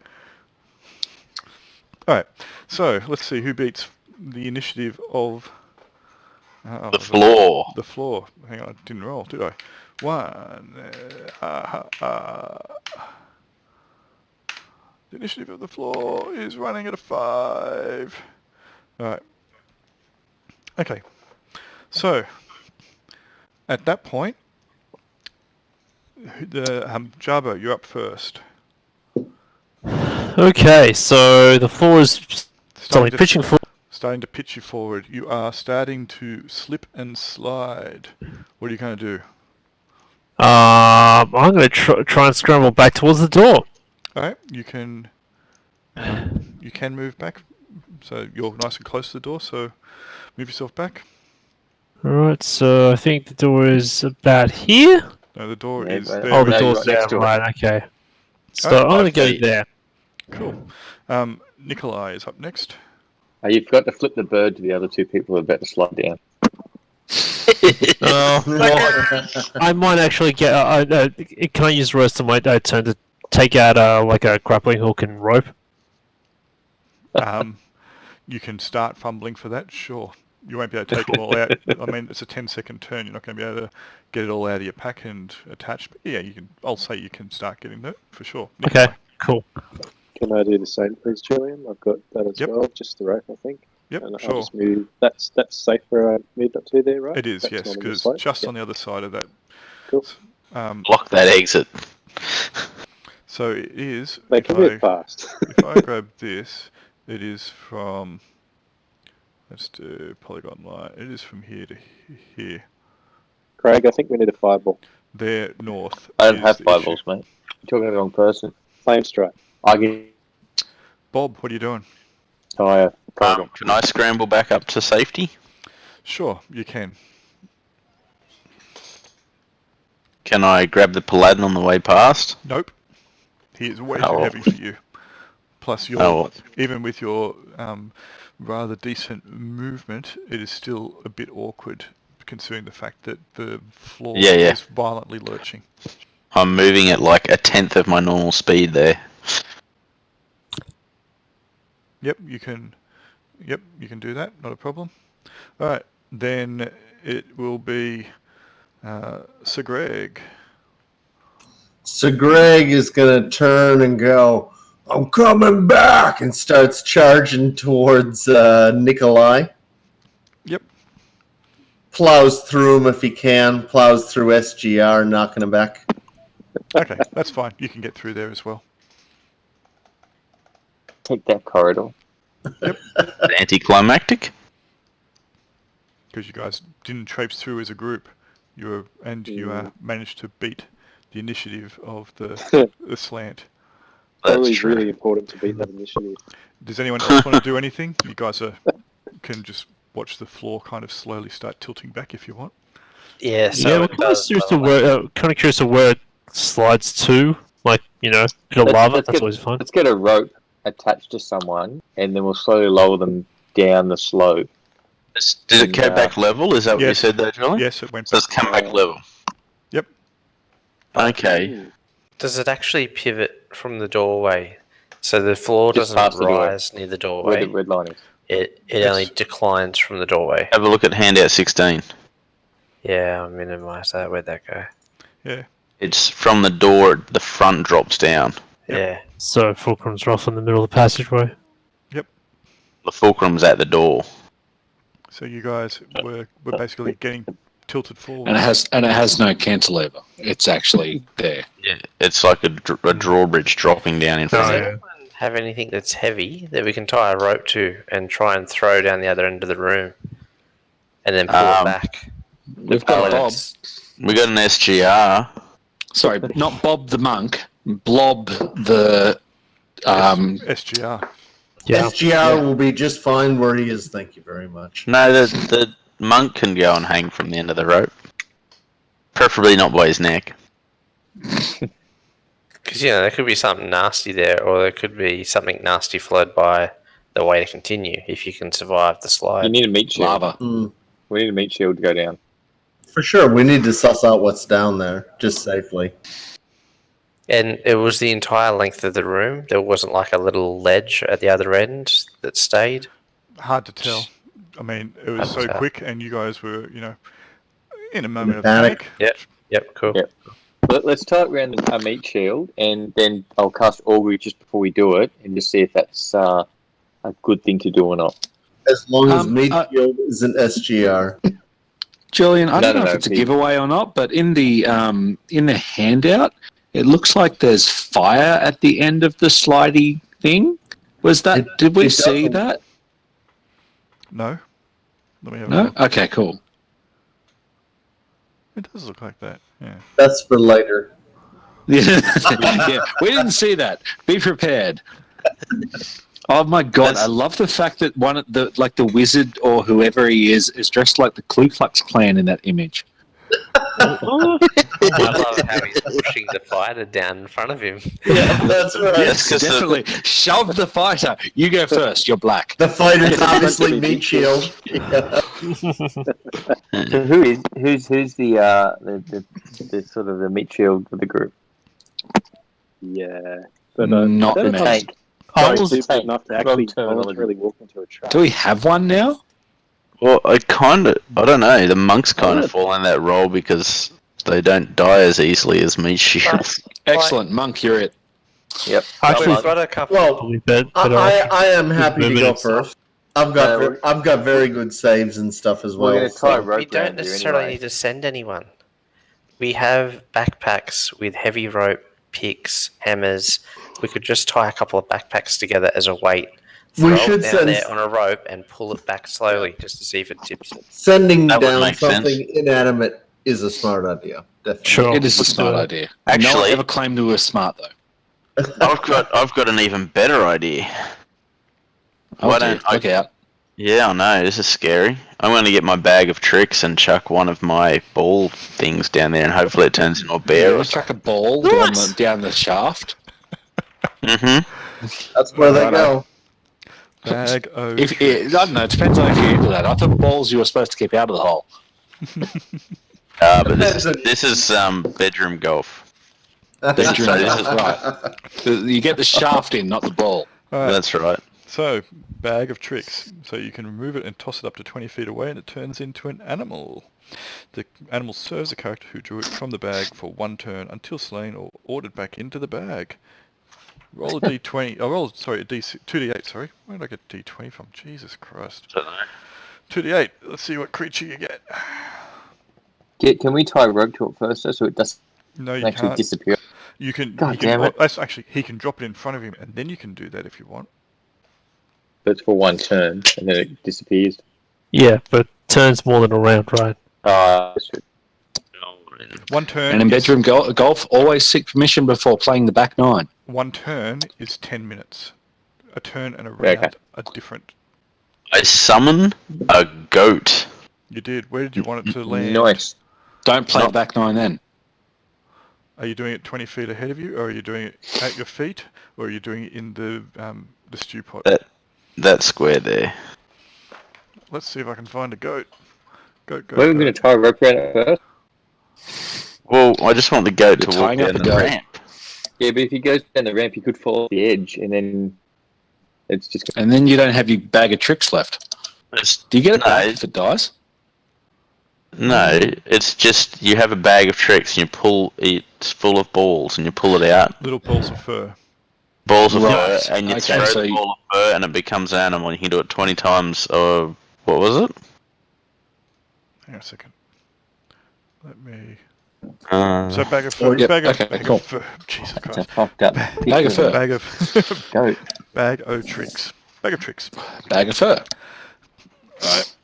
All right. So let's see who beats the initiative of The floor. The floor. Hang on, I didn't roll, did I? 1. The initiative of the floor is running at a 5. All right. Okay. So at that point, the Jabo, you're up first. Okay, so the floor is Starting pitching forward. starting to pitch you forward. You are starting to slip and slide. What are you going to do? I'm going to try and scramble back towards the door. All right, you can move back, so you're nice and close to the door. So move yourself back. Alright, so I think the door is about here. No, the door Yeah, is but- there. Oh, the no, door's right there, next to it. right, okay. So Alright, I'm going to go 5 feet. there. Cool. Nikolai is up next. You forgot to flip the bird to the other 2 people who are about to slide down. I might actually get... can I use the rest of my turn to take out like a grappling hook and rope? You can start fumbling for that, sure. You won't be able to take them all out. I mean, it's a 10-second turn. You're not going to be able to get it all out of your pack and attach. But yeah, you can. I'll say you can start getting that for sure. Nikolai. Okay, cool. Can I do the same, please, Julian? I've got that as Yep. well, just the rope, I think. Yep, And I'll sure. just move. That's safe where I moved up to there, right? It is, That's yes, not on the because slope? just Yep. on the other side of that. Cool. Block that exit. So it is. They if can I- move fast. If I grab this, it is from. Let's do polygon line. It is from here to here. Craig, I think we need a fireball. There north. I don't is have the fireballs, issue. mate. You're talking to the wrong person. Flame strike. I get Bob, what are you doing? tire. Can I scramble back up to safety? Sure, you can. Can I grab the paladin on the way past? Nope. He is way Oh. too heavy for you. Plus, Oh. even with your rather decent movement, it is still a bit awkward, considering the fact that the floor Yeah. is violently lurching. I'm moving at like 1/10 of my normal speed there. Yep, you can. Yep, you can do that. Not a problem. All right, then it will be Sir Greg. So Greg is going to turn and go, I'm coming back, and starts charging towards Nikolai. Yep. Plows through him if he can, plows through SGR, knocking him back. Okay, that's fine. You can get through there as well. Take that corridor. Anticlimactic? Because you guys didn't traipse through as a group. You managed to beat the initiative of the slant. That's Probably true. really important to beat that initiative. Does anyone else want to do anything? You guys can just watch the floor kind of slowly start tilting back if you want. Yeah, so Yeah, we're it kind of does, curious by to the way. where it slides to. Like, bit of lava, let's that's get- always fun. Let's get a rope attached to someone, and then we'll slowly lower them down the slope. Did it go back level? Is that what you Yes. said there, Julie? Yes, it went So back. it's come back level. Yep. Okay. Does it actually pivot from the doorway? So the floor Just doesn't past the door. rise near the Where doorway. the red line is. It only declines from the doorway. Have a look at handout 16. Yeah, I'll minimise that. Where'd that go? Yeah. It's from the door, the front drops down. Yep. Yeah. So Fulcrum's rough in the middle of the passageway. The fulcrum's at the door. So you guys were basically getting tilted forward. And it has no cantilever. It's actually there. Yeah. It's like a drawbridge dropping down in front Does of you. anyone have anything that's heavy that we can tie a rope to and try and throw down the other end of the room, and then pull it back? We've got When Bob. it's- We got an SGR. Sorry, not Bob the monk. Blob the. SGR. Yeah. SGR will be just fine where he is. Thank you very much. No, the monk can go and hang from the end of the rope. Preferably not by his neck. Because, there could be something nasty there, or there could be something nasty flowed by the way to continue if you can survive the slide. You need a meat shield. Lava. We need a meat shield to go down. For sure, we need to suss out what's down there, just safely. And it was the entire length of the room. There wasn't like a little ledge at the other end that stayed. Hard to tell. I mean, it was Hard to so tell. quick, and you guys were, in a moment of Panic. panic. Yep, cool. Yep. Let's tie it around a meat shield, and then I'll cast Augury just before we do it, and just see if that's a good thing to do or not. As long as meat uh, shield isn't SGR. Julian, I don't know if no, it's a Pete. giveaway or not, but in the handout, it looks like there's fire at the end of the slidey thing. Was that? Did we it see doesn't. that? No? Let me have a No. look. Okay, cool. It does look like that, yeah. That's for later. Yeah, we didn't see that. Be prepared. Oh my god! I love the fact that the wizard or whoever he is dressed like the Ku Klux Klan in that image. I love how he's pushing the fighter down in front of him. Yeah, that's right. Yes, 'cause definitely. Shove the fighter. You go first. You're black. The fighter's obviously meat shield. Yeah. So who's the sort of the meat shield for the group? Yeah. But Not I don't know if I'm Tank. I was- stupid enough to actually terminology. voluntarily walk into a trap. Do we have one now? Well, I don't know. The monks kind of fall in that role because they don't die as easily as meat shields. Excellent, monk. You're it. Yep. We've got a couple. Well, Probably better I am happy to moving go itself. first. I've got very good saves and stuff as well. We're going to tie a so- rope We don't around you necessarily anyway. need to send anyone. We have backpacks with heavy rope, picks, hammers. We could just tie a couple of backpacks together as a weight. We Throw should it down send- there on a rope and pull it back slowly just to see if it tips it. Sending That would down make sense. something inanimate is a smart idea. Definitely. Sure. It is a let's do smart it. idea. No one Actually- ever claimed we were smart though. I've got an even better idea. Oh, Why dear. don't I- Look out. Yeah, I know, this is scary. I'm going to get my bag of tricks and chuck one of my ball things down there and hopefully it turns into a bear or Let's chuck a ball down the shaft. something. That's where they Righto. go. Bag of I don't know. It depends on if you're into that. I thought balls you were supposed to keep out of the hole. But this is bedroom golf. Bedroom, So this is- right. You get the shaft in, not the ball. Alright, That's right. so, bag of tricks. So you can remove it and toss it up to 20 feet away and it turns into an animal. The animal serves the character who drew it from the bag for one turn until slain or ordered back into the bag. Roll a d20. Oh, roll, sorry, a 2d8, sorry. Where did I get d20 from? Jesus Christ. Don't know. 2d8. Let's see what creature you get. Can we tie a rope to it first, though, so it doesn't No, you actually can't. disappear? You can. God he can damn it. actually, he can drop it in front of him, and then you can do that if you want. But it's for one turn, and then it disappears. Yeah, but turns more than a round, right? That's true. One turn. And in is- bedroom golf, always seek permission before playing the back nine. One turn is 10 minutes. A turn and a Okay. round are different. I summon a goat. You did. Where did you want it to land? Nice. Don't play the back nine then. Are you doing it 20 feet ahead of you, or are you doing it at your feet, or are you doing it in the stew pot? That square there. Let's see if I can find a goat. Goat. We're going to tie a rope around it first. Well, I just want the goat You're to walk tying up down the the goat. ramp. Yeah, but if he goes down the ramp, he could fall off the edge, and then it's just... And then you don't have your bag of tricks left. It's- Do you get it No. back if it dies? No, it's just you have a bag of tricks and you pull it's full of balls and you pull it out. Little balls of fur. Balls of Right, fur and you okay, throw so the you- ball of fur and it becomes an animal. You can do it 20 times. What was it? Hang on a second. Let me. So bag of fur. Oh, yep, Bag of, okay, bag cool. of fur. Jesus That's a Christ. fucked up. Bag of fur. Bag of Goat. bag o' tricks. Bag of tricks. Bag of fur. Alright.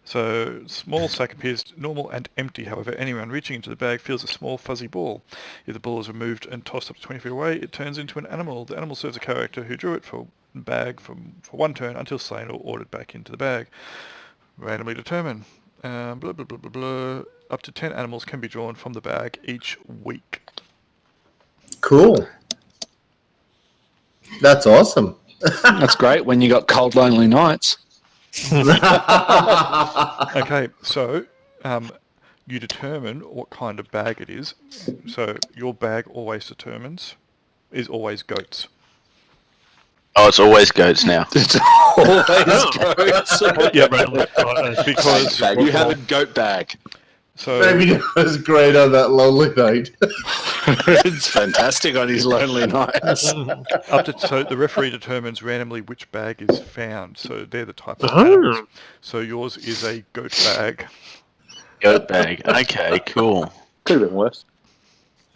So, small sack appears normal and empty. However, anyone reaching into the bag feels a small fuzzy ball. If the ball is removed and tossed up to 20 feet away, it turns into an animal. The animal serves a character who drew it for bag for one turn until slain or ordered back into the bag. Randomly determine. Blah, blah, blah, blah, blah. Up to 10 animals can be drawn from the bag each week. Cool. That's awesome. That's great when you got cold, lonely nights. Okay, so you determine what kind of bag it is. So your bag is always goats. Oh, it's always goats now. It's always goats. Yeah, Because because you have a goat bag. so Maybe it was great on that lonely night. It's fantastic on his lonely nights. so the referee determines randomly which bag is found. So they're the type of Oh. animals. So yours is a goat bag. Goat bag. Okay, cool. Could have been worse.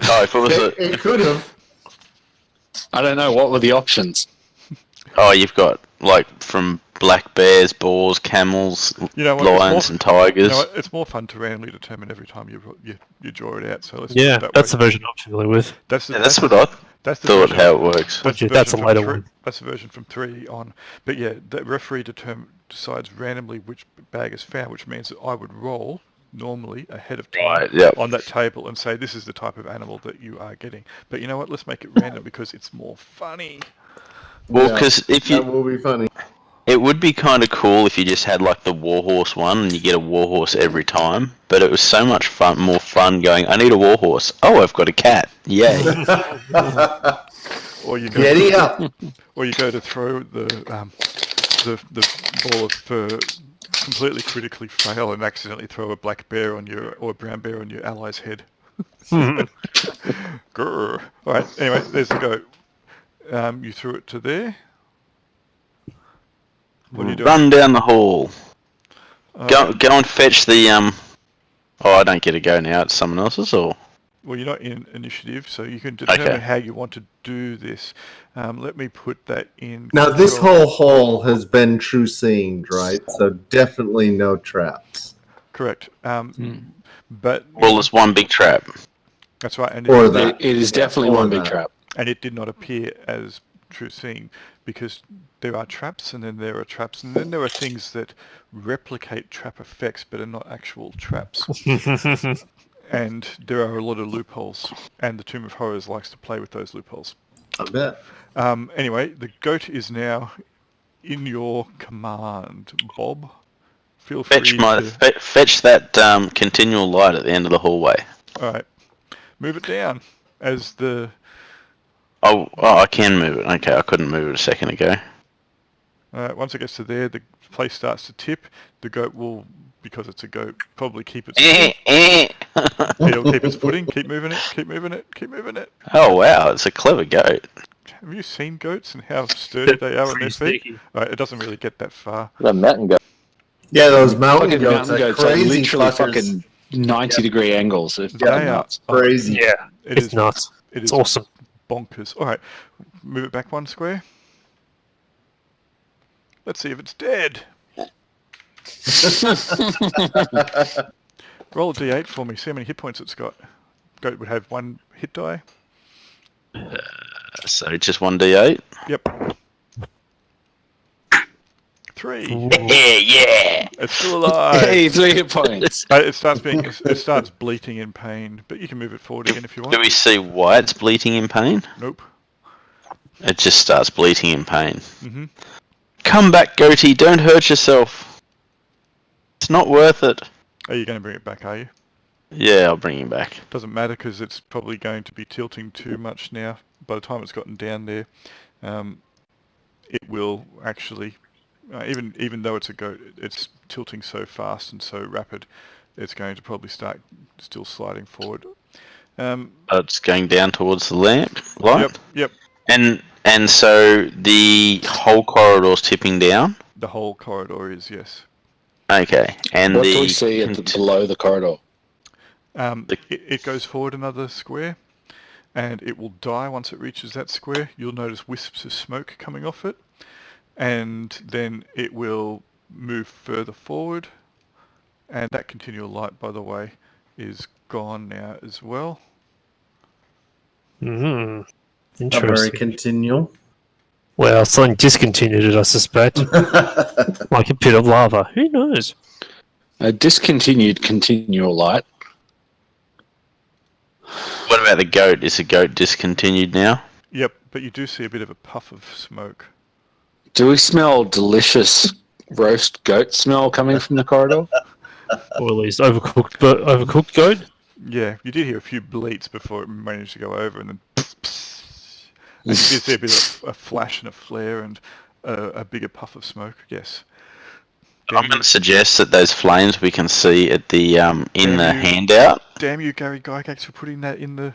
Oh, if it was It could have. I don't know, what were the options? oh, you've got like from black bears, boars, camels, You know what? lions, and tigers. You know what? It's more fun to randomly determine every time you draw it out. So let's do Yeah, it that that's way. the version I'm familiar with. That's the, Yeah, that's what I that's the thought version- how it works. That's, the That's version a later from one. That's the version from 3 on. But yeah, the referee decides randomly which bag is found, which means that I would roll normally ahead of time Right, yep. on that table and say this is the type of animal that you are getting. But you know what? Let's make it random because it's more funny. Well, Yeah, because if That you, will be funny. it would be kind of cool if you just had like the warhorse one and you get a warhorse every time. But it was so much more fun going. I need a warhorse. Oh, I've got a cat. Yay! Or you go Giddy up. or you go to throw the ball of fur, completely critically fail and accidentally throw a black bear on or a brown bear on your ally's head. Grr. All right. Anyway, there's the goat. You threw it to there. What are you doing? Run down the hall. Uh, Go and fetch the Oh, I don't get to go now. It's someone else's, or Well, you're not in initiative, so you can determine Okay. how you want to do this. Let me put that in. Now, this control. whole hall has been true seeing, right? So definitely no traps. Correct. But well, there's one big trap. that's right, and Or it, that. It is definitely or one big that. trap. and it did not appear as true seeing because there are traps, and then there are traps, and then there are things that replicate trap effects but are not actual traps. And there are a lot of loopholes, and the Tomb of Horrors likes to play with those loopholes. I bet. Anyway, the goat is now in your command, Bob. Feel free Fetch that continual light at the end of the hallway. All right, move it down as the. Oh, I can move it. Okay, I couldn't move it a second ago. Once it gets to there, the place starts to tip. The goat will, because it's a goat, probably keep its. It'll keep its footing. Keep moving it. Keep moving it. Keep moving it. Oh wow, it's a clever goat. Have you seen goats and how sturdy they are on their Pretty feet? sneaky. Right, it doesn't really get that far. The mountain goat. Yeah, those mountain Fucking goats mountain are goats are crazy literally fuckers. fucking 90-degree angles. They're They fucking are nuts. Crazy. Yeah, It it's is nuts. It It's is awesome. bonkers. All right, move it back one square. Let's see if it's dead. Roll a d8 for me. See how many hit points it's got. Goat would have 1 hit die. So just 1d8. Yep. 3. Yeah. It's still alive. Hey, 3 hit points. It starts bleating in pain, but you can move it forward again if you Do want. we see why it's bleating in pain? Nope. It just starts bleating in pain. Mhm. Come back, goatee. Don't hurt yourself. It's not worth it. Are you going to bring it back? Are you? Yeah, I'll bring him back. Doesn't matter because it's probably going to be tilting too much now. By the time it's gotten down there, it will actually, even though it's a goat, it's tilting so fast and so rapid, it's going to probably start still sliding forward. It's going down towards the lamp light. Yep. And so the whole corridor's tipping down. The whole corridor is, yes. Okay. And What do the we see below the corridor? It goes forward another square, and it will die once it reaches that square. You'll notice wisps of smoke coming off it, and then it will move further forward, and that continual light, by the way, is gone now as well. Hmm. Not very Interesting. continual. Well, something discontinued it, I suspect. Like a pit of lava. Who knows? A discontinued continual light. What about the goat? Is the goat discontinued now? Yep, but you do see a bit of a puff of smoke. Do we smell delicious roast goat smell coming from the corridor? Or at least overcooked goat? Yeah, you did hear a few bleats before it managed to go over, and then and you did see a bit of a flash and a flare and a bigger puff of smoke. Yes. I'm going to suggest that those flames we can see at the in the Damn you. handout. Damn you, Gary Gygax, for putting that in the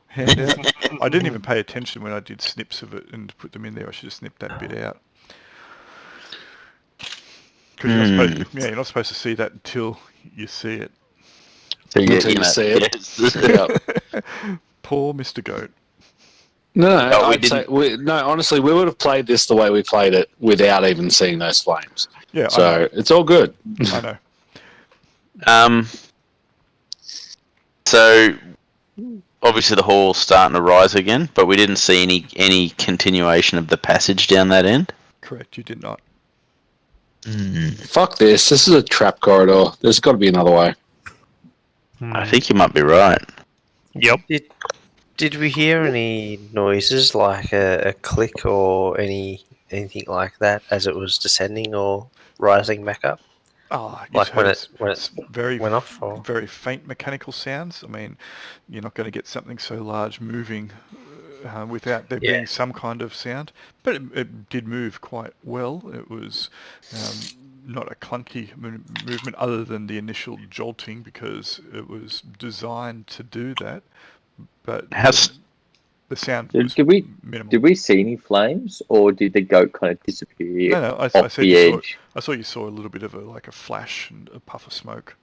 handout. I didn't even pay attention when I did snips of it and put them in there. I should have snipped that bit out. Because you're not supposed to see that until you see it. So Until you see it. Yes. Yeah. Poor Mr. Goat. No, Oh, honestly, we would have played this the way we played it without even seeing those flames. Yeah, So it's all good. I know. So obviously the hall's starting to rise again, but we didn't see any continuation of the passage down that end. Correct, you did not. Fuck this. This is a trap corridor. There's got to be another way. I think you might be right. Yep. Did we hear any noises like a click or anything like that as it was descending or rising back up? Oh, Like when it very went off? Or? very faint mechanical sounds. I mean, you're not going to get something so large moving without there being some kind of sound. But it did move quite well. It was not a clunky movement other than the initial jolting because it was designed to do that. But the sound was minimal. Did we see any flames, or did the goat kind of disappear No, I off said the edge? I saw you saw a little bit of a flash and a puff of smoke.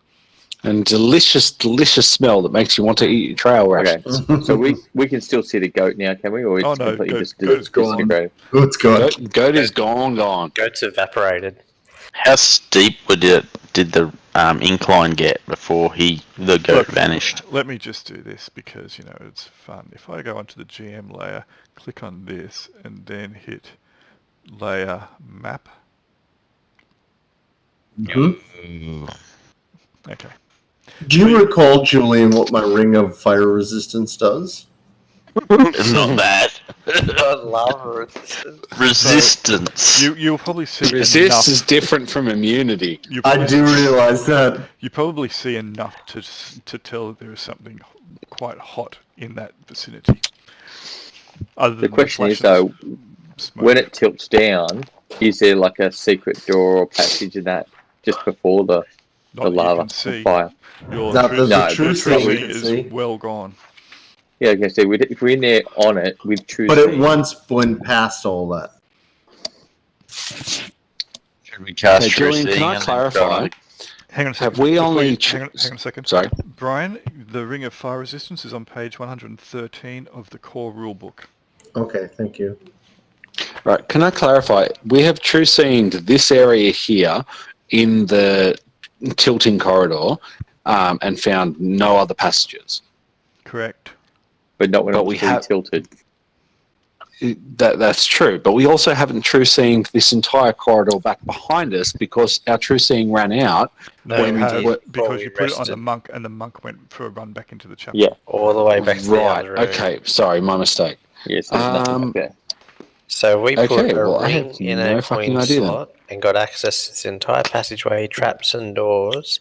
And delicious, delicious smell that makes you want to eat your trail rations. Okay, so we can still see the goat now, can we? Or it's completely Goat's gone. disintegrated? Goat's gone. Goat is gone. Goats evaporated. How steep did the incline get before the goat vanished? Let me just do this because it's fun. If I go onto the GM layer, click on this, and then hit layer map. Mm-hmm. Okay. Do you recall, Julian, what my ring of fire resistance does? It's not that. Lava Resistance. You'll probably see Resist enough. is different from immunity. I do realize that. You probably see enough to tell that there is something quite hot in that vicinity. The question is though, when it tilts down, is there like a secret door or passage in that just before the lava and fire? The truth is well gone. Yeah, okay, so if we're in there on it with true but it once went past all that. Should we cast Julian, can I clarify? Hang on a second. Have we only... Hang on a second. Sorry. Brian, the Ring of Fire Resistance is on page 113 of the core rulebook. Okay, thank you. Right, can I clarify? We have true seeing this area here in the tilting corridor and found no other passages. Correct. But not when But it we was have- tilted. That's true, but we also haven't true seeing this entire corridor back behind us because our true seeing ran out. No, when you we have, did- because you put it on rested. the monk, and the monk went for a run back into the chapter. Yeah. all the way back to the Right, other room. okay, sorry, my mistake. Yes, there's nothing like that. So we put Okay, a well, I ring have in no a fucking queen idea then. slot and got access to this entire passageway, traps and doors,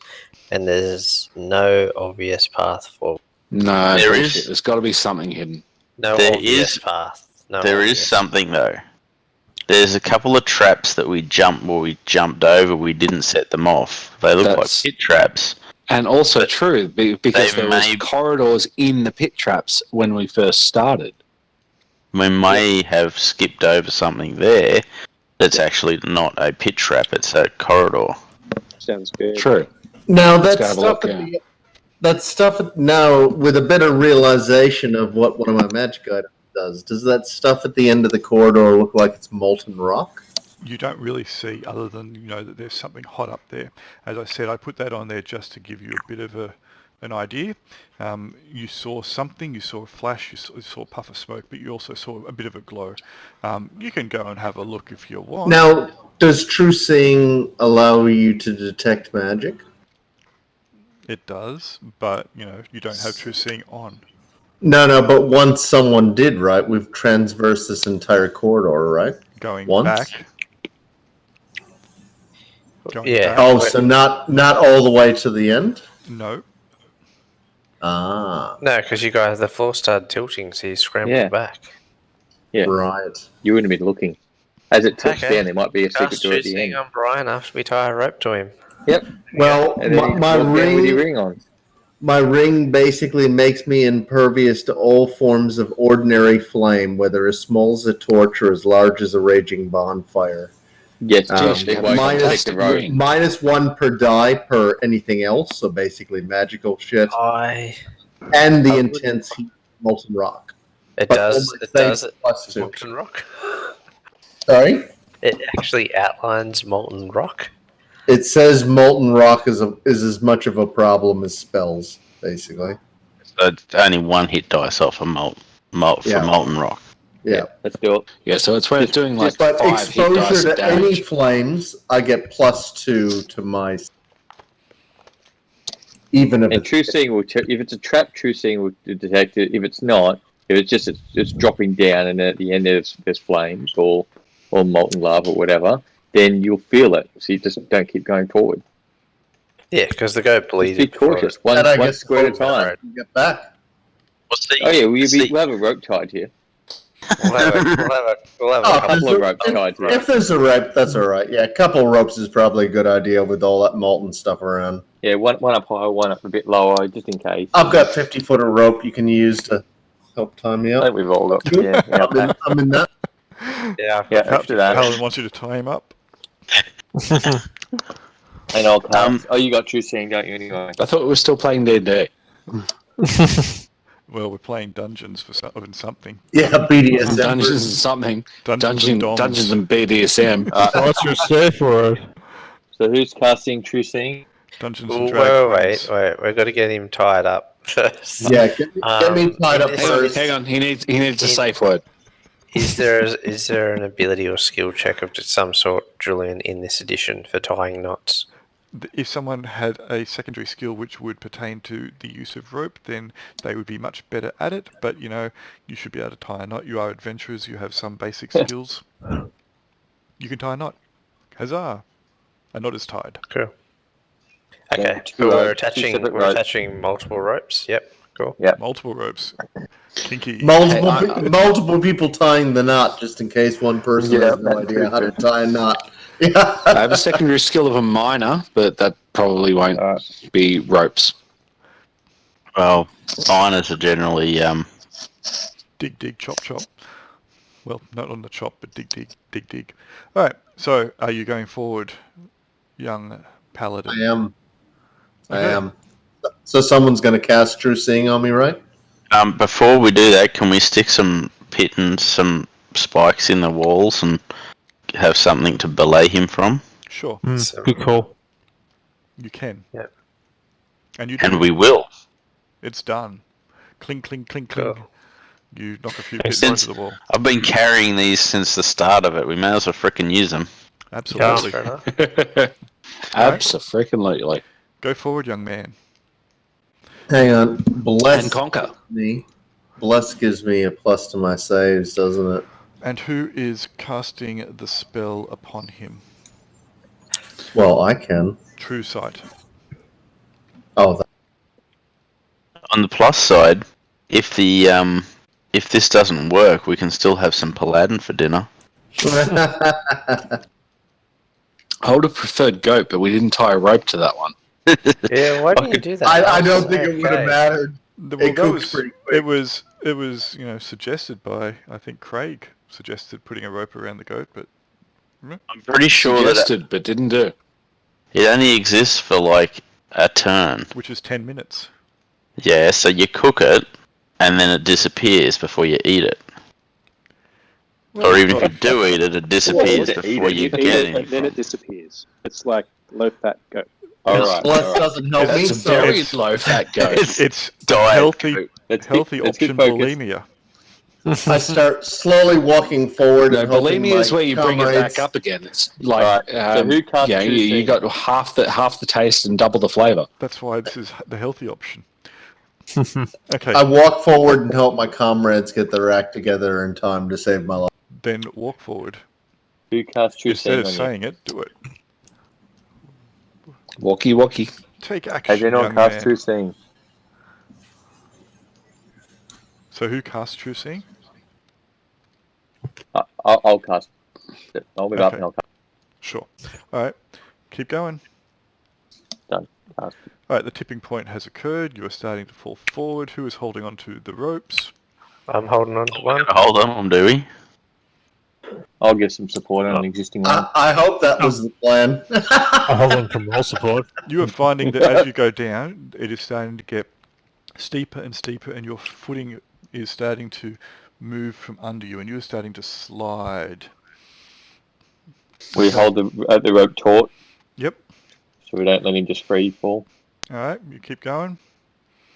and there's no obvious path forward. No, There bullshit. is- There's got to be something hidden. No There obvious is- path. No There is obvious. something though. There's a couple of traps that we jumped over. We didn't set them off. They look That's- like pit traps. And also But true, because they there was may- corridors in the pit traps when we first started. We may have skipped over something there. That's actually not a pit trap. It's a corridor. Sounds good. True. Now Let's that go have a stuff look, at that stuff now with a better realization of what one of my magic items does that stuff at the end of the corridor look like it's molten rock? You don't really see, other than that there's something hot up there. As I said, I put that on there just to give you a bit of an idea. You saw something, you saw a flash, you saw a puff of smoke, but you also saw a bit of a glow. You can go and have a look if you want. Now, does True Seeing allow you to detect magic? It does, but you don't have True Seeing on. No, but once someone did, right? We've transversed this entire corridor, right? Going once? back. Yeah. Oh, so not all the way to the end? No. Ah. No, because the floor started tilting, so you scrambled back. Yeah. Right. You wouldn't have been looking. As it tilts down, there might be a secret door at the end. On Brian after we tie a rope to him. Yep. Well, And then my ring with your ring on. My ring basically makes me impervious to all forms of ordinary flame, whether as small as a torch or as large as a raging bonfire. Yes, -1 per die per anything else, so basically magical shit. And the intense heat molten rock. It does molten rock. Sorry? It actually outlines molten rock. It says molten rock is as much of a problem as spells, basically. So it's only one hit dice off for molten rock. Yeah. Let's do it. Yeah, so it's when it's doing like but 5 hit dice exposure of to any damage. flames, I get +2 to my. Even if True Seeing will if it's a trap, True Seeing will detect it. If it's not, if it's just it's dropping down and at the end there's flames or molten lava or whatever, then you'll feel it. So you just don't keep going forward. Yeah, because the goat bleeds. Be cautious. One square at a time. Get back. We'll have a rope tied here. We'll have a couple of ropes tied here. If there's a rope, that's all right. Yeah, a couple of ropes is probably a good idea with all that molten stuff around. Yeah, one up higher, one up a bit lower, just in case. I've got 50-foot of rope you can use to help tie me up. I think we've all got. Yeah, I'm in that. Yeah, after that. Helen wants you to tie him up. And I'll come. You got True Seeing, don't you? Anyway. I thought we were still playing D&D. Well, we're playing Dungeons for something. Yeah, BDSM. Dungeons and something. Dungeons and BDSM. What's your safe word? So who's casting True Seeing? Dungeons and Dragons. Wait. We've got to get him tied up first. Yeah, get me tied up first. Hang on, he needs a safe word. Is there an ability or skill check of some sort, Julian, in this edition for tying knots? If someone had a secondary skill which would pertain to the use of rope, then they would be much better at it. But, you should be able to tie a knot. You are adventurers. You have some basic skills. You can tie a knot. Huzzah. A knot is tied. Cool. Okay, we're attaching multiple ropes. Yep, cool. Yeah, multiple ropes. Kinky. Multiple people tying the knot, just in case one person has no idea how to tie a knot. Yeah. I have a secondary skill of a miner, but that probably won't be ropes. Well, miners are generally dig, chop. Well, not on the chop, but dig. All right. So, are you going forward, young paladin? I am. So someone's going to cast True Seeing on me, right? Before we do that, can we stick some pit and some spikes in the walls and have something to belay him from? Sure. Good call. You can. Yeah. And we will. It's done. Cling, cling, cling, Cool. cling. You knock a few pits into the wall. I've been carrying these since the start of it. We may as well frickin' use them. Absolutely. Absolutely. Go forward, young man. Hang on. Bless and conquer. Me. Bless gives me a plus to my saves, doesn't it? And who is casting the spell upon him? Well, I can. True Sight. Oh. On the plus side, if this doesn't work, we can still have some paladin for dinner. I would have preferred goat, but we didn't tie a rope to that one. Yeah, why didn't you do that? I don't think it would have mattered. It was suggested by, I think Craig suggested putting a rope around the goat, but I'm pretty sure suggested, but didn't do. It only exists for like a turn, which is 10 minutes. Yeah, so you cook it, and then it disappears before you eat it. Or even if you do eat it, it disappears to eat before it. you You get eat it any and then from it disappears. It's like low-fat goat. Alright, Plus doesn't help me. That's a So very It's- low-fat goat. It's a diet healthy, Coke. Let's healthy keep option focused. bulimia. I start slowly walking forward No, and hoping bulimia is my where you bring it comrades- back up again. It's like, Alright, so who cast you True Seeing? got half the taste and double the flavour. That's why this is the healthy option. Okay, I walk forward and help my comrades get their act together in time to save my life. then walk forward. Who cast True Instead of Seeing on you? saying it, do it. Walkie walkie. Take action, Has anyone young cast man. True Seeing? So who casts True Seeing? I'll cast it. I'll move up Okay. and I'll cast Sure. Alright, keep going. done. Cast. Alright, the tipping point has occurred. You are starting to fall forward. Who is holding on to the ropes? I'm holding on to one. Hold on, do we? I'll give some support on an existing one. I hope that was the plan. I'll hold on for moral support. You are finding that as you go down, it is starting to get steeper and steeper, and your footing is starting to move from under you, and you are starting to slide. We hold the rope taut Yep. so we don't let him just free fall. Alright, you keep going.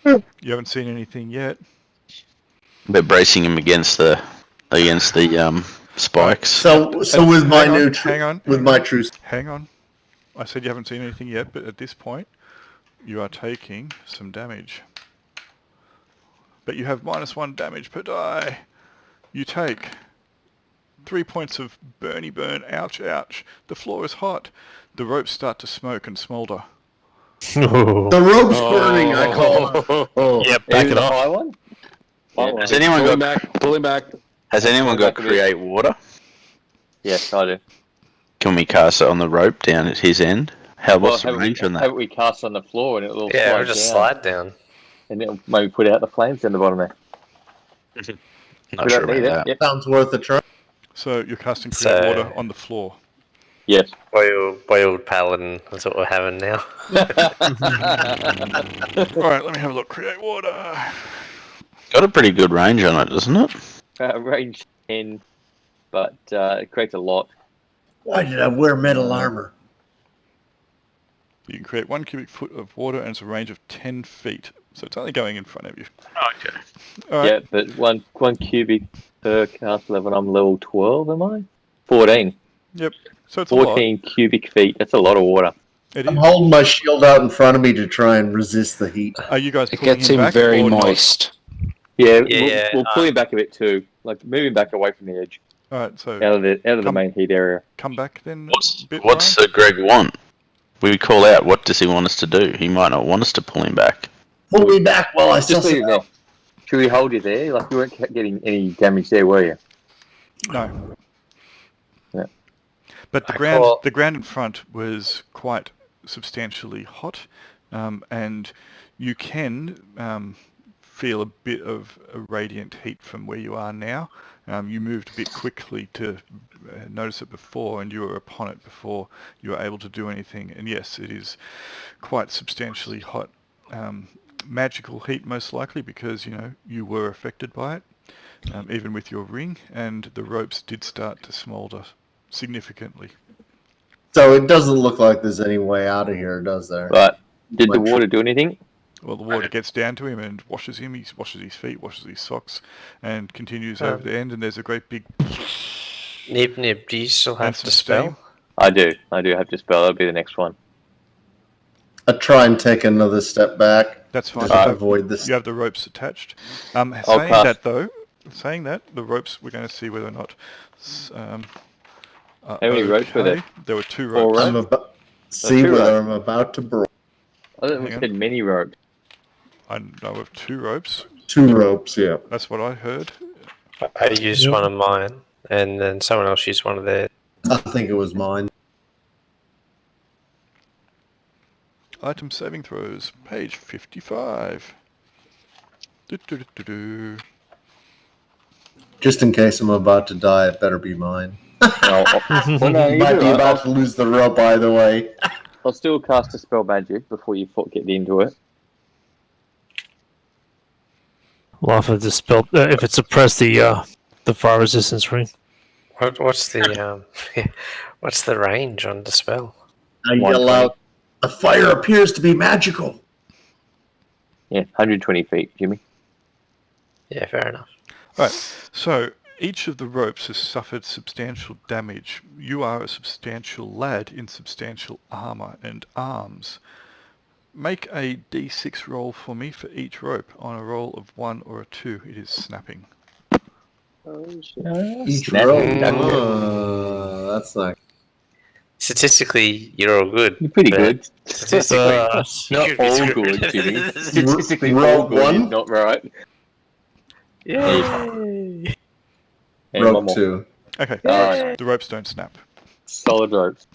You haven't seen anything yet. We're bracing him against the spikes. So with my Hang on, new hang on, with hang my on. true Hang on. I said you haven't seen anything yet, but at this point, you are taking some damage. But you have -1 damage per die. You take 3 points of burny burn. Ouch, ouch. The floor is hot. The ropes start to smoke and smoulder. the rope's burning. I call. Yep, back Even it the off. high one? Yeah. Has anyone Pull him got back. Pull him back. Has anyone got Back a bit. create water? Yes, I do. Can we cast it on the rope down at his end? What's the haven't we, range on that? haven't we cast on the floor and it'll Yeah, slide we'll just down, slide down. and it'll maybe put out the flames down the bottom there. Not We sure don't about need it. that. Yep. Sounds worth a try. So you're casting create So- water on the floor. Yes. Boiled paladin. That's what we're having now. Alright, let me have a look. Create water. Got a pretty good range on it, doesn't it? Range 10, but it creates a lot. Why did I wear metal armor? You can create 1 cubic foot of water and it's a range of 10 feet. So it's only going in front of you. Okay. Alright, Yeah, but one cubic per cast level. I'm level 12, am I? 14. so it's a lot. 14 cubic feet. That's a lot of water. It I'm is. holding my shield out in front of me to try and resist the heat. Are you guys It pulling gets him him back very or not? moist. Yeah, Yeah, we'll pull him back a bit too. Like move him back away from the edge, Alright, so out of the Come- main heat area. come back then. What's a bit, what's Ryan? Greg want? We call out. What does he want us to do? He might not want us to pull him back. Pull me back while I Just suss leave it him there. out. Should we hold you there? Like you weren't getting any damage there, were you? No. Yeah. But the I ground, call- the ground in front was quite substantially hot, and you can feel a bit of a radiant heat from where you are now. You moved a bit quickly to notice it before, and you were upon it before you were able to do anything. And yes, it is quite substantially hot. Magical heat most likely because, you were affected by it, even with your ring, and the ropes did start to smoulder significantly. So it doesn't look like there's any way out of here, does there? But did the water do anything? Well, the water gets down to him and washes him. He washes his feet, washes his socks, and continues over the end. And there's a great big Nib, do you still and have some to spell? steam. I do have to spell. That'll be the next one. I try and take another step back That's fine. to avoid this. You have the ropes attached. cast. Saying that, the ropes, we're going to see whether or not. How many ropes were there? There were 2 Four ropes. ropes? I'm about see two whether ropes. I'm about to break. I thought we Hang on. said many ropes. I know of 2 ropes. 2 ropes, yeah. That's what I heard. I used Yep. one of mine, and then someone else used one of theirs. I think it was mine. Item saving throws, page 55. Do-do-do-do-do. Just in case I'm about to die, it better be mine. No, well, no, you Might do be it. about to lose the rope either way. I'll still cast a spell magic before you get into it. Lava dispel if it suppressed the fire resistance ring. What's the what's the range on dispel? I yell out, "The fire appears to be magical." Yeah, 120 feet, Jimmy. Yeah, fair enough. Right, so each of the ropes has suffered substantial damage. You are a substantial lad in substantial armour and arms. Make a d6 roll for me for each rope. On a roll of 1 or a 2, it is snapping. Oh, shit. Each Snapping, rope. okay. That's not. Statistically, you're all good. You're pretty but good. Statistically, Not you could be all screwed. good, Jimmy. Statistically, all Rope good is one? not right. Yay! And one Rope more. 2. Okay, Alright. the ropes don't snap. Solid ropes.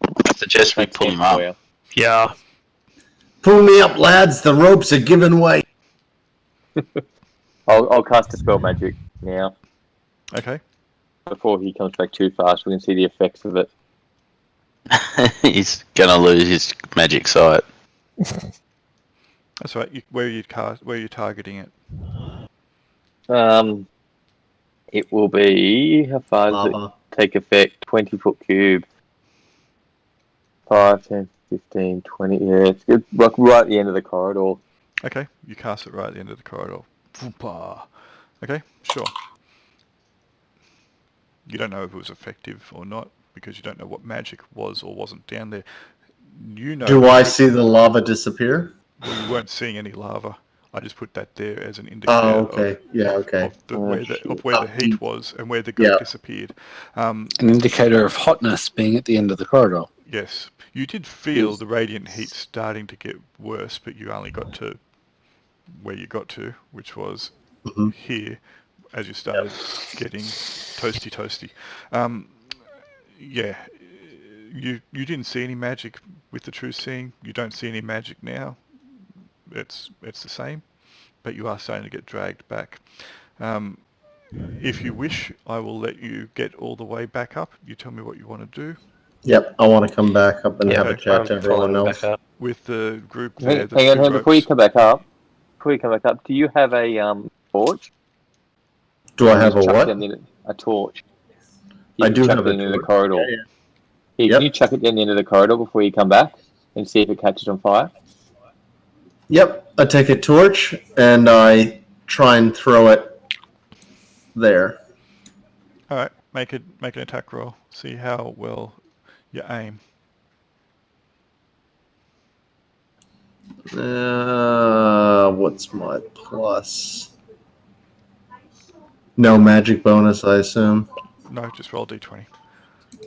I suggest we Thanks, pull him for up. you. Yeah. Pull me up, lads. The ropes are giving way. I'll cast a spell magic now. Okay, Before he comes back too fast, we can see the effects of it. He's gonna lose his magic sight. that's right. Where are you targeting it? It will be, how far does it Lava. take effect? 20-foot cube. 5, 10, 15, 20. Yeah, it's good. Like right at the end of the corridor. Okay, you cast it right at the end of the corridor. Voompa. Okay, sure. You don't know if it was effective or not because you don't know what magic was or wasn't down there. You know. Do I see the lava disappear? Well, you weren't seeing any lava. I just put that there as an indicator Oh, okay. of where the heat was and where the goat disappeared. An indicator of hotness being at the end of the corridor. Yes, you did feel the radiant heat starting to get worse, but you only got to where you got to, which was here, as you started getting toasty. Yeah, you didn't see any magic with the true seeing. You don't see any magic now. It's the same, but you are starting to get dragged back. If you wish, I will let you get all the way back up. You tell me what you want to do. Yep, I want to come back up and have a Okay. chat to everyone else. Back up. With the group there, Hang on, before you come back up, do you have a torch? Do I have a Just chuck what? it down a torch. I do chuck have it a in the torch. corridor. Yeah, Here, Yep. Can you chuck it down the end of the corridor before you come back and see if it catches on fire? Yep, I take a torch and I try and throw it there. All right, make an attack roll. See how well you aim. What's my plus? No magic bonus, I assume. No, just roll d20.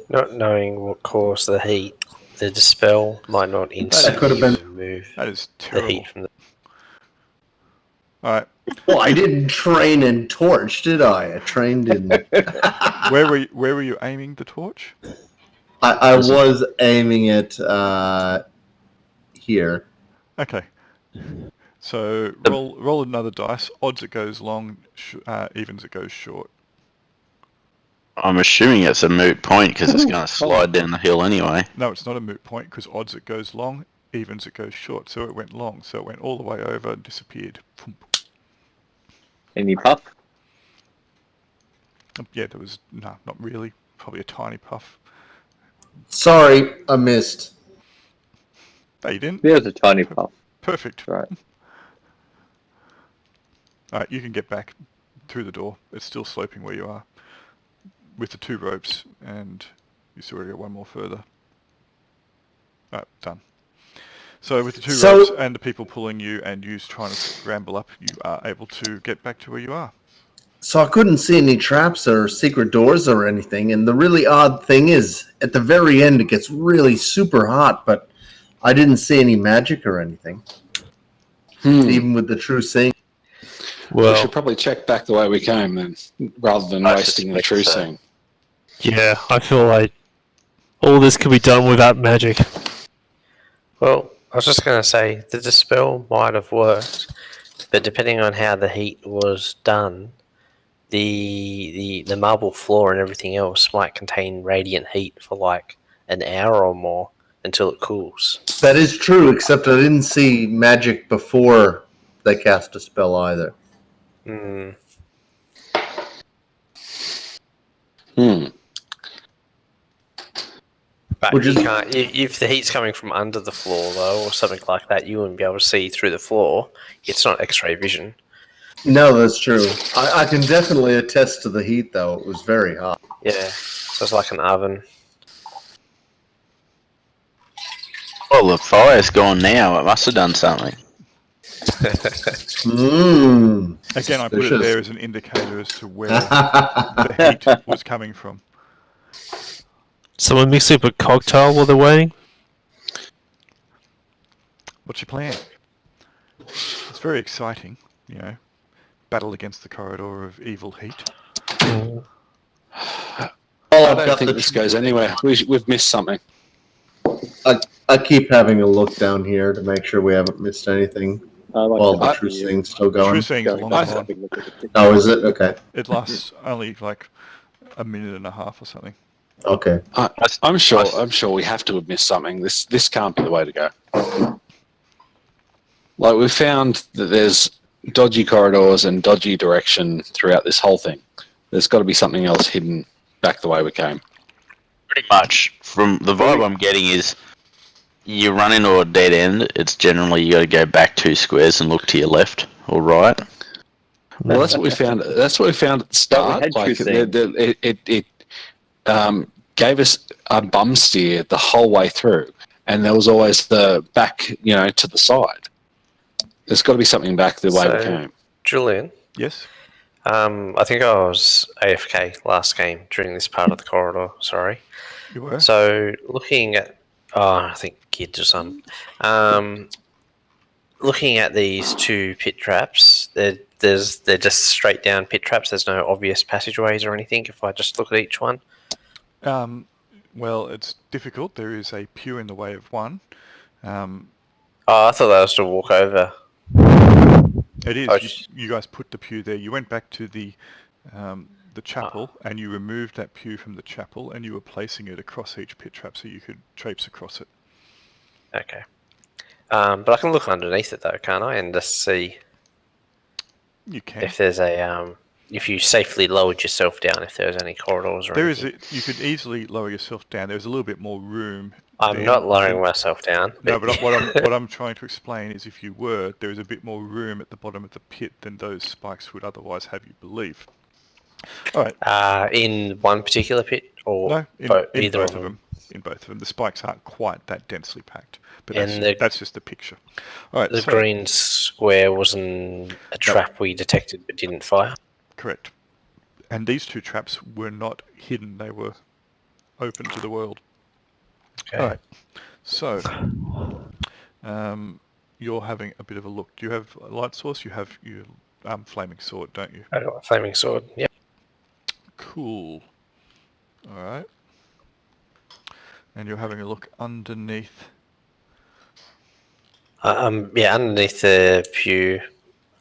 Not knowing what caused the heat, the dispel might not instantly could have been- remove That is the terrible. heat from the. All right, Well, I didn't train in torch, did I? I trained in. where were you aiming the torch? I was aiming it here. Okay. So roll another dice. Odds it goes long, evens it goes short. I'm assuming it's a moot point because it's going to slide down the hill anyway. No, it's not a moot point because odds it goes long, evens it goes short. So it went long. So it went all the way over and disappeared. Any puff? Yeah, there was not really. Probably a tiny puff. Sorry, I missed. No, you didn't. There's a tiny puff. Perfect. Right. All right, you can get back through the door. It's still sloping where you are with the 2 ropes, and you still got to go one more further. All right, done. So with the 2 ropes and the people pulling you and you trying to scramble up, you are able to get back to where you are. So I couldn't see any traps or secret doors or anything. And the really odd thing is, at the very end, it gets really super hot, but I didn't see any magic or anything. Even with the true seeing. We should probably check back the way we came then, rather than I wasting the suspect true so. seeing. Yeah, I feel like all this can be done without magic. Well, I was just going to say the dispel might have worked, but depending on how the heat was done, the marble floor and everything else might contain radiant heat for like an hour or more until it cools. That is true, except I didn't see magic before they cast a spell either. Hmm. But Which you is- can't. If the heat's coming from under the floor, though, or something like that, you wouldn't be able to see through the floor. It's not X-ray vision. No, that's true. I can definitely attest to the heat, though. It was very hot. Yeah, so it's like an oven. Well, the fire's gone now. It must have done something. Mmm. Again, I put it there as an indicator as to where the Suspicious. heat was coming from. Someone mix up a cocktail while they're waiting? What's your plan? It's very exciting, you know. Battle against the corridor of evil heat. Mm. I I've don't got think the this goes anywhere. We've missed something. I keep having a look down here to make sure we haven't missed anything I like while to the true continue seeing's still going. True seeing's going long back, gone. having a look at the picture. Oh, is it? Okay. It lasts only like a minute and a half or something. Okay. I'm sure we have to have missed something. This can't be the way to go. Like, we found that there's dodgy corridors and dodgy direction throughout this whole thing. There's got to be something else hidden back the way we came. Pretty much, from the vibe I'm getting is, you run into a dead end. It's generally you got to go back 2 squares and look to your left or right. Well, that's what we found. That's what we found at the start. had Like, true seeing. it gave us a bum steer the whole way through, and there was always the back, to the side. There's got to be something back the way we So- came. Julian, Yes? I think I was AFK last game during this part of the corridor. Sorry. You were? So looking at, I think kids or something. Looking at these 2 pit traps, they're just straight down pit traps. There's no obvious passageways or anything. If I just look at each one, Well, it's difficult. There is a pew in the way of one. I thought that was to walk over. It is. Oh, You guys put the pew there. You went back to the chapel and you removed that pew from the chapel and you were placing it across each pit trap so you could traipse across it. Okay. But I can look underneath it though, can't I? And just see You can. if there's if you safely lowered yourself down, if there's any corridors or There anything. is. You could easily lower yourself down. There's a little bit more room. I'm there. not lowering myself down. No, but what I'm trying to explain is if you were, there is a bit more room at the bottom of the pit than those spikes would otherwise have you believe. All right. In one particular pit, or No, in either both of them. In both of them. The spikes aren't quite that densely packed, but And that's just the picture. All right. The so, green square wasn't a trap we detected but didn't fire. Correct. And these 2 traps were not hidden. They were open to the world. Okay. All right. So, you're having a bit of a look. Do you have a light source? You have your flaming sword, don't you? I got a flaming sword. Yep. Cool. All right. And you're having a look underneath. Underneath the pew,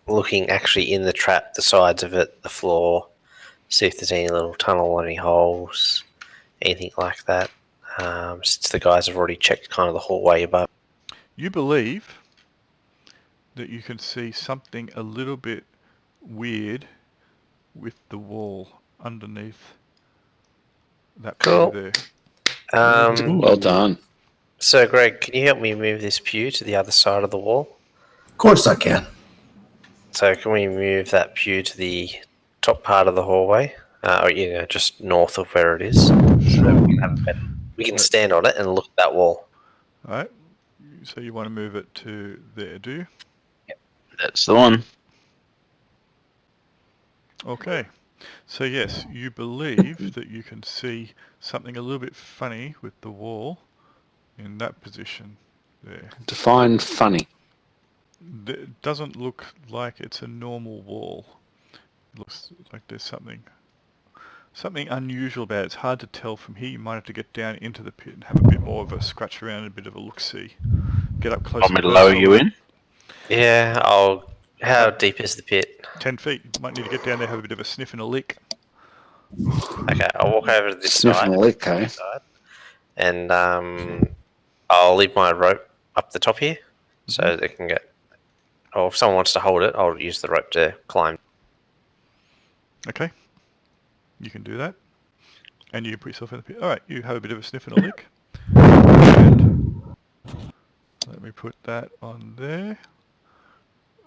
looking actually in the trap, the sides of it, the floor, see if there's any little tunnel, any holes, anything like that. Since the guys have already checked kind of the hallway above. You believe that you can see something a little bit weird with the wall underneath that Cool. pew there. Well done. So, Greg, can you help me move this pew to the other side of the wall? Of course I can. So, can we move that pew to the top part of the hallway? Or, just north of where it is. So that we can have a better. We can stand on it and look at that wall. All right. So you want to move it to there, do you? That's the one. Okay. So yes, you believe that you can see something a little bit funny with the wall in that position there. Define funny. It doesn't look like it's a normal wall. It looks like there's something unusual about it. It's hard to tell from here. You might have to get down into the pit and have a bit more of a scratch around and a bit of a look-see. Get up close. Want me to lower you in? Yeah, how deep is the pit? 10 feet. You might need to get down there, have a bit of a sniff and a lick. Okay, I'll walk over to this Sniffing side. a lick, eh? And I'll leave my rope up the top here so they can get. Or if someone wants to hold it, I'll use the rope to climb. Okay. You can do that. And you can put yourself in the pit. Alright, you have a bit of a sniff and a lick. And let me put that on there.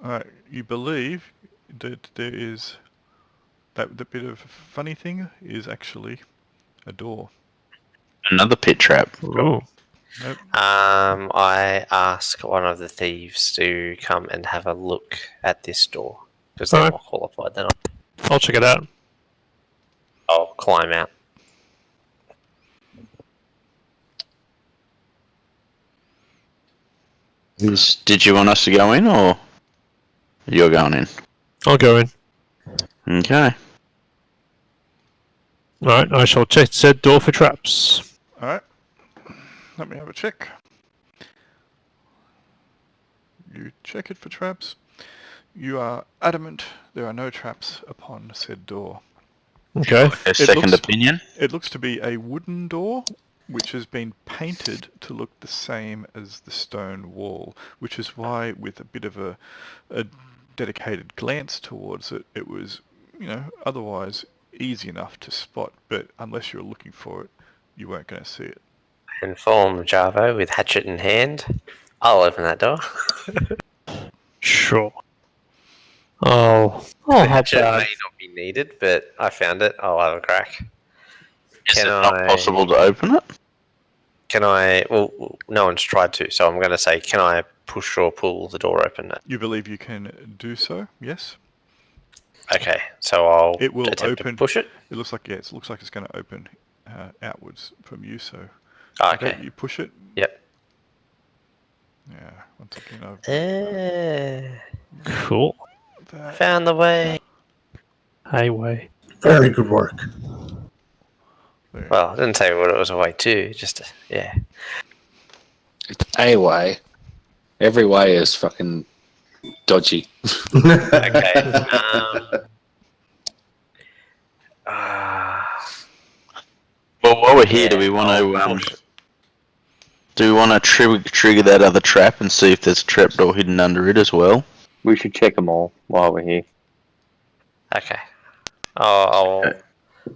Alright, you believe that there is... That the bit of funny thing is actually a door. Another pit trap. Ooh. Nope. I ask one of the thieves to come and have a look at this door because they're Alright. more qualified than I'll check it out. I'll climb out. Did you want us to go in, or you're going in? I'll go in. Okay. Alright, I shall check said door for traps. Alright. Let me have a check. You check it for traps. You are adamant there are no traps upon said door. Okay. A second opinion? It looks to be a wooden door which has been painted to look the same as the stone wall, which is why with a bit of a dedicated glance towards it, it was, otherwise easy enough to spot, but unless you were looking for it, you weren't going to see it. Inform Javo with hatchet in hand. I'll open that door. Sure. Oh, I'll have Hatchet that. may not be needed, but I found it. I'll have a crack. Is Can it not I- possible to open it? Can I? Well, no one's tried to, so I'm going to say, can I push or pull the door open? You believe you can do so, yes? Okay, so I'll It will attempt open. to push it. It looks like it's going to open outwards from you, so... Okay. You push it. Yep. Yeah, once again, I've Cool. that. Found the way. Highway. Very good work. There. Well, I didn't say what it was a way to. Just yeah. It's a way. Every way is fucking dodgy. Okay. Well, while we're here, do we I'll want push to it. trigger that other trap and see if there's a trapdoor hidden under it as well? We should check them all while we're here. Okay. I'll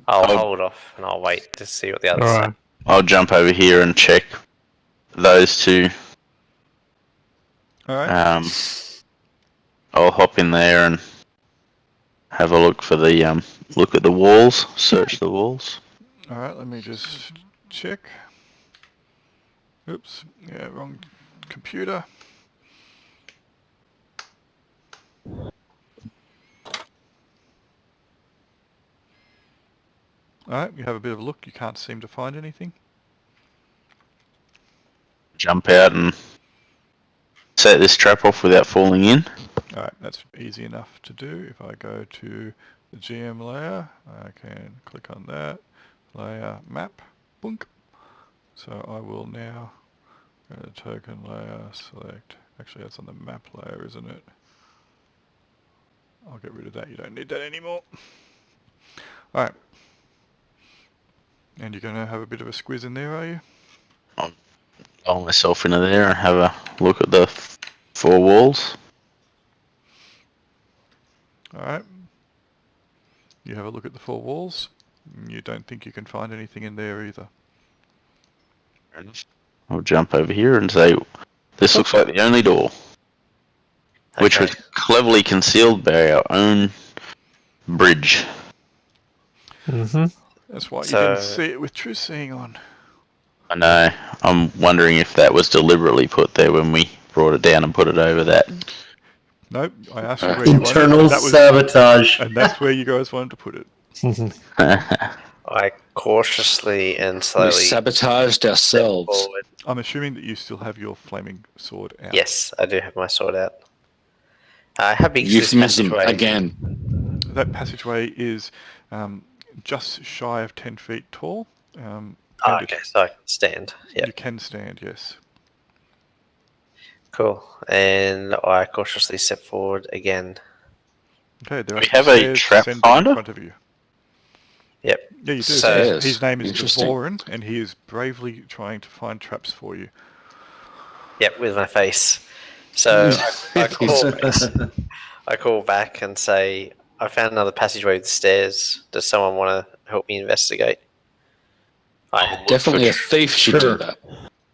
Oh. hold off and I'll wait to see what the others Alright. say. I'll jump over here and check those two. All right. I'll hop in there and have a look for the look at the walls, search the walls. All right. Let me just check. Oops. Yeah, wrong computer. Alright, you have a bit of a look, you can't seem to find anything. Jump out and set this trap off without falling in. Alright, that's easy enough to do. If I go to the GM layer, I can click on that, layer, map, boink. So I will now go to token layer, select, actually that's on the map layer, isn't it? I'll get rid of that, you don't need that anymore. Alright. And you're going to have a bit of a squiz in there, are you? Roll myself into there and have a look at the four walls. Alright. You have a look at the four walls. You don't think you can find anything in there either. I'll jump over here and say, this looks like the only door, which was cleverly concealed by our own bridge. Mm-hmm. That's why you So- didn't see it with true seeing on. I know. I'm wondering if that was deliberately put there when we brought it down and put it over that. Nope, I asked you where you wanted it. Internal That was, sabotage. and that's where you guys wanted to put it. I cautiously and We slowly sabotaged step ourselves. forward. I'm assuming that you still have your flaming sword out. Yes, I do have my sword out. How big is this Euphemism passageway? again. That passageway is just shy of 10 feet tall. Oh, and okay, so I can stand. Yeah, You can stand, yes. cool. And I cautiously step forward again. Okay, there are We some have a stairs trap descending finder? in front of you. Yep. Yeah, you do. So- His name is Interesting. Dvorin, and he is bravely trying to find traps for you. Yep, with my face. So I call back and say, I found another passageway with stairs. Does someone want to help me investigate? Definitely a thief should do Sure. that.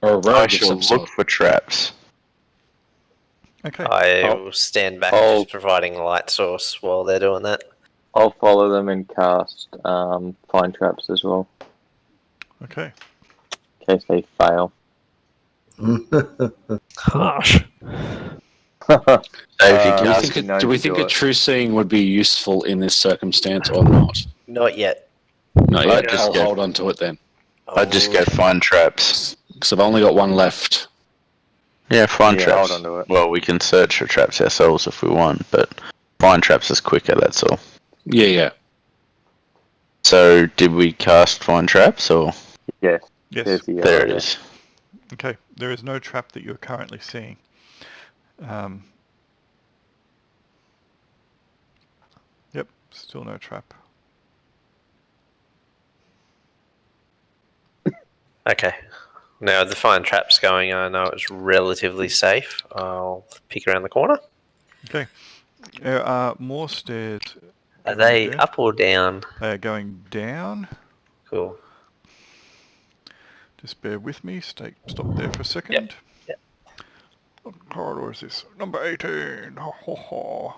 Or a I rogue of shall some look sort. for traps. Okay. I will stand back, just providing a light source while they're doing that. I'll follow them and cast find traps as well, Okay. in case they fail. Harsh. So if you Uh, cast, Do we think a true seeing would be useful in this circumstance or not? Not yet. Not I'd yet. just I'll go- hold on to it then. I'd just go find traps. Because I've only got one left. Yeah, find Yeah, traps. hold on to it. Well, we can search for traps ourselves if we want, but find traps is quicker, that's all. Yeah. So, did we cast find traps, or? Yes. Yes. There's the There it yellow, is. Okay. There is no trap that you're currently seeing. Yep. Still no trap. Okay. Now, the fine trap's going, I know it's relatively safe. I'll peek around the corner. Okay. There are more stairs. Are going they there. up or down? They are going down. Cool. Just bear with me. Stop there for a second. Yep. What corridor is this? Number 18. Ho, ho, ho.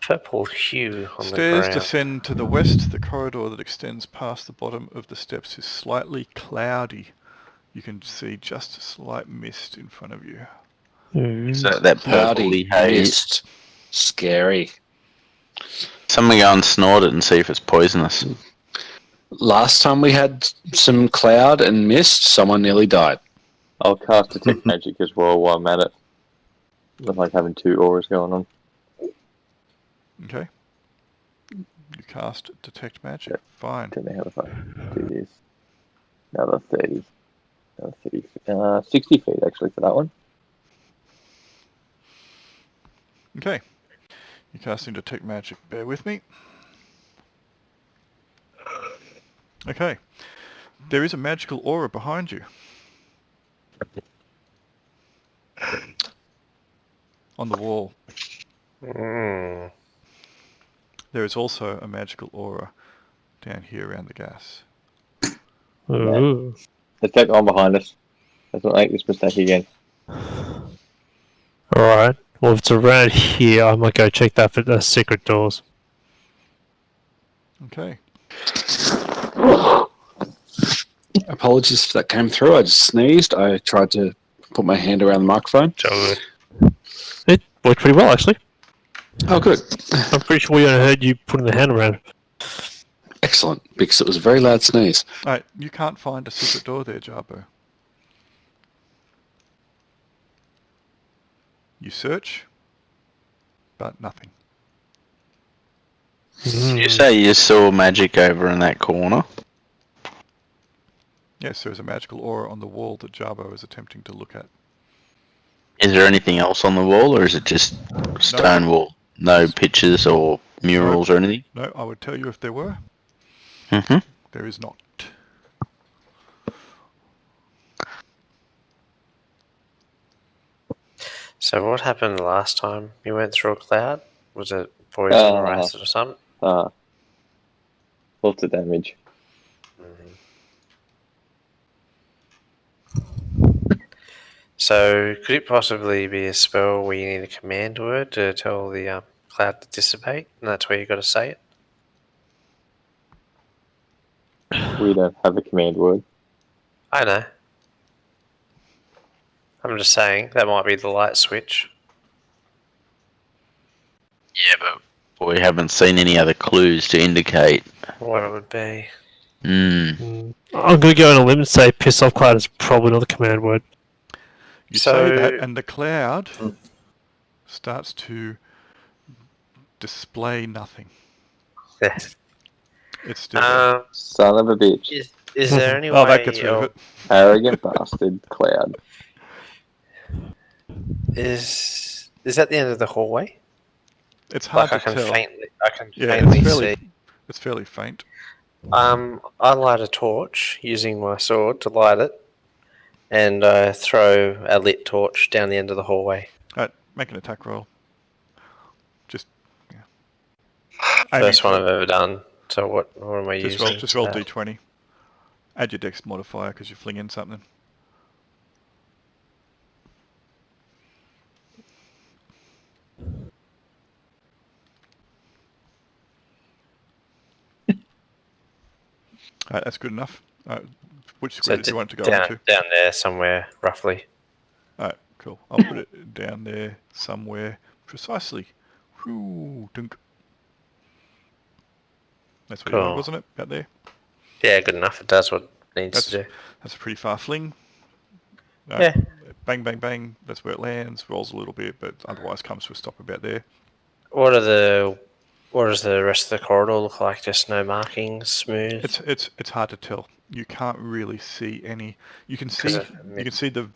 Purple hue on Stairs the ground. descend to the west. The corridor that extends past the bottom of the steps is slightly cloudy. You can see just a slight mist in front of you. So that Cloudy purpley haze. mist. Scary. Someone go and snort it and see if it's poisonous. Last time we had some cloud and mist, someone nearly died. I'll cast Detect Magic as well while I'm at it. Not like having two auras going on. Okay. You cast Detect Magic. Yep. Fine. Don't know how if I do this. Another 30. Another 30. 60 feet actually for that one. Okay. You're casting Detect Magic. Bear with me. Okay. There is a magical aura behind you. On the wall. Mm. There is also a magical aura down here around the gas. Ooh. Let's take one behind us. Let's not make this mistake again. Alright. Well, if it's around here, I might go check that for the secret doors. Okay. Apologies if that came through. I just sneezed. I tried to put my hand around the microphone. It worked pretty well, actually. Oh, good. I'm pretty sure we only heard you putting the hand around. Excellent, because it was a very loud sneeze. Alright, you can't find a secret door there, Jarbo. You search, but nothing. Did you say you saw magic over in that corner? Yes, there is a magical aura on the wall that Jarbo is attempting to look at. Is there anything else on the wall, or is it just stone wall? No pictures or murals or anything? No, I would tell you if there were. Mm-hmm. There is not. So what happened last time you went through a cloud? Was it poison or acid or something? Lots of damage. So could it possibly be a spell where you need a command word to tell the cloud to dissipate, and that's where you got to say it? We don't have a command word. I know. I'm just saying that might be the light switch. Yeah, but we haven't seen any other clues to indicate. What it would be. Hmm. I'm going to go on a limb and say piss off cloud is probably not the command word. You So- say that, and the cloud starts to display nothing. It's still there. Son of a bitch. Is there any Oh, way that gets rid of it. Arrogant bastard cloud. Is that the end of the hallway? It's hard Like to tell. I can Yeah, faintly it's fairly faint. I light a torch using my sword to light it, and I throw a lit torch down the end of the hallway. Alright, make an attack roll. Just, yeah. First one I've ever done. So what am I Just using? just roll d20. Add your dex modifier because you're flinging something. Alright, that's good enough. Which square do you want it to go into? Down there somewhere, roughly. Alright, cool. I'll put it down there somewhere precisely. Whew, dunk. That's what you wanted, wasn't it? About there? Yeah, good enough. It does what it needs to do. That's a pretty far fling. Yeah. Bang, bang, bang. That's where it lands. Rolls a little bit, but otherwise comes to a stop about there. What does the rest of the corridor look like? Just no markings, smooth. It's hard to tell. You can't really see any. You can see the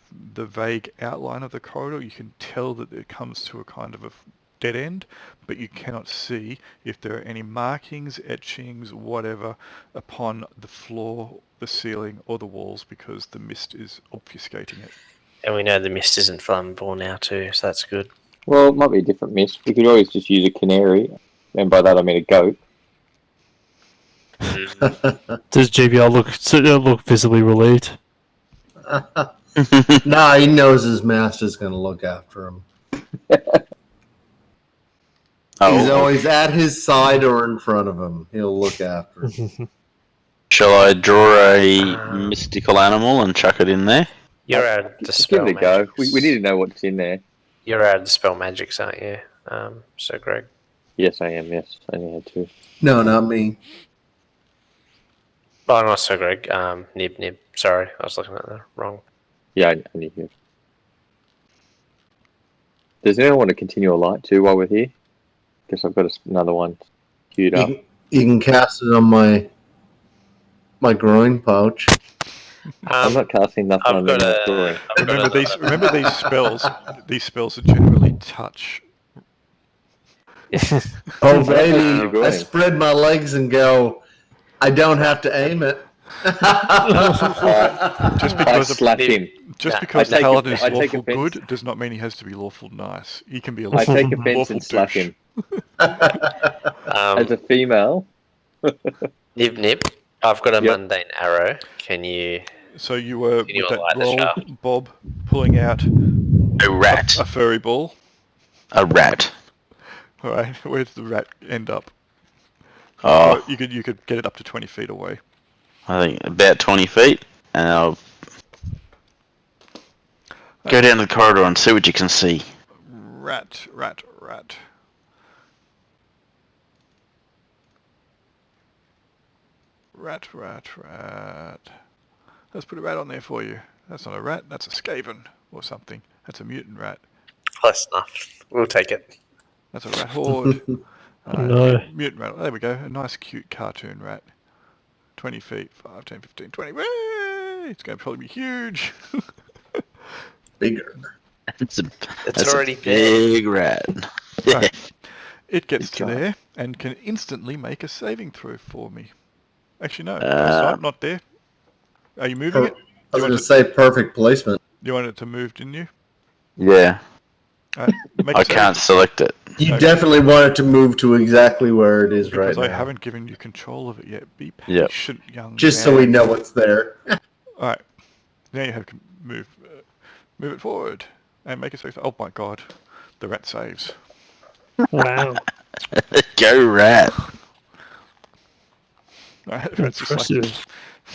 vague outline of the corridor. You can tell that it comes to a kind of a dead end, but you cannot see if there are any markings, etchings, whatever, upon the floor, the ceiling, or the walls because the mist is obfuscating it. And we know the mist isn't flammable now too, so that's good. Well, it might be a different mist. We could always just use a canary, and by that I mean a goat. Does GBR look visibly relieved? Nah, he knows his master's going to look after him. He's always at his side or in front of him. He'll look after him. Shall I draw a mystical animal and chuck it in there? You're out of the spell Give it a go. magics. We need to know what's in there. You're out of the spell magics, aren't you? So Greg. Yes, I am. Yes, I only had two. No, not me. Oh, not so Greg. Nib. Sorry, I was looking at the wrong. Yeah, I need you. Does anyone want to continue a light too while we're here? Guess I've got another one queued up. You can cast it on my groin pouch. I'm not casting nothing on the groin. Remember these spells. These spells are generally touch. Oh, baby, I spread my legs and go, I don't have to aim it. Just because the paladin is lawful good does not mean he has to be lawful nice. He can be a lawful I take offense and slap him. As a female. Nib. I've got a mundane arrow. Can you... So you were with that roll, Bob, pulling out a rat. A furry ball. A rat. All right, where does the rat end up? Oh, you could get it up to 20 feet away. I think about 20 feet, and I'll go down the corridor and see what you can see. Rat. Let's put a rat on there for you. That's not a rat, that's a skaven or something. That's a mutant rat. Close enough. We'll take it. That's a rat horde. No. Mutant rat. There we go. A nice cute cartoon rat. 20 feet, 5, 10, 15, 20. Whee! It's going to probably be huge. Bigger. It's already a big rat. Right. It gets to there and can instantly make a saving throw for me. Actually, no. It's not there. Are you moving it? I was going to say perfect placement. You wanted it to move, didn't you? Yeah. I can't select it. You definitely want it to move to exactly where it is because right now. I haven't given you control of it yet. Be patient, young Just man. so we know what's there. Alright. Now you have to move it forward and make a save. Oh my god. The rat saves. Wow. Go rat. Right, the rat's just like,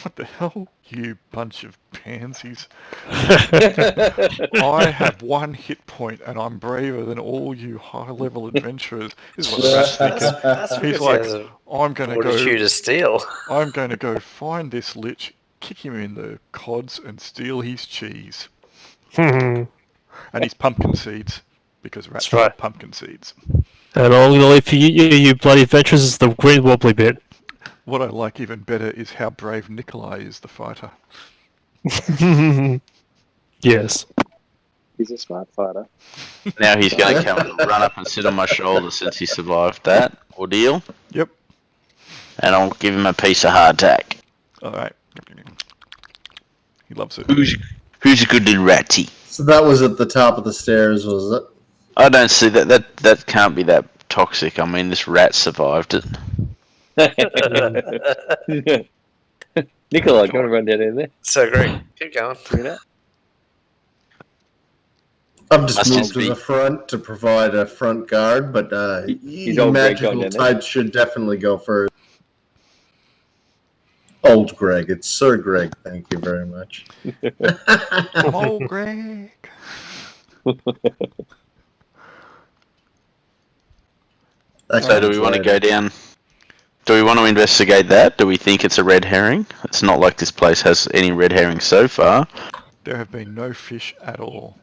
what the hell? You bunch of pansies. I have 1 hit point and I'm braver than all you high-level adventurers. This is what the rat's thinking. He's like, I'm going to go... to steal. I'm going to go find this lich, kick him in the cods and steal his cheese. And his pumpkin seeds. Because rats like pumpkin seeds. And all I'm going to leave for you bloody adventurers is the green wobbly bit. What I like even better is how brave Nikolai is, the fighter. Yes. He's a smart fighter. Now he's going to come and run up and sit on my shoulder since he survived that ordeal. Yep. And I'll give him a piece of hardtack. Alright. He loves it. Who's a good little ratty? So that was at the top of the stairs, was it? I don't see that. That can't be that toxic. I mean, this rat survived it. Nicola, do you want to run down in there? So great. Keep going. You know? I've just Must moved just to be- the front to provide a front guard, but He's old Greg going magical down there. types should definitely go first. Old Greg, it's Sir Greg. Thank you very much. Oh, Greg. So do we want to go down? Do we want to investigate that? Do we think it's a red herring? It's not like this place has any red herrings so far. There have been no fish at all.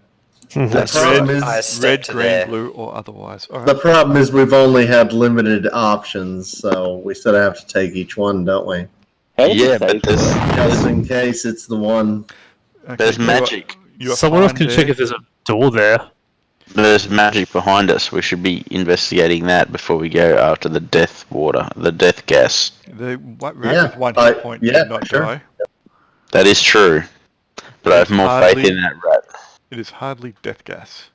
The problem I is, stepped Red, to green, there. blue, or otherwise. All the right. problem is we've only had limited options, so we sort of have to take each one, don't we? How does Yeah, it say but it's there's- Just in case it's the one. Okay, There's you are- magic. you are Someone else fine can check there. if there's a door there. There's magic behind us. We should be investigating that before we go after the death water, the death gas. The rat Yeah, with one hit point did not sure. die. That is true. But I have It's more hardly- faith in that rat. It is hardly death gas.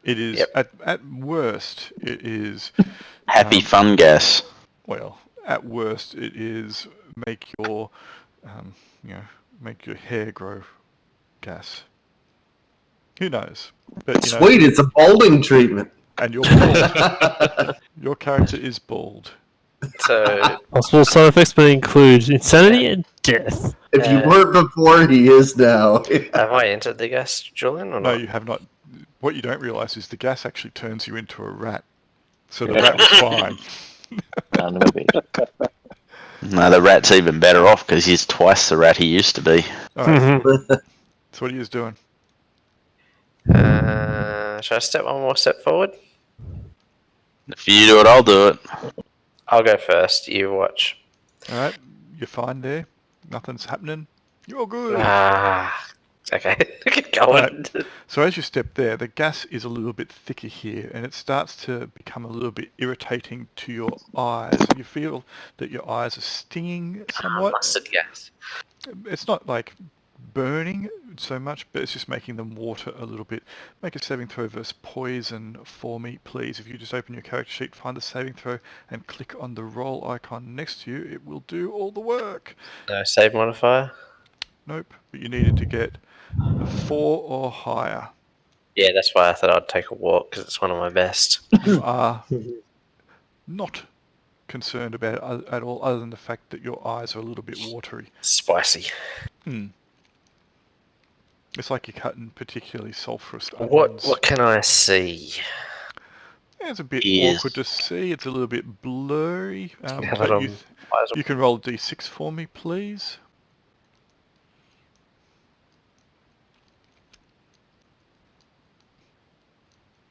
It is Yep. at worst. It is Happy fun gas. well. At worst, it is make your make your hair grow gas. Who knows? But Sweet, it's a balding treatment. and you're bald. Your character is bald. So Possible side effects may include insanity and death. If you weren't before, he is now. have I entered the gas, Julian, or No, not? you have not. What you don't realise is the gas actually turns you into a rat. So the rat was fine. No, no, maybe. No, the rat's even better off because he's twice the rat he used to be. All right. Mhm. So what are you doing? Should I step one more step forward? If you do it, I'll do it. I'll go first. You watch. All right. You're fine there. Nothing's happening. You're good. Okay. Keep going. So as you step there, the gas is a little bit thicker here, and it starts to become a little bit irritating to your eyes. You feel that your eyes are stinging somewhat. Mustard gas. It's not like burning so much, but it's just making them water a little bit. Make a saving throw versus poison for me, please. If you just open your character sheet, find the saving throw, and click on the roll icon next to you, it will do all the work. No save modifier. Nope, but you needed to get a 4 or higher. Yeah, that's why I thought I'd take a walk because it's one of my best. You are not concerned about it at all, other than the fact that your eyes are a little bit watery. Spicy. It's like you're cutting particularly sulphurous What onions. What can I see? Yeah, it's a bit Yes. awkward to see. It's a little bit blurry. Yeah, But you, eyes are- you can roll a d6 for me, please.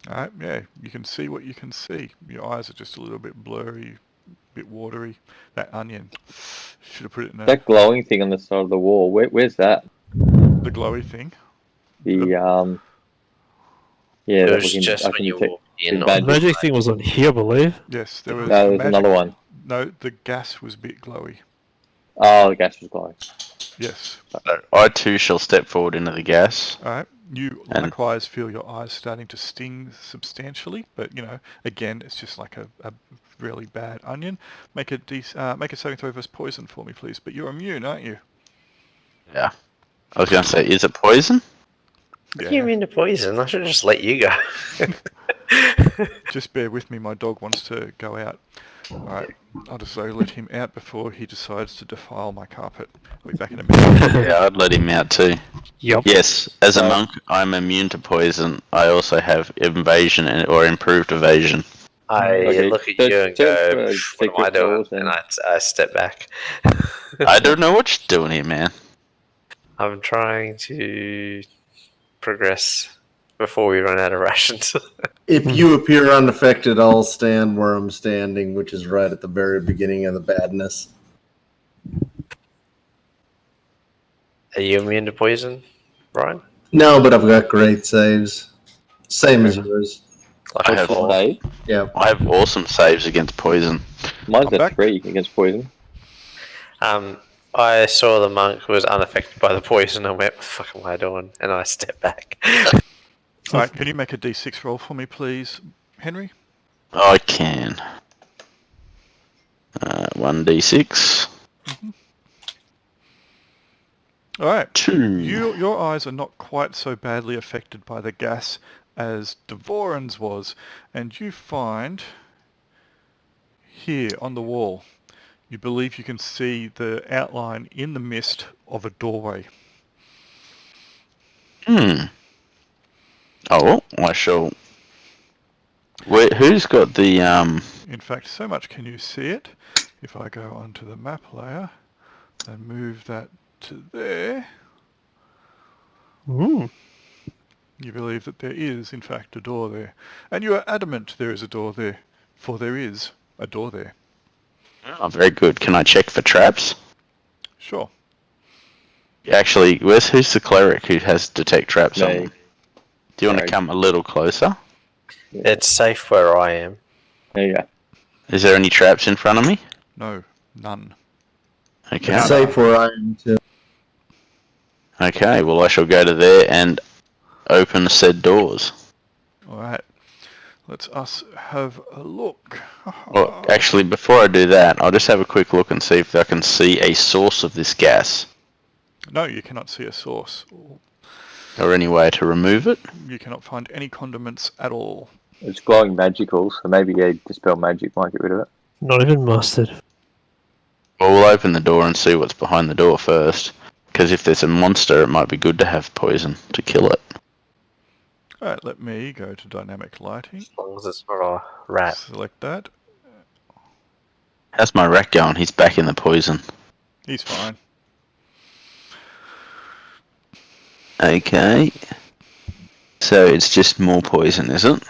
Alright, yeah, you can see what you can see. Your eyes are just a little bit blurry, a bit watery. That onion, should have put it in That glowing thing on the side of the wall, where's that? the glowy thing. The, yeah, It that was can- just I when can you take- walked in. the or- The magic- magic thing was on here, I believe. Yes, there was No, there's magic- another one. No, the gas was a bit glowy. Oh, the gas was glowing. Yes. I too shall step forward into the gas. Alright, you And- likewise feel your eyes starting to sting substantially, but again, it's just like a really bad onion. Make a saving throw versus poison for me, please. But you're immune, aren't you? Yeah. I was going to say, is it poison? What do you mean to poison? I should just let you go. Just bear with me, my dog wants to go out. Alright, I'll just let him out before he decides to defile my carpet. I'll be back in a minute. Yeah, I'd let him out too. Yep. Yes, as a monk, I'm immune to poison. I also have evasion or improved evasion. I Okay, look at so you and turn go, for what am I secret doing? doors And and- I step back. I don't know what you're doing here, man. I'm trying to progress before we run out of rations. If you appear unaffected, I'll stand where I'm standing, which is right at the very beginning of the badness. Are you immune to poison, Brian? No, but I've got great saves. Same as yours. Like I a have four? Save. Yeah. I have awesome saves against poison. Mine's I'm a back. 3 against poison. I saw the monk was unaffected by the poison and went, what the fuck am I doing? And I stepped back. Alright, can you make a d6 roll for me, please, Henry? I can. 1d6. All right. 2. Your eyes are not quite so badly affected by the gas as Devoran's was, and you find here on the wall, you believe you can see the outline in the mist of a doorway. Oh, I shall. Wait, who's got the In fact, so much can you see it. If I go onto the map layer and move that to there, Ooh. you believe that there is, in fact, a door there. And you are adamant there is a door there, for there is a door there. Oh, very good. Can I check for traps? Sure. Actually, who's the cleric who has detect traps on Me. them? Do you want to Craig. come a little closer? It's safe where I am. There you go. Is there any traps in front of me? No, none. Okay. Yeah. Safe where I am too. Okay, well I shall go to there and open said doors. All right. Let's us have a look. Well, actually, before I do that, I'll just have a quick look and see if I can see a source of this gas. No, you cannot see a source. Or any way to remove it. You cannot find any condiments at all. It's glowing magical, so maybe a dispel magic might get rid of it. Not even mustard. Well, we'll open the door and see what's behind the door first. Because if there's a monster, it might be good to have poison to kill it. Alright, let me go to dynamic lighting. As long as it's not a rat. Select that. How's my rat going? He's back in the poison. He's fine. Okay. So it's just more poison, is it?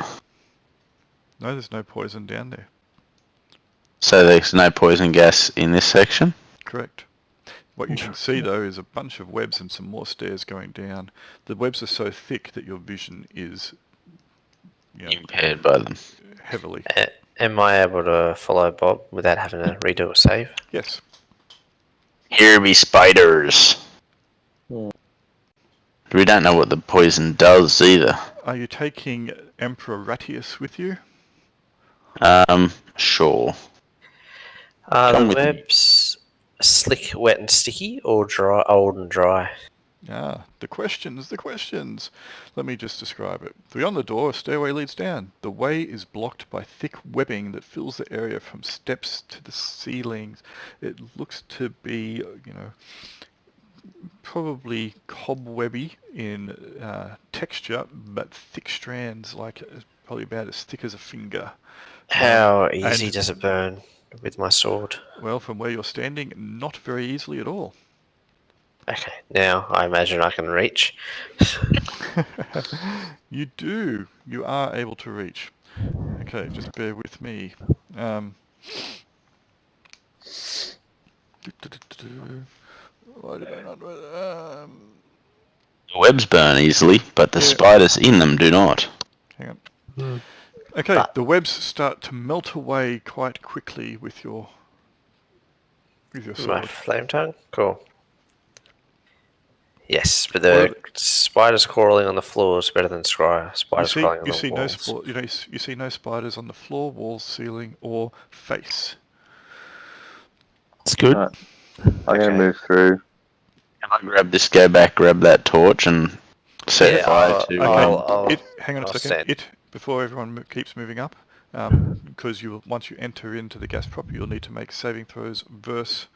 No, there's no poison down there. So there's no poison gas in this section? Correct. What you can see though is a bunch of webs and some more stairs going down. The webs are so thick that your vision is, you know, Impaired by them. heavily. Am I able to follow Bob without having to redo a save? Yes. Here be spiders. We don't know what the poison does either. Are you taking Emperor Ratius with you? Sure. Are Come the with me. webs slick, wet and sticky, or dry, old and dry? Ah, the questions. Let me just describe it. Beyond the door, a stairway leads down. The way is blocked by thick webbing that fills the area from steps to the ceilings. It looks to be, you know, probably cobwebby in texture, but thick strands, like probably about as thick as a finger. How easy and- does it burn with my sword? Well, from where you're standing, not very easily at all. Okay, now I imagine I can reach. You do. You are able to reach. Okay, just bear with me. Why did I not... The webs burn easily, but the Yeah. spiders in them do not. hang on. Okay, the webs start to melt away quite quickly with your My sword. flame tongue? Cool. Yes, but the spiders crawling on the floor is better than spiders crawling on the walls. You see no spiders on the floor, walls, ceiling, or face. It's good. Right. I'm going Okay. to move through. Can I go back, grab that torch and set Yeah, fire I'll- to... I'll- Hang on a I'll second. stand. Before everyone keeps moving up, because once you enter into the gas proper, you'll need to make saving throws versus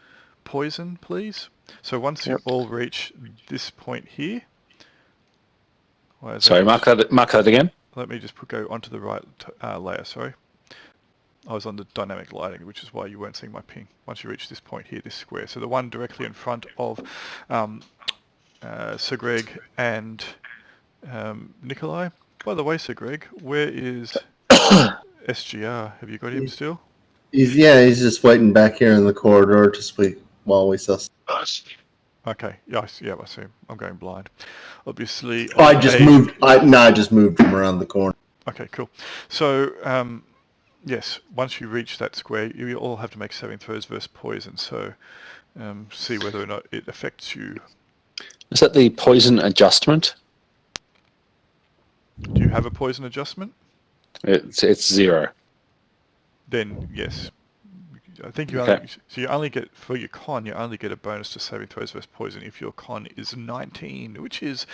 poison, please. So once you all reach this point here... Sorry, mark that again. Let me just go onto the right layer, sorry. I was on the dynamic lighting, which is why you weren't seeing my ping. Once you reach this point here, this square. So the one directly in front of Sir Greg and Nikolai. By the way, Sir Greg, where is SGR? Have you got him still? He's just waiting back here in the corridor while we suss. Okay, yeah, I see him. I'm going blind. Obviously... I just moved him around the corner. Okay, cool. So, yes, once you reach that square, you all have to make saving throws versus poison. So, see whether or not it affects you. Is that the poison adjustment? Do you have a poison adjustment? It's 0. then yes. I think you Okay. only, so you only get, for your con, you only get a bonus to saving throws versus poison if your con is 19, which is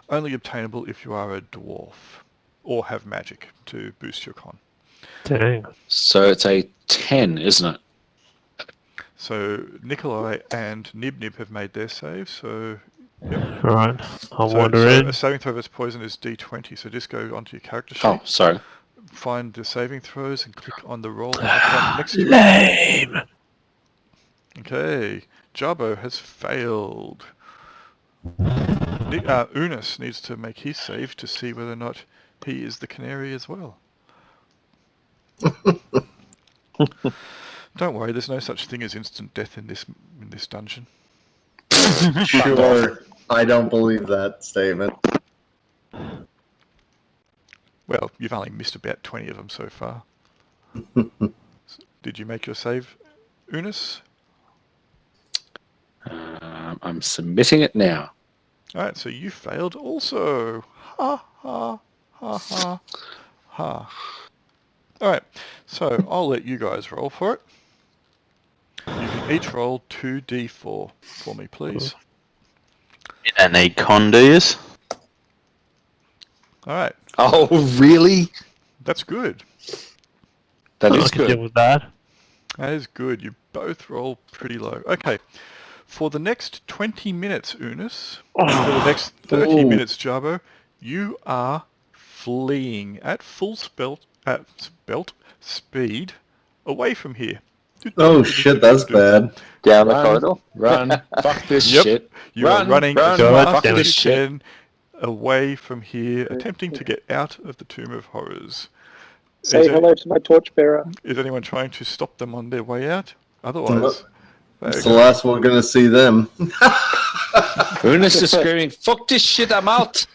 only obtainable if you are a dwarf or have magic to boost your con. Dang. So it's a 10, isn't it? So Nikolai and Nib have made their saves, so yep. Alright. I'll So wander in. a saving throw versus poison is D20, so just go onto your character sheet, Oh, sorry. find the saving throws and click on the roll icon next to it. Lame! Okay, Jabo has failed. Unis needs to make his save to see whether or not he is the canary as well. Don't worry, there's no such thing as instant death in this dungeon. Sure. I don't believe that statement. Well, you've only missed about 20 of them so far. Did you make your save, Unis? I'm submitting it now. Alright, so you failed also. Ha ha ha ha ha. Alright, so I'll let you guys roll for it. You can each roll 2d4 for me, please. You don't need con, do yous? Alright, Oh, really? that's good. That I is can deal good. with that. That is good. You both roll pretty low. Okay, for the next 20 minutes, Unis, and for the next 30 Ooh. minutes, Jabo, you are fleeing at full speed away from here. Oh shit, that's bad. Down the Run, corridor. run, fuck this Yep. shit. You Run, are running run, as God fast damn as it. you shit. can away from here, attempting to get out of the Tomb of Horrors. Say hello to my torchbearer. Is anyone trying to stop them on their way out? Otherwise, It's the last we're gonna see them. Unis is screaming, fuck this shit, I'm out.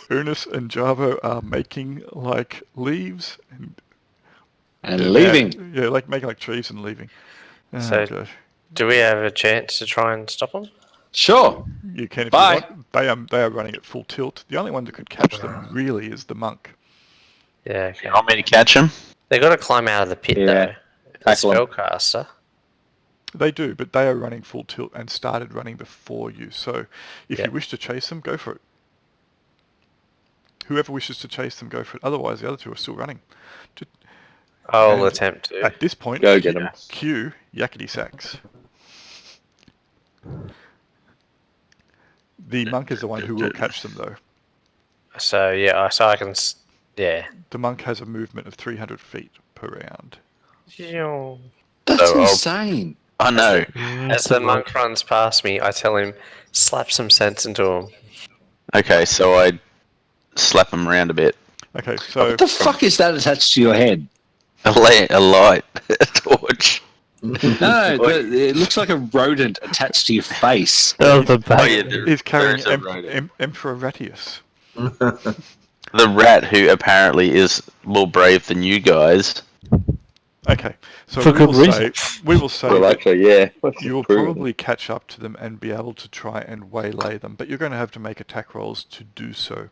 Ernest and Javo are making like leaves And leaving. Yeah, like making like trees and leaving. Oh, So- gosh. Do we have a chance to try and stop them? Sure. You can if Bye. you want. They are running at full tilt. The only one that could catch them really is the monk. Yeah, okay. You want me to catch him? They got to climb out of the pit Yeah. though. The Tackle 'em. spellcaster. They do, but they are running full tilt and started running before you. So if Yeah. you wish to chase them, go for it. Whoever wishes to chase them, go for it. Otherwise, the other two are still running. I'll And attempt to. At this point, Go get 'em. Cue yakety sax. The monk is the one who will catch them, though. So yeah, so I can. Yeah. The monk has a movement of 300 feet per round. That's So I'll- insane. I know. As the monk runs past me, I tell him, slap some sense into him. Okay, so I slap him around a bit. Okay, so What the fuck is that attached to your head? A light, a torch. No, it looks like a rodent attached to your face. Oh, the Oh, back. yeah, he's carrying there is a rodent. Emperor Ratius. The rat who apparently is more brave than you guys. Okay, so For good reason. we will say Well, that actually, yeah. you will Proven. probably catch up to them and be able to try and waylay them, but you're going to have to make attack rolls to do so.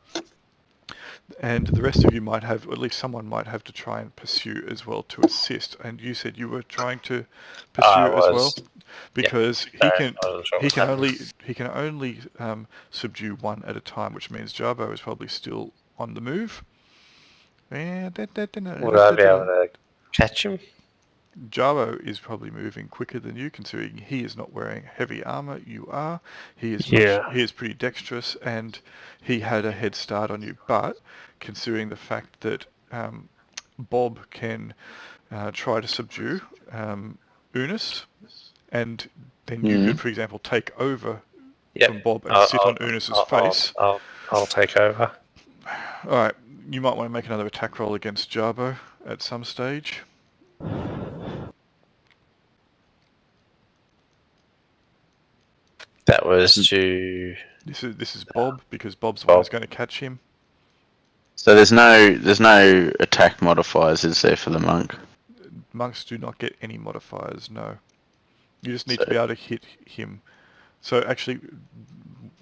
And the rest of you might have, or at least someone might have to try and pursue as well to assist. And you said you were trying to pursue I as well, was. because I wasn't sure he what's happening. can only subdue one at a time, which means Jabo is probably still on the move. Would I be able to catch him? Jabo is probably moving quicker than you, considering he is not wearing heavy armor. You are. He is. Yeah. He is pretty dexterous, and he had a head start on you. But considering the fact that Bob can try to subdue Unis, and then you could, for example, take over from Bob and sit on Unis's face. I'll take over. All right. You might want to make another attack roll against Jabo at some stage. That was to. This is Bob, because Bob's the one Bob. who's going to catch him. So there's no attack modifiers, is there, for the monk? Monks do not get any modifiers, no. You just need to be able to hit him. So actually,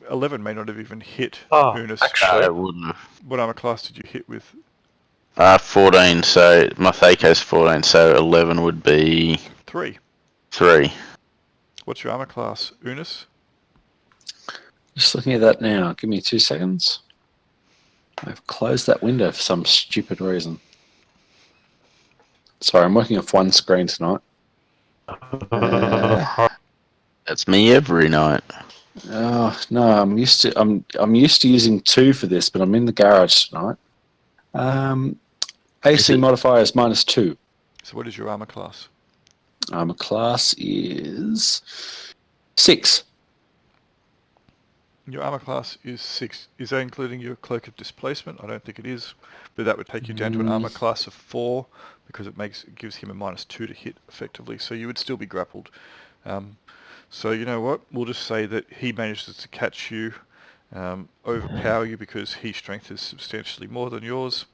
11 may not have even hit Oh, Unis. actually- It wouldn't have. What armor class did you hit with? 14, so my Thaco's 14, so 11 would be 3. 3. What's your armor class, Unis? Just looking at that now. Give me 2 seconds. I've closed that window for some stupid reason. Sorry, I'm working off one screen tonight. That's me every night. Oh no, I'm used to using 2 for this, but I'm in the garage tonight. AC modifier is -2. So what is your armor class? Armor class is 6. Your armor class is 6. Is that including your cloak of displacement? I don't think it is, but that would take you down to an armor class of 4 because it gives him a -2 to hit effectively. So you would still be grappled. So you know what? We'll just say that he manages to catch you, overpower you because his strength is substantially more than yours,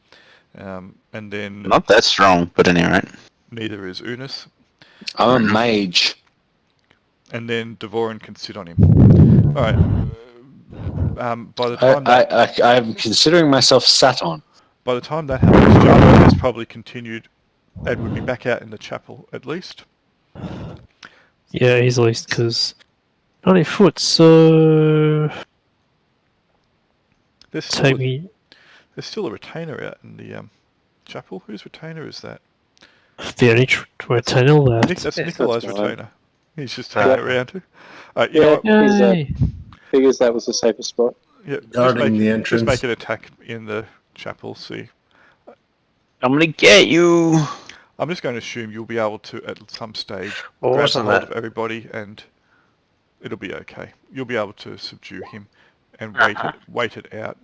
and then Not that strong, but anyway. neither is Unis. I'm a mage. And then Devorin can sit on him. All right. By the time I'm considering myself sat on. by the time that happens, Jarbo has probably continued and would be back out in the chapel at least. Yeah, easily, because 90 foot, so... There's Take me... There's still a retainer out in the chapel. Whose retainer is that? The only retainer left. That's Yes, Nikolai's that's mine. retainer. He's just hanging around. You know what? Yay! Figures that was the safest spot. Yeah, Guarding the just entrance. make an attack in the chapel. See, I'm gonna get you. I'm just going to assume you'll be able to at some stage Well, grab wasn't hold that- of everybody, and it'll be okay. You'll be able to subdue him and wait it out.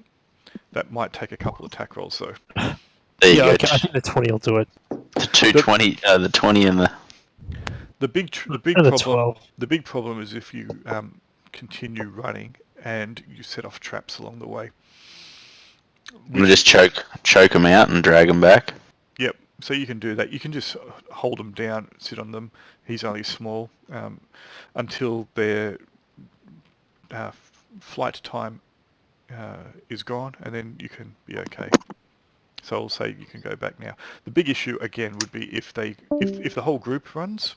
That might take a couple of attack rolls though. There you Yeah, go. okay, I think the 20 will do it. The 220, the 20 and the... The big And the 12. The big problem is if you continue running and you set off traps along the way. I'm gonna just choke them out and drag them back. Yep. So you can do that. You can just hold them down, sit on them. He's only small until their flight time is gone, and then you can be okay. So I'll say you can go back now. The big issue again would be if the whole group runs.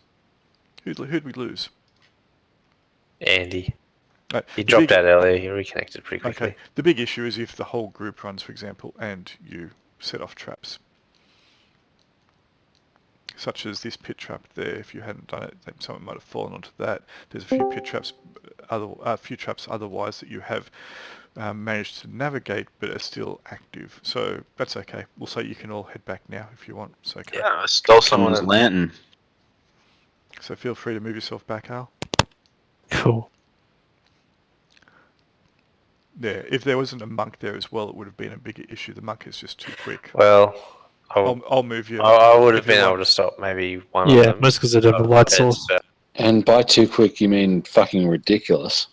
Who'd we lose? Andy. Right, He the dropped big- out earlier. He reconnected pretty quickly. Okay. The big issue is if the whole group runs, for example, and you set off traps. Such as this pit trap there. If you hadn't done it, then someone might have fallen onto that. There's a few pit traps, otherwise that you have managed to navigate, but are still active. So that's okay. We'll say you can all head back now if you want. It's okay. Yeah, I stole someone's lantern. So feel free to move yourself back, Al. Cool. Yeah. If there wasn't a monk there as well, it would have been a bigger issue. The monk is just too quick. Well, I'll move you. I would have if you been able want. to stop maybe one of Yeah, them. most because they don't have a light source. And by too quick, you mean fucking ridiculous.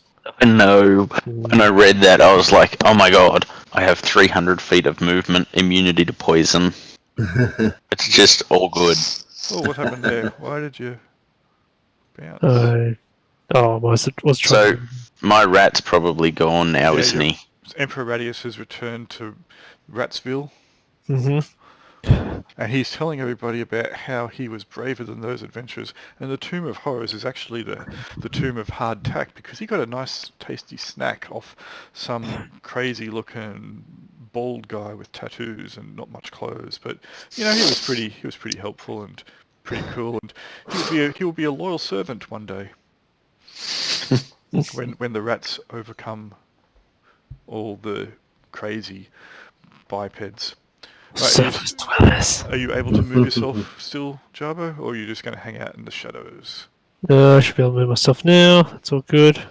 No, when I read that, I was like, oh my god, I have 300 feet of movement, immunity to poison. It's just all good. Oh, what happened there? Why did you bounce? Was So, trying. my rat's probably gone now, Yeah, isn't he? Emperor Radius has returned to Ratsville, Mm-hmm. and he's telling everybody about how he was braver than those adventurers. And the Tomb of Horrors is actually the Tomb of Hardtack, because he got a nice, tasty snack off some crazy-looking bald guy with tattoos and not much clothes. But you know, he was pretty helpful and pretty cool, and he will be a loyal servant one day when the rats overcome all the crazy bipeds. Right, Surface dwellers. are you able to move yourself still, Jarbo, or are you just going to hang out in the shadows? I should be able to move myself now. It's all good.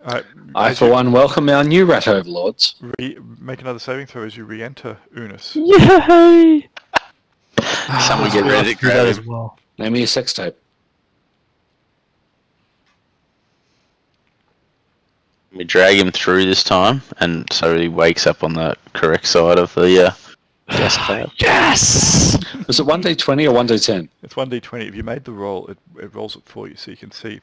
Alright, I, for one, welcome our new rat overlords. make another saving throw as you re-enter Unis. Yay! Someone get ready to Do that grab as him. well. Name me a sex tape. We drag him through this time, and so he wakes up on the correct side of the gas cloud. Yes! Was it 1d20 or 1d10? It's 1d20. If you made the roll, it rolls it for you so you can see.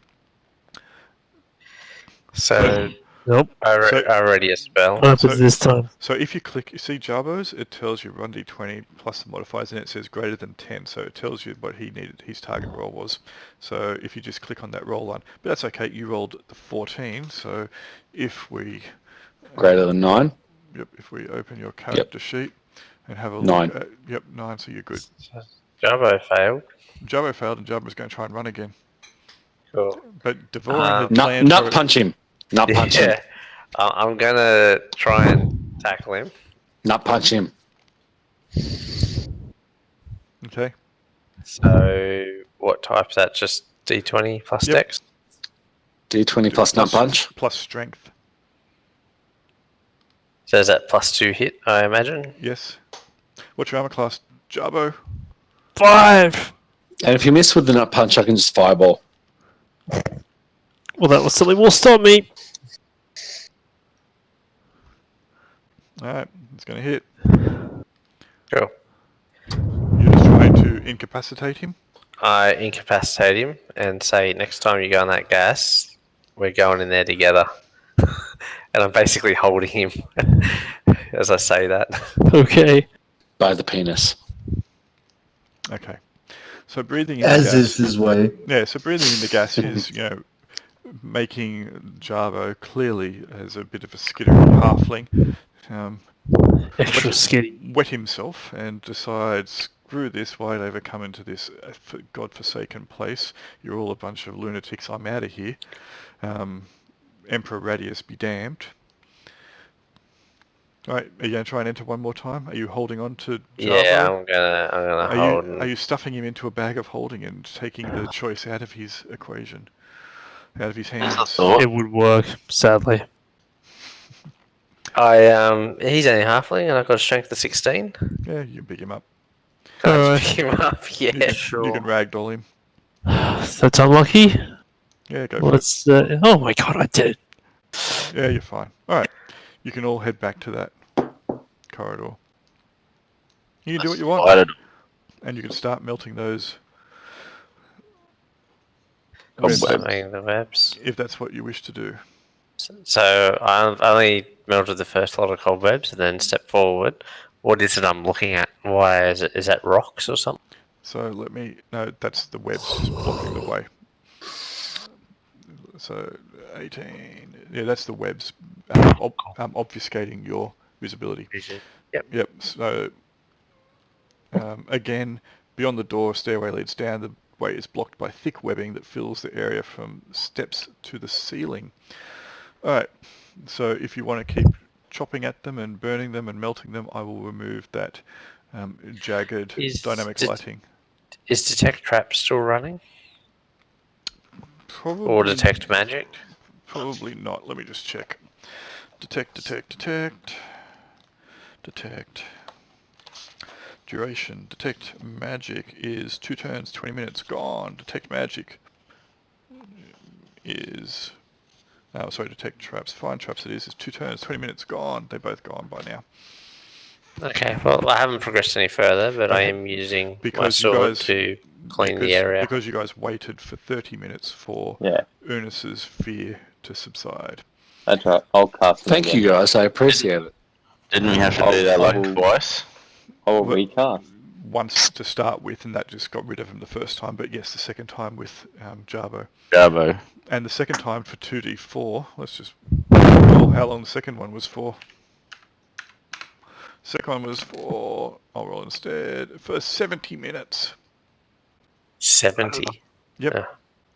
So Nope. Already a spell. What happens this time? So if you click, you see Jarbo's, it tells you run d20 plus the modifiers, and it says greater than 10, so it tells you what he needed, his target roll was. So if you just click on that roll line, but that's okay, you rolled the 14, so if we... Greater than 9? Yep, if we open your character sheet and have a 9. look at... Yep, 9, so you're good. Jarbo failed. Jarbo failed, and Jarbo's going to try and run again. Cool. But Devorin had planned Nut punch him. Nut punch him. I'm gonna try and tackle him. Nut punch him. Okay. So, what type is that? Just D20 plus Yep. Dex? D20 plus nut punch. Plus strength. So is that plus 2 hit, I imagine? Yes. What's your armor class, Jarbo? 5! And if you miss with the nut punch, I can just fireball. Well, that was silly. Will stop me. Alright, it's going to hit. Cool. You're just trying to incapacitate him. I incapacitate him and say, next time you go on that gas, we're going in there together. And I'm basically holding him as I say that. Okay. By the penis. Okay. So breathing in As the gas... is his way. Yeah, so breathing in the gas is, making Jarbo clearly as a bit of a skittering halfling. Extra skitty. Wet himself and decides, screw this, why'd I ever come into this godforsaken place? You're all a bunch of lunatics, I'm out of here. Emperor Radius be damned. Right, are you going to try and enter one more time? Are you holding on to Jarbo? Yeah, I'm gonna hold. Are you stuffing him into a bag of holding and taking the choice out of his equation? Out of his hands? It would work, sadly. He's only halfling and I've got a strength of 16. Yeah, you can pick him up. Can I Alright. just pick him up? Yeah, You sure. can ragdoll him. That's unlucky. Yeah, go for it. What's oh my god, I did it. Yeah, you're fine. Alright, you can all head back to that corridor. You can do what you want. Excited. And you can start melting those Webs. webs, Making the webs. if that's what you wish to do. So I've only melted the first lot of cobwebs and then step forward. What is it I'm looking at? Why is it? Is that rocks or something? So no, that's the webs just blocking the way. So 18, yeah, that's the webs obfuscating your visibility. Yep. Yep, so again, beyond the door, stairway leads down. The way is blocked by thick webbing that fills the area from steps to the ceiling. Alright, so if you want to keep chopping at them and burning them and melting them, I will remove that jagged dynamic lighting. Is detect trap still running? Probably, Or detect magic? Probably not. Let me just check. Detect. Duration. Detect magic is 2 turns, 20 minutes. Gone. Detect magic is... detect traps. Find traps it is 2 turns, 20 minutes. Gone. They're both gone by now. Okay, well, I haven't progressed any further, but I am using my sword to clean the area. Because you guys waited for 30 minutes for Ernest's fear to subside. That's right. I'll cast them Thank again. you guys, I appreciate it. Didn't we have to do that like twice? I will recast. Once to start with, and that just got rid of him the first time, but yes, the second time with Jarbo. Jarbo. And the second time for 2d4, let's just roll how long the second one was for. Second one was for, I'll roll instead, for 70 minutes. 70? Yep, Yeah.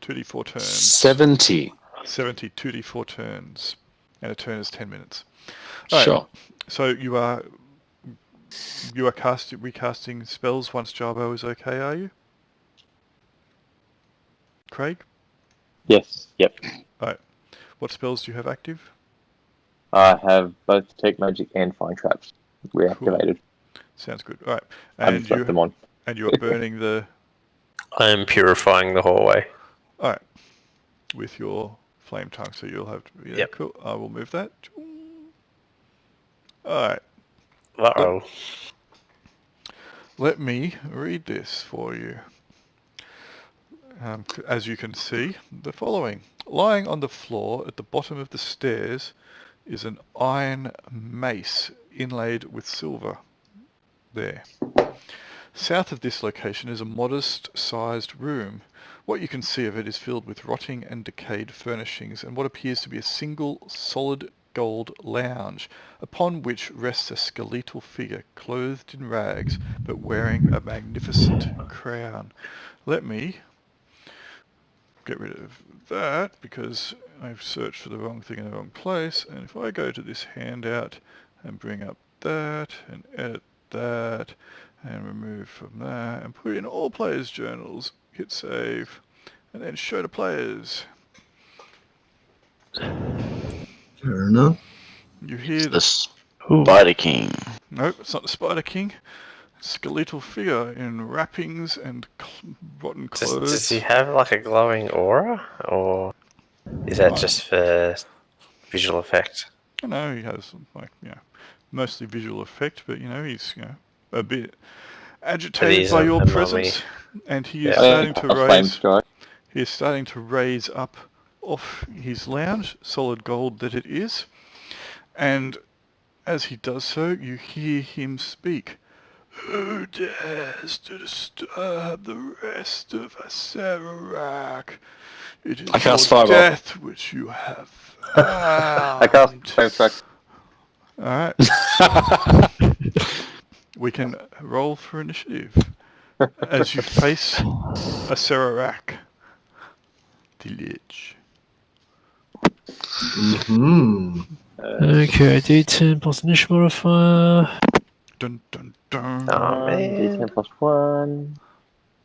2d4 turns. 70. 70, 2d4 turns, and a turn is 10 minutes. Sure. So you are recasting spells once Jarbo is okay, are you? Craig? Yes. Yep. Alright. What spells do you have active? I have both detect magic and find traps reactivated. Sounds good. Alright. I haven't left them on. And you are burning the... I am purifying the hallway. Alright. With your flame tongue, so you'll have to... Yeah, Yep. cool. I will move that. Alright. Uh-oh. Let me read this for you. as you can see, the following. Lying on the floor at the bottom of the stairs is an iron mace inlaid with silver. There. South of this location is a modest-sized room. What you can see of it is filled with rotting and decayed furnishings and what appears to be a single solid gold lounge, upon which rests a skeletal figure clothed in rags but wearing a magnificent crown. Let me get rid of that because I've searched for the wrong thing in the wrong place, and if I go to this handout and bring up that and edit that and remove from that and put in all players' journals, hit save, and then show to players. Fair enough. You hear The the... Spider King. Nope, it's not the Spider King. Skeletal figure in wrappings and rotten clothes. Does he have like a glowing aura, or is that just for visual effect? I know he has mostly visual effect, but he's a bit agitated by your presence, and he is starting to flame strike. He is starting to raise up off his lounge, solid gold that it is, and as he does so, you hear him speak. Who dares to disturb the rest of Acererak? It is I cast your Fireball. death which you have found. I cast flame strike. Alright. We can roll for initiative. As you face Acererak, the Lich. Mm-hmm. Okay, D10 plus initiative modifier. Dun dun dun. Oh man. D10 plus 1.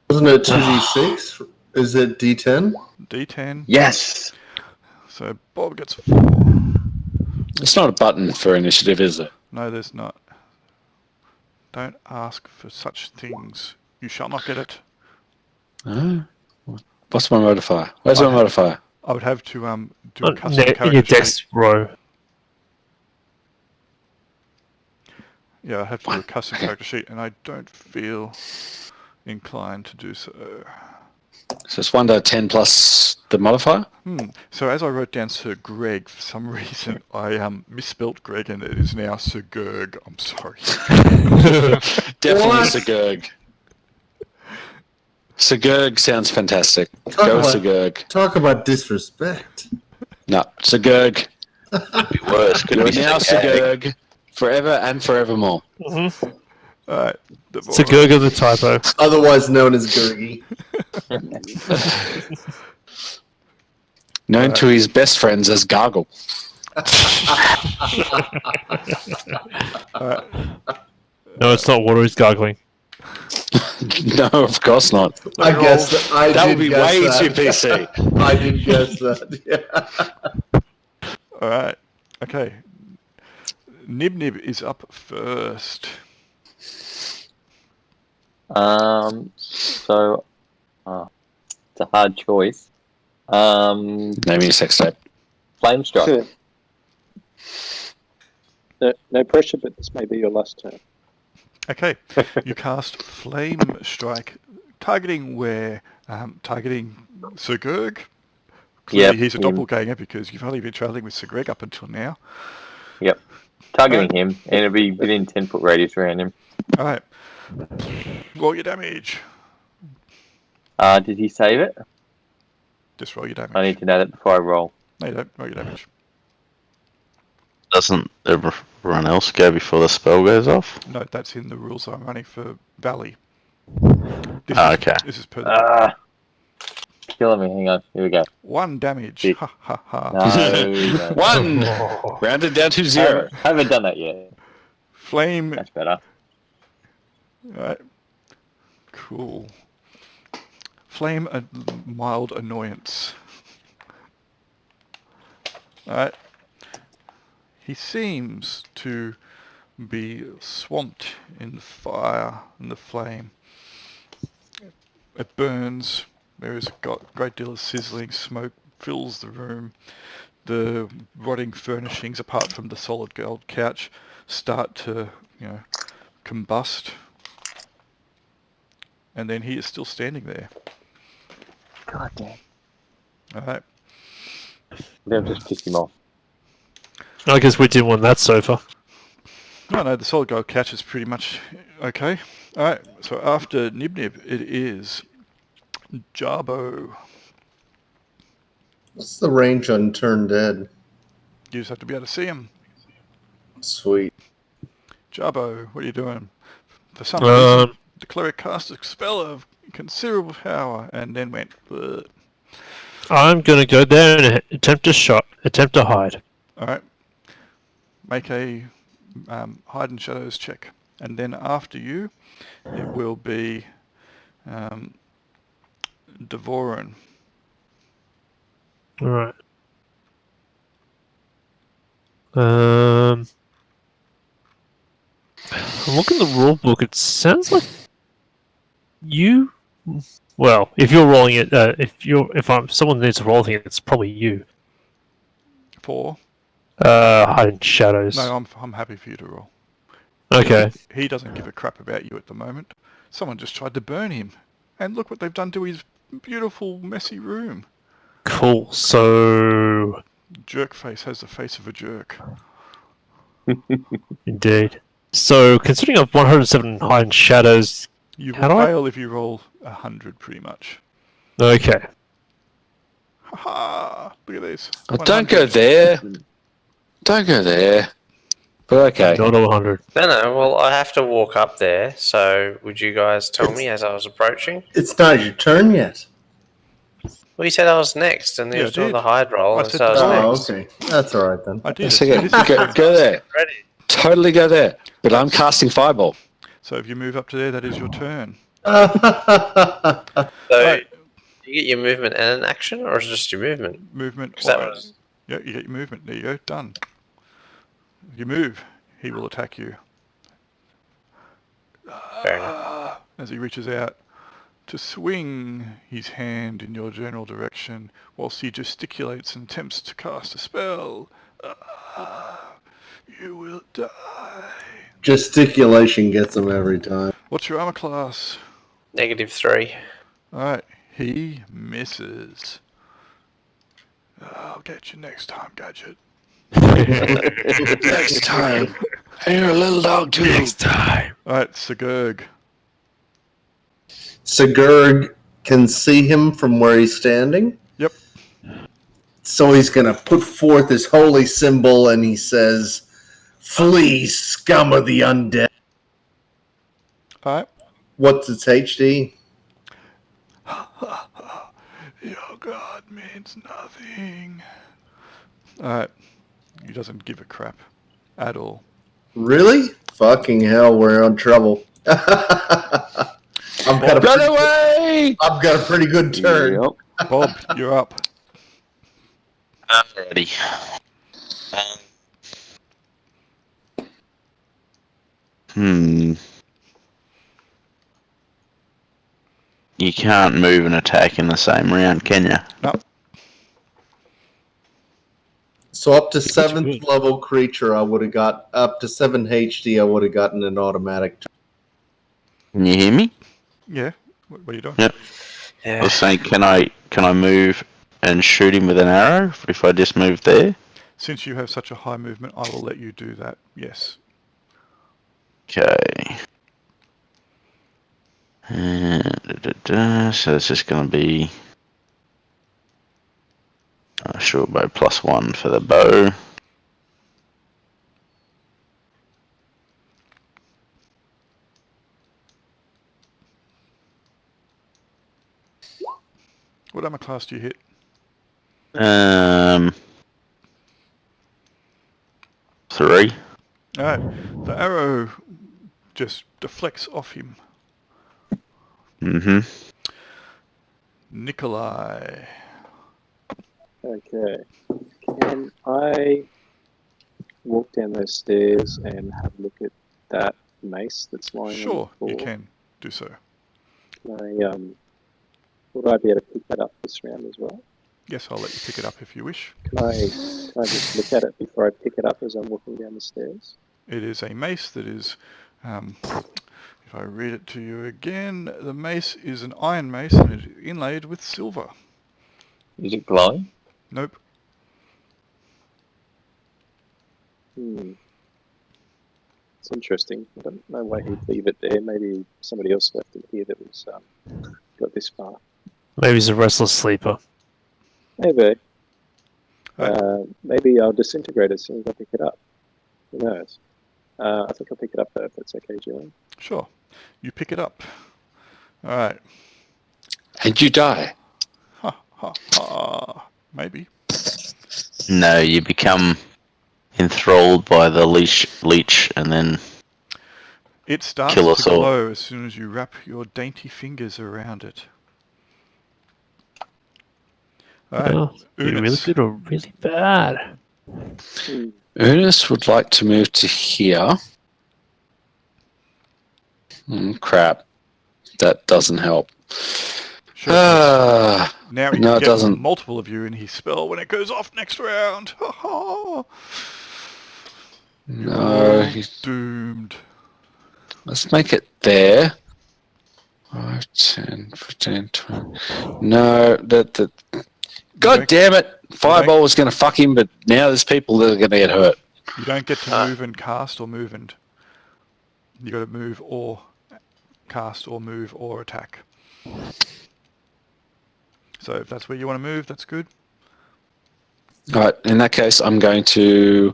Wasn't it 2d6? Is it d10? D10. Yes! So Bob gets 4. It's not a button for initiative, is it? No, there's not. Don't ask for such things. You shall not get it. Oh. What's my modifier? Where's my modifier? I would have to do a custom In your character sheet. dex row. Yeah, I have to do a custom character sheet, and I don't feel inclined to do so. So it's 1d10 plus the modifier? So as I wrote down Sir Greg, for some reason I misspelt Greg, and it is now Sir Gerg. I'm sorry. Definitely What? Sir Gerg. Sir Gerg sounds fantastic. Talk Go about- Sir Gerg. Talk about disrespect. No, Sir Gerg. Could be worse. Could You're be now Sir Gag. Gerg. Forever and forevermore. Alright. It's a Gurg of the typo. Otherwise known as Gurgi. Known to his best friends as Gargle. No, it's not water, it's gargling. No, of course not. I guess That would be way too PC. I did guess that. Yeah. Alright. Okay. Nib Nib is up first. So, it's a hard choice. Name your sex tape. Flame strike. No pressure, but this may be your last turn. Okay. You cast Flame Strike, targeting where? Targeting Sir Gerg. Clearly Yep. he's a doppelganger because you've only been travelling with Sir Greg up until now. Yep. Targeting him, and it'll be within 10-foot radius around him. Alright. Roll your damage. Did he save it? Just roll your damage. I need to know that before I roll. No, you don't. Roll your damage. Doesn't everyone else go before the spell goes off? No, that's in the rules I'm running for Valley. Okay. This is per the Killing me. Hang on. Here we go. 1 damage. Dick. Ha ha ha. No. 1! Rounded down to 0. Haven't done that yet. Flame. That's better. Alright. Cool. Flame a mild annoyance. Alright. He seems to be swamped in the fire and the flame. It burns. There is a great deal of sizzling smoke fills the room. The rotting furnishings, apart from the solid gold couch, start to, combust. And then he is still standing there. God damn. Alright. They've just pissed him off. I guess we didn't want that sofa. No, the solid gold catch is pretty much okay. Alright, so after Nib Nib, it is Jarbo. What's the range on Turn Dead? You just have to be able to see him. Sweet. Jarbo, what are you doing? For some reason, Um, the cleric cast a spell of considerable power and then went, "Ugh." I'm gonna go there and attempt to hide. Alright. Make a hide and shadows check. And then after you, it will be Devoran. Alright. I'm looking at the rule book. It sounds like you. Well, if you're rolling it, someone needs to roll it, it's probably you. For? Hiding shadows. No, I'm happy for you to roll. Okay. He doesn't give a crap about you at the moment. Someone just tried to burn him. And look what they've done to his beautiful, messy room. Cool. So, Jerkface has the face of a jerk. indeed. So, considering I've 107 hiding shadows, You How will do I- fail if you roll 100, pretty much. okay. Ha! Look at this. Oh, don't go 100. there. Don't go there. But okay. Not all 100. No, well, I have to walk up there, so would you guys tell me as I was approaching? It's not your turn yet. Well, you said I was next, and he Yeah, was I doing did. the hide roll, I and said so I was Oh, next. okay. That's all right then. I did. It's okay. It is his turn. Go there. Ready. Totally go there. But I'm casting Fireball. So if you move up to there, that is your turn. So, Right. do you get your movement and an action, or is it just your movement? Movement. 'Cause that or- was- Yeah, you get your movement. There you go. Done. You move. He will attack you. Fair enough. As he reaches out to swing his hand in your general direction whilst he gesticulates and attempts to cast a spell. You will die. Gesticulation gets him every time. What's your armor class? -3. Alright, he misses. I'll get you next time, Gadget. Next time. And you're a little dog too. Next time. Alright, Sigurg. Sigurd can see him from where he's standing. Yep. So he's going to put forth his holy symbol and he says, "Flee, scum of the undead." Alright. What's its HD? Your god means nothing. Alright. He doesn't give a crap at all. Really? Fucking hell, we're in trouble. I've got Run away! I've got a pretty good turn. Yep. Bob, you're up. Alrighty. You can't move and attack in the same round, can you? No. So up to 7th level creature, I would have got up to 7 HD. I would have gotten an automatic turn. Can you hear me? Yeah. What are you doing? Yep. I Yeah. was saying, can I move and shoot him with an arrow if I just move there? Since you have such a high movement, I will let you do that. Yes. Okay. So it's just going to be short bow +1 for the bow. What armor class do you hit? 3. Alright. The arrow just deflects off him. Mm-hmm. Nikolai. Okay. Can I walk down those stairs and have a look at that mace that's lying on Sure, the you floor? can do so. Would I be able to pick that up this round as well? Yes, I'll let you pick it up if you wish. Can I just look at it before I pick it up as I'm walking down the stairs? It is a mace that is If I read it to you again, the mace is an iron mace and it is inlaid with silver. Is it glowing? Nope. It's interesting. I don't know why he'd leave it there. Maybe somebody else left it here that was got this far. Maybe he's a restless sleeper. Maybe. Right. Maybe I'll disintegrate as soon as I pick it up. Who knows? I think I'll pick it up though, if that's okay, Julian. Sure. You pick it up. Alright. And you die. Ha ha ha. Maybe. No, you become enthralled by the leech and then It starts kill to us all. glow as soon as you wrap your dainty fingers around it. Alright. Oh, you're really good or really bad. Ernest would like to move to here. Crap. That doesn't help. Sure. Now he no, can it get doesn't. multiple of you in his spell when it goes off next round. Ha ha. No, You're doomed. let's make it there. 5, 10, 15, 20. No, that. God damn it! Fireball was going to fuck him, but now there's people that are going to get hurt. You don't get to move and cast or move and... You got to move or cast or move or attack. So if that's where you want to move, that's good. All right, in that case, I'm going to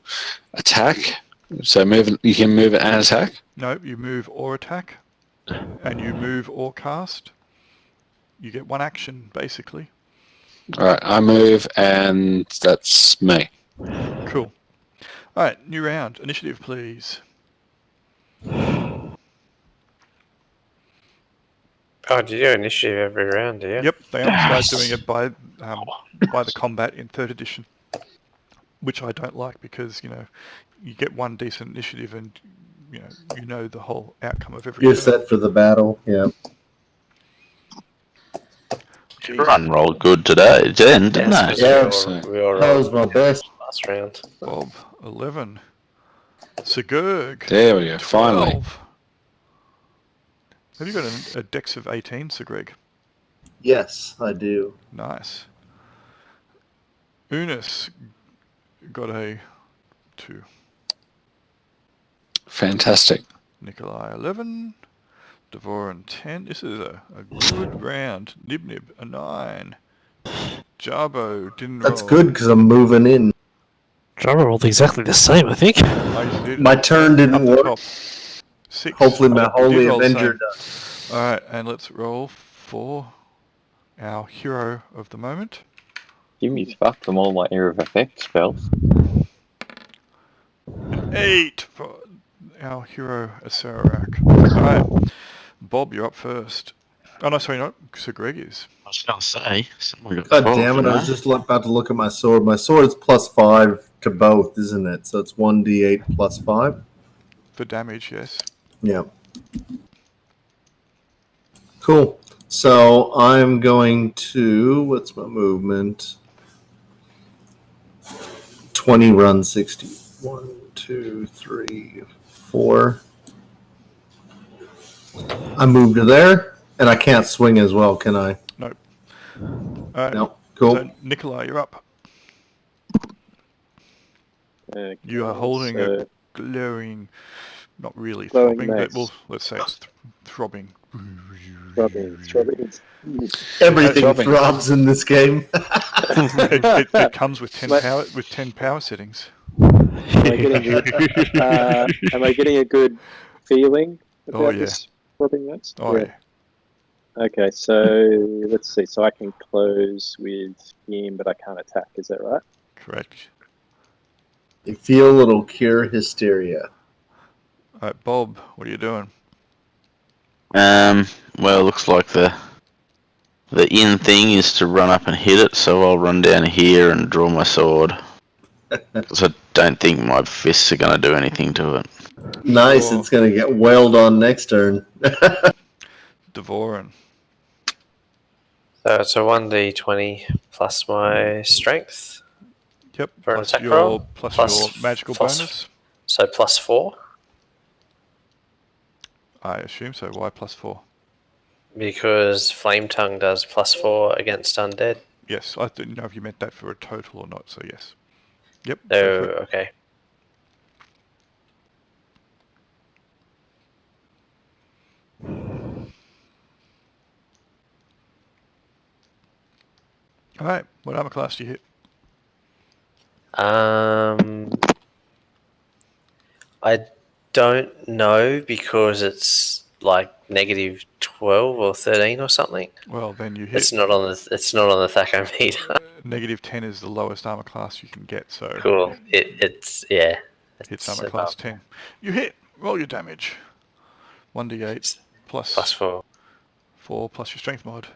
attack. So you can move and attack? No, you move or attack. And you move or cast. You get one action, basically. All right, I move, and that's me. Cool. All right, new round. Initiative, please. Oh, do you do initiative every round, do you? Yep, they only start doing it by the combat in 3rd edition, which I don't like because, you get one decent initiative and, you know the whole outcome of every You're turn. set for the battle. Yeah. Run rolled good today, Jen, didn't Yes, they? Yeah, we all That was my best. last round. Bob, 11. Sigurg, There we go, finally. 12. Have you got a dex of 18, Sigurg? Yes, I do. Nice. Unis got a 2. Fantastic. Nikolai 11. Devoran 10. This is a good round. Nib, a 9. Jarbo didn't That's roll. good because I'm moving in. Drummer rolled exactly the same, I think. Oh, you did. My turn Up didn't the work. top. 6. Hopefully my You Holy did roll the Avenger same. does. Alright, and let's roll for our hero of the moment. Jimmy's fucked from all my area of effect spells. 8 for our hero, Asarak. Alright, Bob, you're up first. Oh, no, sorry, not Sir Greg is. I was going to say, someone got God 12, damn it, I didn't was they? just about to look at my sword. My sword is +5 to both, isn't it? So it's 1d8 +5. For damage, yes. Yeah. Cool. So I'm going to, what's my movement? 20 run 60. 1, 2, 3, 4. I move to there, and I can't swing as well, can I? Nope. Alright, No. Cool. so Nikolai, you're up. Okay, You are holding so a glowing, not really Glowing throbbing, but mace. let's say it's throbbing. throbbing. Everything Throbbing. throbs in this game. It comes with 10 My- power settings. Am I getting a good feeling about Oh, yeah. this throbbing notes? Oh yeah. Okay, so let's see. So I can close with him, but I can't attack. Is that right? Correct. You feel it'll cure hysteria. Alright, Bob, what are you doing? Well, it looks like the in thing is to run up and hit it, so I'll run down here and draw my sword. Because I don't think my fists are going to do anything to it. Nice, Sure. it's going to get wailed on next turn. Devoran. So it's a 1d20 plus my strength. Yep. For an Plus attack your roll? plus Plus- your magical plus- bonus. So plus 4. I assume so. Why +4? Because Flame Tongue does +4 against undead. Yes, I didn't know if you meant that for a total or not, so yes. Yep. Oh, go for it. okay. Alright, what armor class do you hit? I don't know because it's like -12 or 13 or something. Well, then you hit. It's not on the thachometer. -10 is the lowest armor class you can get, so Cool. It's yeah. hits It's armor class above 10. You hit. Roll your damage. 1d8 plus +4. 4 plus your strength mod.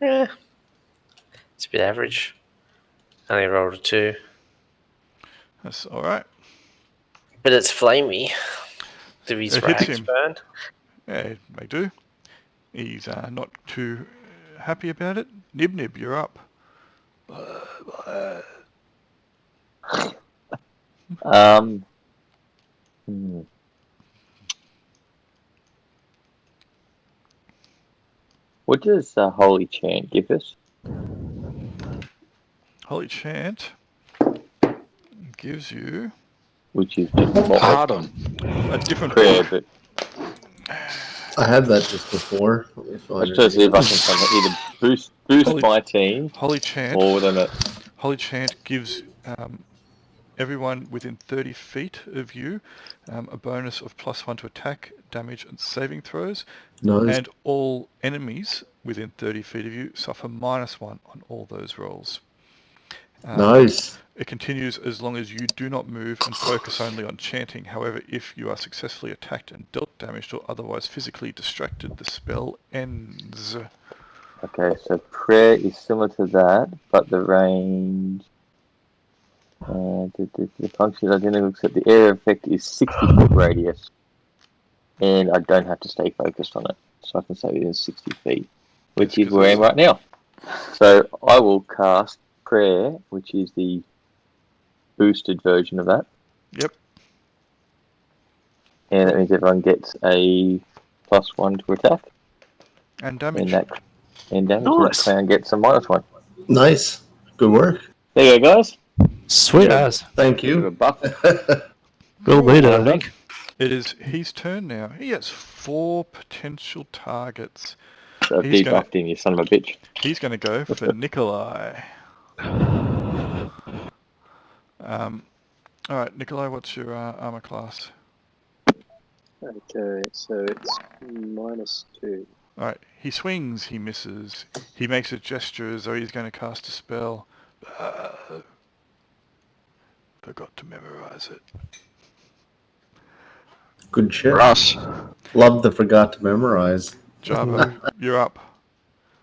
Yeah. It's a bit average. Only rolled a 2. That's alright. But it's flamey. Do his It hits rags him. burn? Yeah, it may do. He's not too happy about it. Nib, you're up. What does Holy Chant give us? Holy Chant gives you Which is just what Hard on. a different prayer, book. but I had that just before. Let me I find was trying to see if I it. can somehow either boost Holy- my team Holy Chant. or within it. Holy Chant gives everyone within 30 feet of you a bonus of +1 to attack, damage, and saving throws. Nice. And all enemies within 30 feet of you suffer -1 on all those rolls. Nice. It continues as long as you do not move and focus only on chanting. However, if you are successfully attacked and dealt damage or otherwise physically distracted, the spell ends. Okay, so prayer is similar to that, but the range. The function is identical except the area effect is 60-foot radius. And I don't have to stay focused on it. So I can stay within 60 feet, which Yes, is where I am right now. So I will cast prayer, which is the boosted version of that. Yep. And that means everyone gets a +1 to attack. And damage. And damage. And that clown gets a -1. Nice. Good work. There you go, guys. Sweet Yeah. as. Thank Bit of a you. buff. We'll need it, I think. It is his turn now. He has 4 potential targets. So He's gonna- debuffed him, you son of a bitch. He's going to go for Nikolai. Alright, Nikolai, what's your armor class? Okay, so it's -2. Alright, he swings, he misses. He makes a gesture as though he's going to cast a spell. Forgot to memorize it. Good shit. Russ. Love the forgot to memorize. Java, you're up.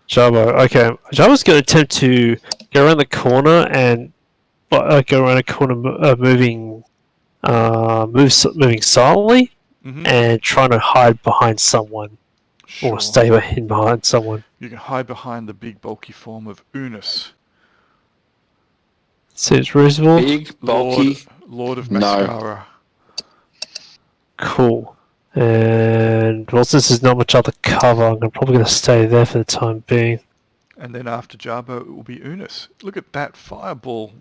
Jabo. Okay. Jabo's going to attempt to go around the corner and go around a corner, moving silently Mm-hmm. and trying to hide behind someone Sure. or stay hidden behind someone. You can hide behind the big bulky form of Unis, Seems reasonable. Big, bulky. Lord of No. Mascara. Cool. And well, since there's not much other cover, I'm probably going to stay there for the time being. And then after Jabo, it will be Unis. Look at that fireball.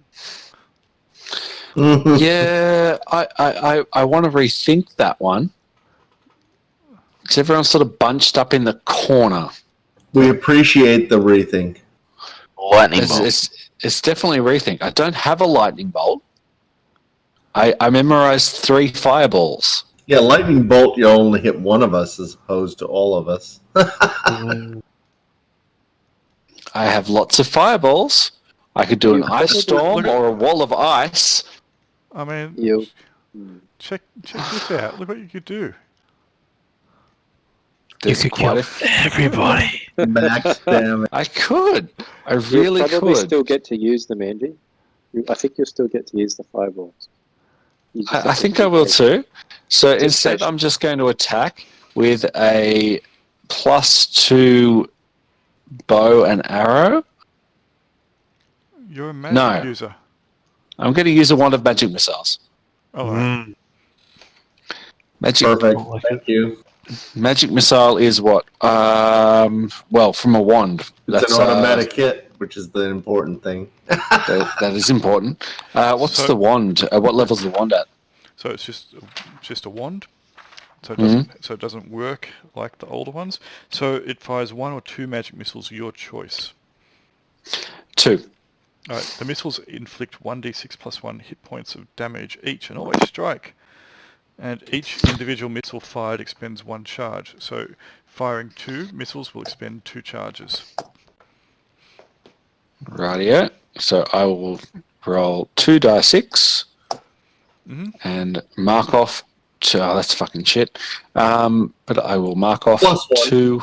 Yeah, I want to rethink that one. Because everyone's sort of bunched up in the corner. We appreciate the rethink. Lightning bolt. It's definitely a rethink. I don't have a lightning bolt. I memorized 3 fireballs. Yeah, lightning bolt, you only hit one of us as opposed to all of us. I have lots of fireballs. I could do an ice storm look at- or a wall of ice. I mean, You. check this out. Look what you could do. There's you could quite kill everybody. Max damage. I could. I You'll really probably could. still get to use them, Andy. I think you'll still get to use the fireballs. You just I have to think I be will patient. too. So Just instead, patient. I'm just going to attack with a +2 bow and arrow. You're a magic No. user. I'm going to use a wand of magic missiles. All right. Magic. Perfect. Thank you. Magic missile is what? Well, from a wand. It's an automatic hit, which is the important thing. That is important. What's the wand? What level's the wand at? So it's just a wand. So it doesn't work like the older ones. So it fires 1 or 2 magic missiles, your choice. 2. All right. The missiles inflict 1d6 plus 1 hit points of damage each, and always strike. And each individual missile fired expends 1 charge. So firing 2 missiles will expend 2 charges. Rightio. So I will roll 2 die 6 and mark off. Oh, that's fucking shit. But I will mark off +1. 2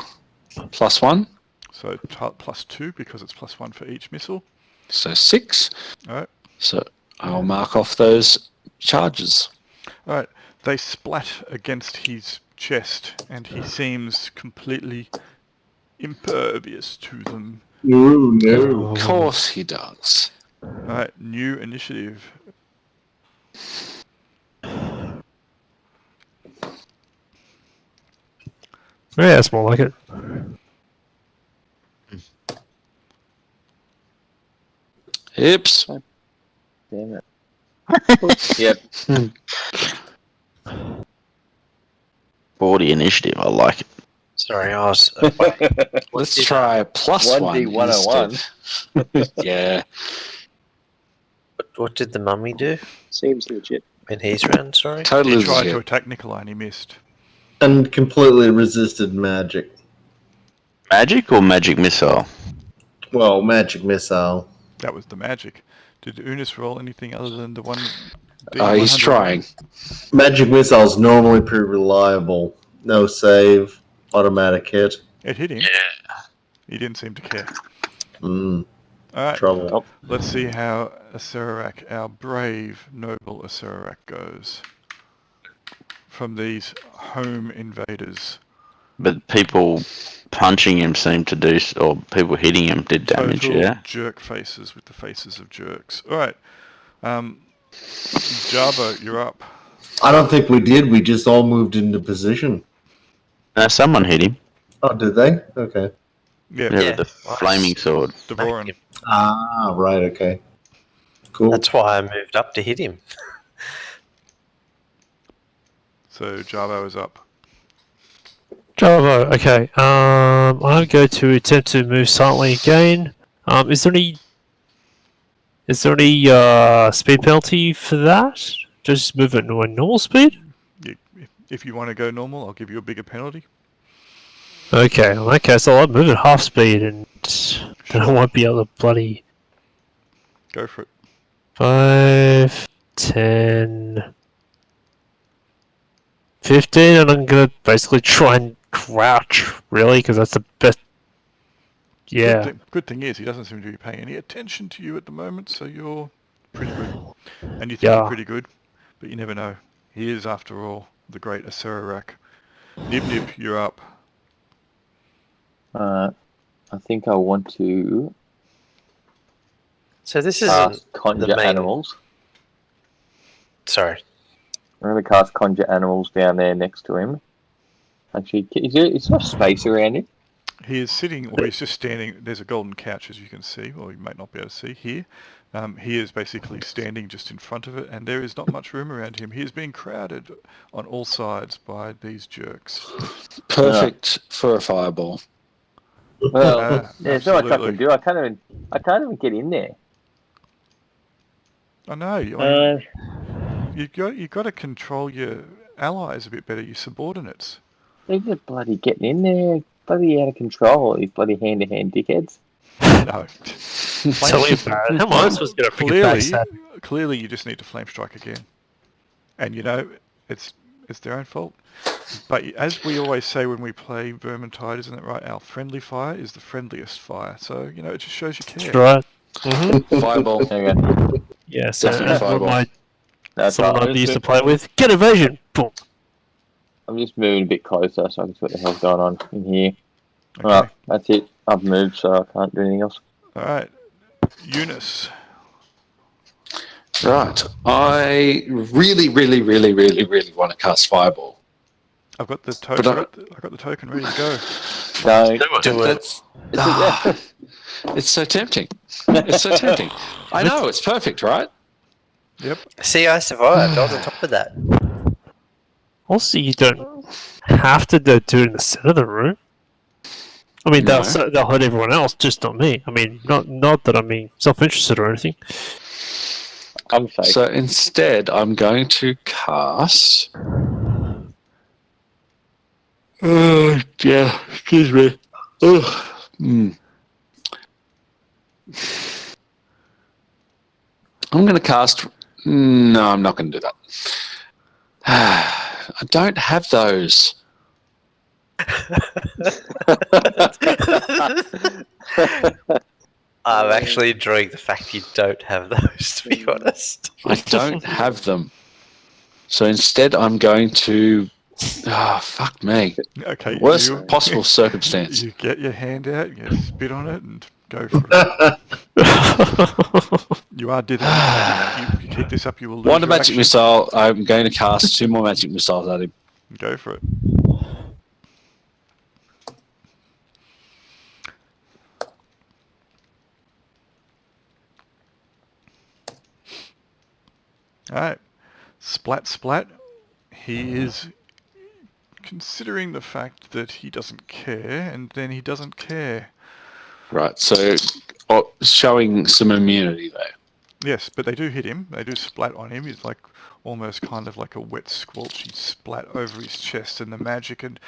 plus 1. So plus 2 because it's plus 1 for each missile. So 6. All right. So I'll mark off those charges. All right. They splat against his chest, and he seems completely impervious to them. No. Of course he does. All right. New initiative. Yeah, that's more like it. Oops. Damn it. Yep. 40 initiative. I like it. Sorry, I was. Let's try plus 1. 1D101. Yeah. What did the mummy do Seems legit. when he's round? Sorry. Totally He tried legit. to attack Nikolai and he missed. And completely resisted magic. Magic or magic missile? Well, magic missile. That was the magic. Did Unis roll anything other than the one? He's trying. Magic missile's normally pretty reliable. No save, automatic hit. It hit him. Yeah. He didn't seem to care. All right. Trouble. Let's see how Acererak, our brave, noble Acererak, goes from these home invaders. But people punching him seemed to do, or people hitting him did damage, Total yeah? jerk faces with the faces of jerks. All right. Jarbo, you're up. I don't think we did. We just all moved into position. Someone hit him. Oh, did they? Okay. Yeah. Yeah, with the flaming sword. Devoran. Ah, right. Okay. Cool. That's why I moved up to hit him. So Jarbo is up. Bravo. Okay. I'm going to attempt to move silently again. Is there any speed penalty for that? Just move at normal speed? If you want to go normal, I'll give you a bigger penalty. Okay. Okay. So I'll move at half speed, and then I won't be able to bloody Go for it. 5, 10, 15, and I'm gonna basically try and crouch, really, because that's the best. Yeah. Good thing is, he doesn't seem to be paying any attention to you at the moment, so you're pretty good. And you think you're pretty good, but you never know. He is, after all, the great Acererak. Nib, you're up. I think I want to So this is cast Conjure Animals. Sorry. I'm going to cast Conjure Animals down there next to him. Actually, is there a space around him? He is sitting, or he's just standing. There's a golden couch, as you can see, or you might not be able to see here. He is basically standing just in front of it, and there is not much room around him. He is being crowded on all sides by these jerks. Perfect for a fireball. Well, there's not much I absolutely. can do. I can't even get in there. I know. You've got to control your allies a bit better, your subordinates. They're just bloody getting in there, bloody out of control. These bloody hand-to-hand dickheads. No. Tell me about it. How am I supposed to get a freaking backstab? Clearly, you just need to flame strike again. And it's their own fault. But as we always say when we play Vermintide, isn't it right? Our friendly fire is the friendliest fire. So, it just shows you care. Right. Mm-hmm. Fireball. Okay. Yeah, so Definitely that's what fireball. That's someone right. I used to play with. Get evasion! Boom. I'm just moving a bit closer so I can see what the hell's going on in here. Okay. Alright, that's it. I've moved, so I can't do anything else. All right. Eunice. Right. I really want to cast Fireball. I've got the But I've got the token ready to go. No. Do it. That's, it's so tempting. It's so tempting. I know, it's perfect, right? Yep. See, I survived. I was on top of that. Also, you don't have to do it in the center of the room. I mean, No. they'll hurt everyone else, just not me. I mean, not that I'm being self-interested or anything. I'm fake. So instead, I'm going to cast. Yeah, excuse me. I'm going to cast. No, I'm not going to do that. I don't have those. I'm actually enjoying the fact you don't have those, to be honest. I don't have them. So instead, I'm going to. Fuck me. Okay. Worst possible circumstance. You get your hand out, you spit on it, and go for it. You are dithering. You keep this up, you will lose One your magic action. missile. I'm going to cast 2 more magic missiles at him. Go for it. Alright. Splat, splat. He is considering the fact that he doesn't care, and then he doesn't care. Right, so showing some immunity there. Yes, but they do hit him. They do splat on him. He's like almost kind of like a wet squelchy splat over his chest, and the magic and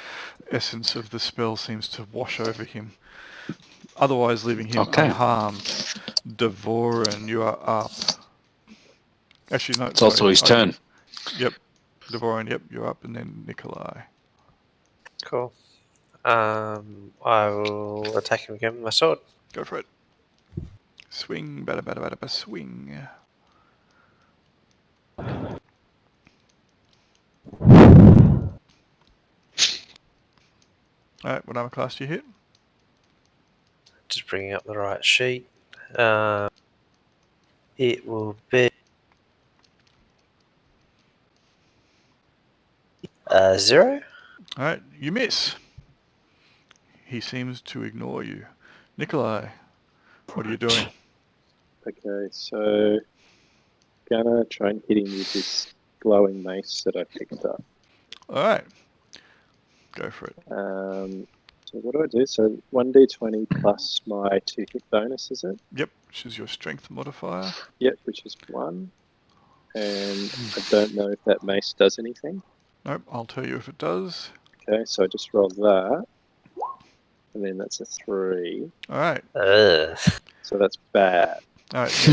essence of the spell seems to wash over him, otherwise leaving him unharmed. Devoran, you are up. Actually, no. It's also his turn. Yep. Devoran, yep, you're up, and then Nikolai. Cool. I will attack him again with my sword. Go for it. Swing, bada bada bada, swing. Alright, what armor class do you hit? Just bringing up the right sheet. It will be 0. Alright, you miss. He seems to ignore you. Nikolai, what are you doing? Okay, so gonna try and hit him with this glowing mace that I picked up. Alright. Go for it. So what do I do? So 1d20 plus my 2 hit bonus, is it? Yep, which is your strength modifier. Yep, which is 1. And I don't know if that mace does anything. Nope, I'll tell you if it does. Okay, so I just roll that. And then that's a 3. Alright. So that's bad. Alright,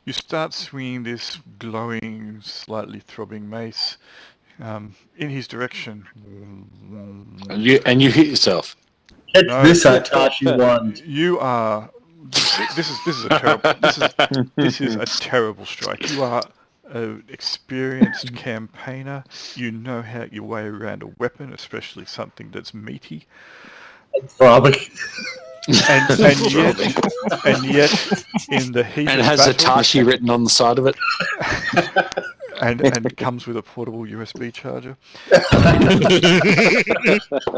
you start swinging this glowing, slightly throbbing mace in his direction. And you hit yourself. Catch No. this, Hitachi wand. You are. This is a terrible. This is a terrible strike. You are an experienced campaigner. You know how your way around a weapon, especially something that's meaty. Probably. And yet, in the heat And of has battle, Hitachi written on the side of it. and it comes with a portable USB charger.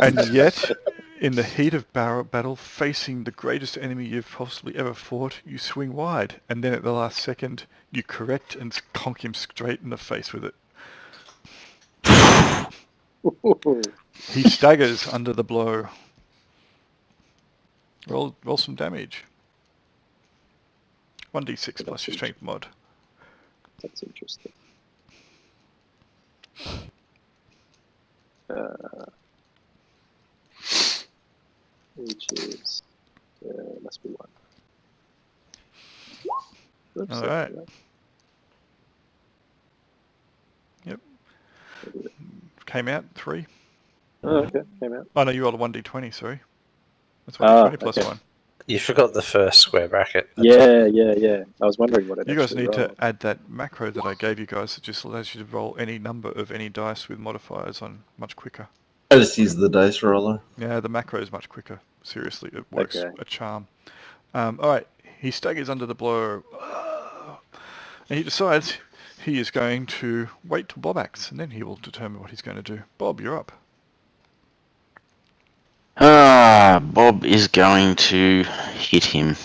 And yet, in the heat of battle, facing the greatest enemy you've possibly ever fought, you swing wide, and then at the last second, you correct and conk him straight in the face with it. He staggers under the blow. Roll some damage. 1d6 plus your strength mod. That's interesting. Which is must be 1. Oops, All right. Yep. Came out 3. Oh, okay, came out. Oh no, you rolled a 1d20. Sorry. That's 1d20 plus okay. 1. You forgot the first square bracket. Yeah. I was wondering what it You guys actually need rolled. to add that macro that I gave you guys that just allows you to roll any number of any dice with modifiers on much quicker. I just use the dice roller. Yeah, the macro is much quicker. Seriously, it works Okay. a charm. Alright, he staggers under the blow. And he decides he is going to wait till Bob acts, and then he will determine what he's going to do. Bob, you're up. Bob is going to hit him.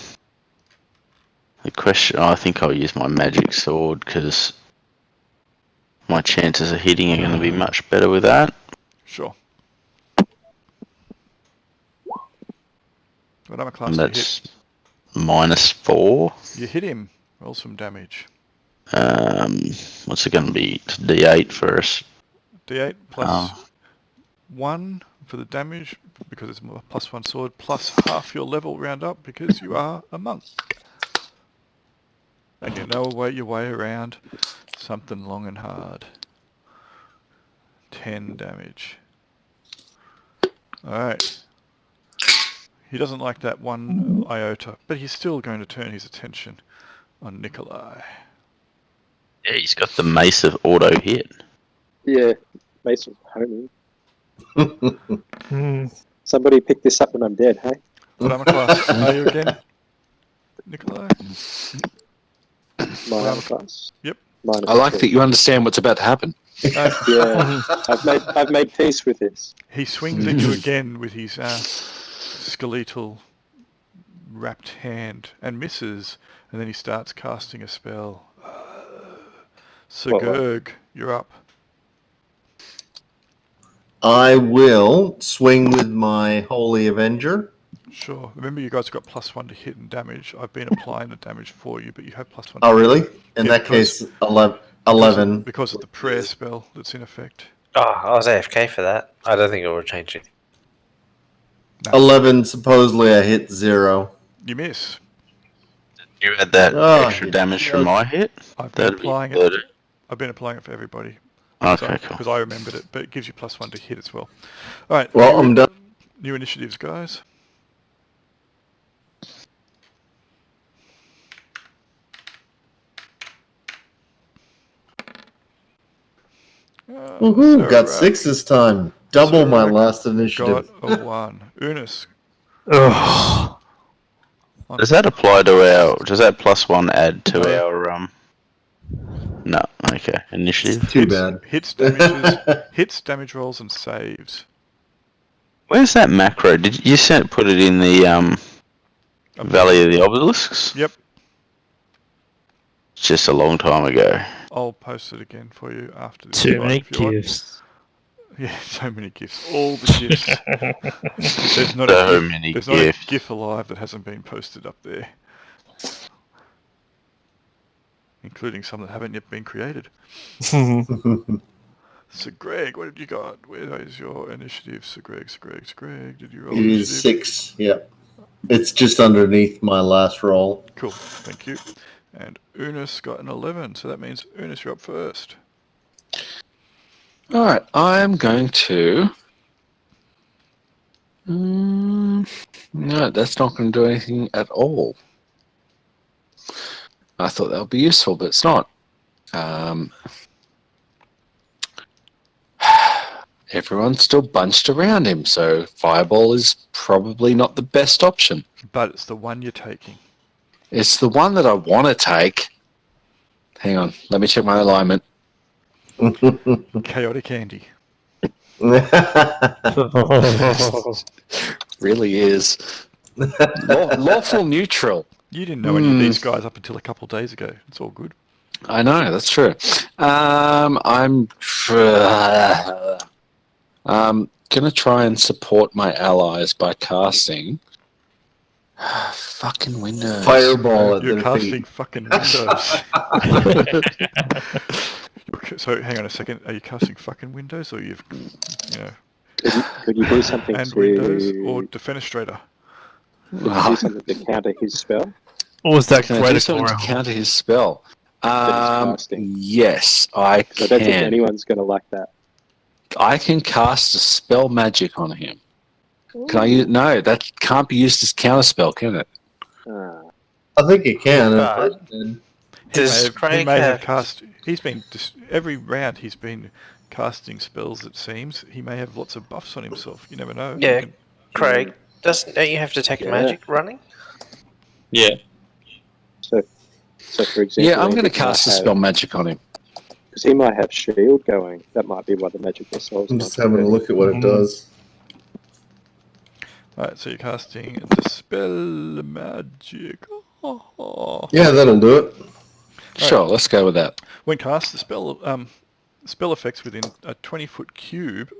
The question, I think I'll use my magic sword because my chances of hitting are going to be much better with that. Sure. What armor class And do you that's hit? -4. You hit him. Roll some damage. What's it going to be? It's D8 first. D8 plus 1 for the damage, because it's a +1 sword, plus half your level round up, because you are a monk. And you know your way around something long and hard. 10 damage. Alright. He doesn't like that one iota, but he's still going to turn his attention on Nikolai. Yeah, he's got the mace of auto hit. Yeah, Mason homing. Hmm. Somebody pick this up when I'm dead, hey? What armor class are you again, Nikolai? My Well, armor class. Yep. Minus I like 2. that you understand what's about to happen. Yeah, I've made peace with this. He swings at you again with his skeletal wrapped hand and misses, and then he starts casting a spell. Sigurg, you're up. I will swing with my Holy Avenger. Sure. Remember, you guys have got +1 to hit and damage. I've been applying the damage for you, but you have +1. Oh, really? In Yeah, that case, 11. Because of the prayer spell that's in effect. Oh, I was AFK for that. I don't think it will change anything. No. 11, supposedly I hit 0. You miss. You had that Oh, extra you damage from my hit? I've been applying it. I've been applying it for everybody. Okay, cool. Because I remembered it, but it gives you +1 to hit as well. All right. Well, I'm done. New initiatives, guys. Woohoo! Got 6 this time. Double my last initiative. Got a 1. Unis. Ugh. Does that apply to our... Does that +1 add to our... No, okay. Initiative. Too bad. Hits, damages, hits, damage rolls, and saves. Where's that macro? Did you put it in the Valley of the Obelisks? Yep. It's just a long time ago. I'll post it again for you after this. Too many if you like. gifts. Yeah, so many gifts. All the gifts. There's not many there's gifts. not a GIF alive that hasn't been posted up there. Including some that haven't yet been created. So Greg, what have you got? Where is your initiative? So Greg, did you roll It initiative? is 6, yep. It's just underneath my last roll. Cool, thank you. And Unis got an 11, so that means Unis, you're up first. All right, I'm going to... no, that's not going to do anything at all. I thought that would be useful, but it's not. Everyone's still bunched around him, so Fireball is probably not the best option. But it's the one you're taking. It's the one that I want to take. Hang on, let me check my alignment. Chaotic Andy. Really is. Lawful neutral. You didn't know any of these guys up until a couple of days ago. It's all good. I know, that's true. I'm going to try and support my allies by casting fucking Windows. Fireball at You're their casting feet. fucking Windows. So hang on a second. Are you casting fucking Windows, or you've, Could you do something and to Windows or Defenestrator? could you do something to counter his spell? What was that Can I do greater something to glory? counter his spell? That he's casting? Yes, I I don't think can. anyone's going to like that. I can cast a spell magic on him. Can I use? No, that can't be used as counterspell, can it? I think it can. But- Does He Craig may have have... cast. He's been every round. He's been casting spells. It seems he may have lots of buffs on himself. You never know. Yeah, You can- Craig, don't you have Detect Yeah. Magic running? So So, for example, Yeah, I'm going to cast a spell magic on him. because he might have shield going. That might be why the magic missiles. I'm just having a look at what it does. Alright, so you're casting Dispel Magic. Yeah, that'll do it. Sure, let's go with that. When cast, the spell effects within a 20-foot cube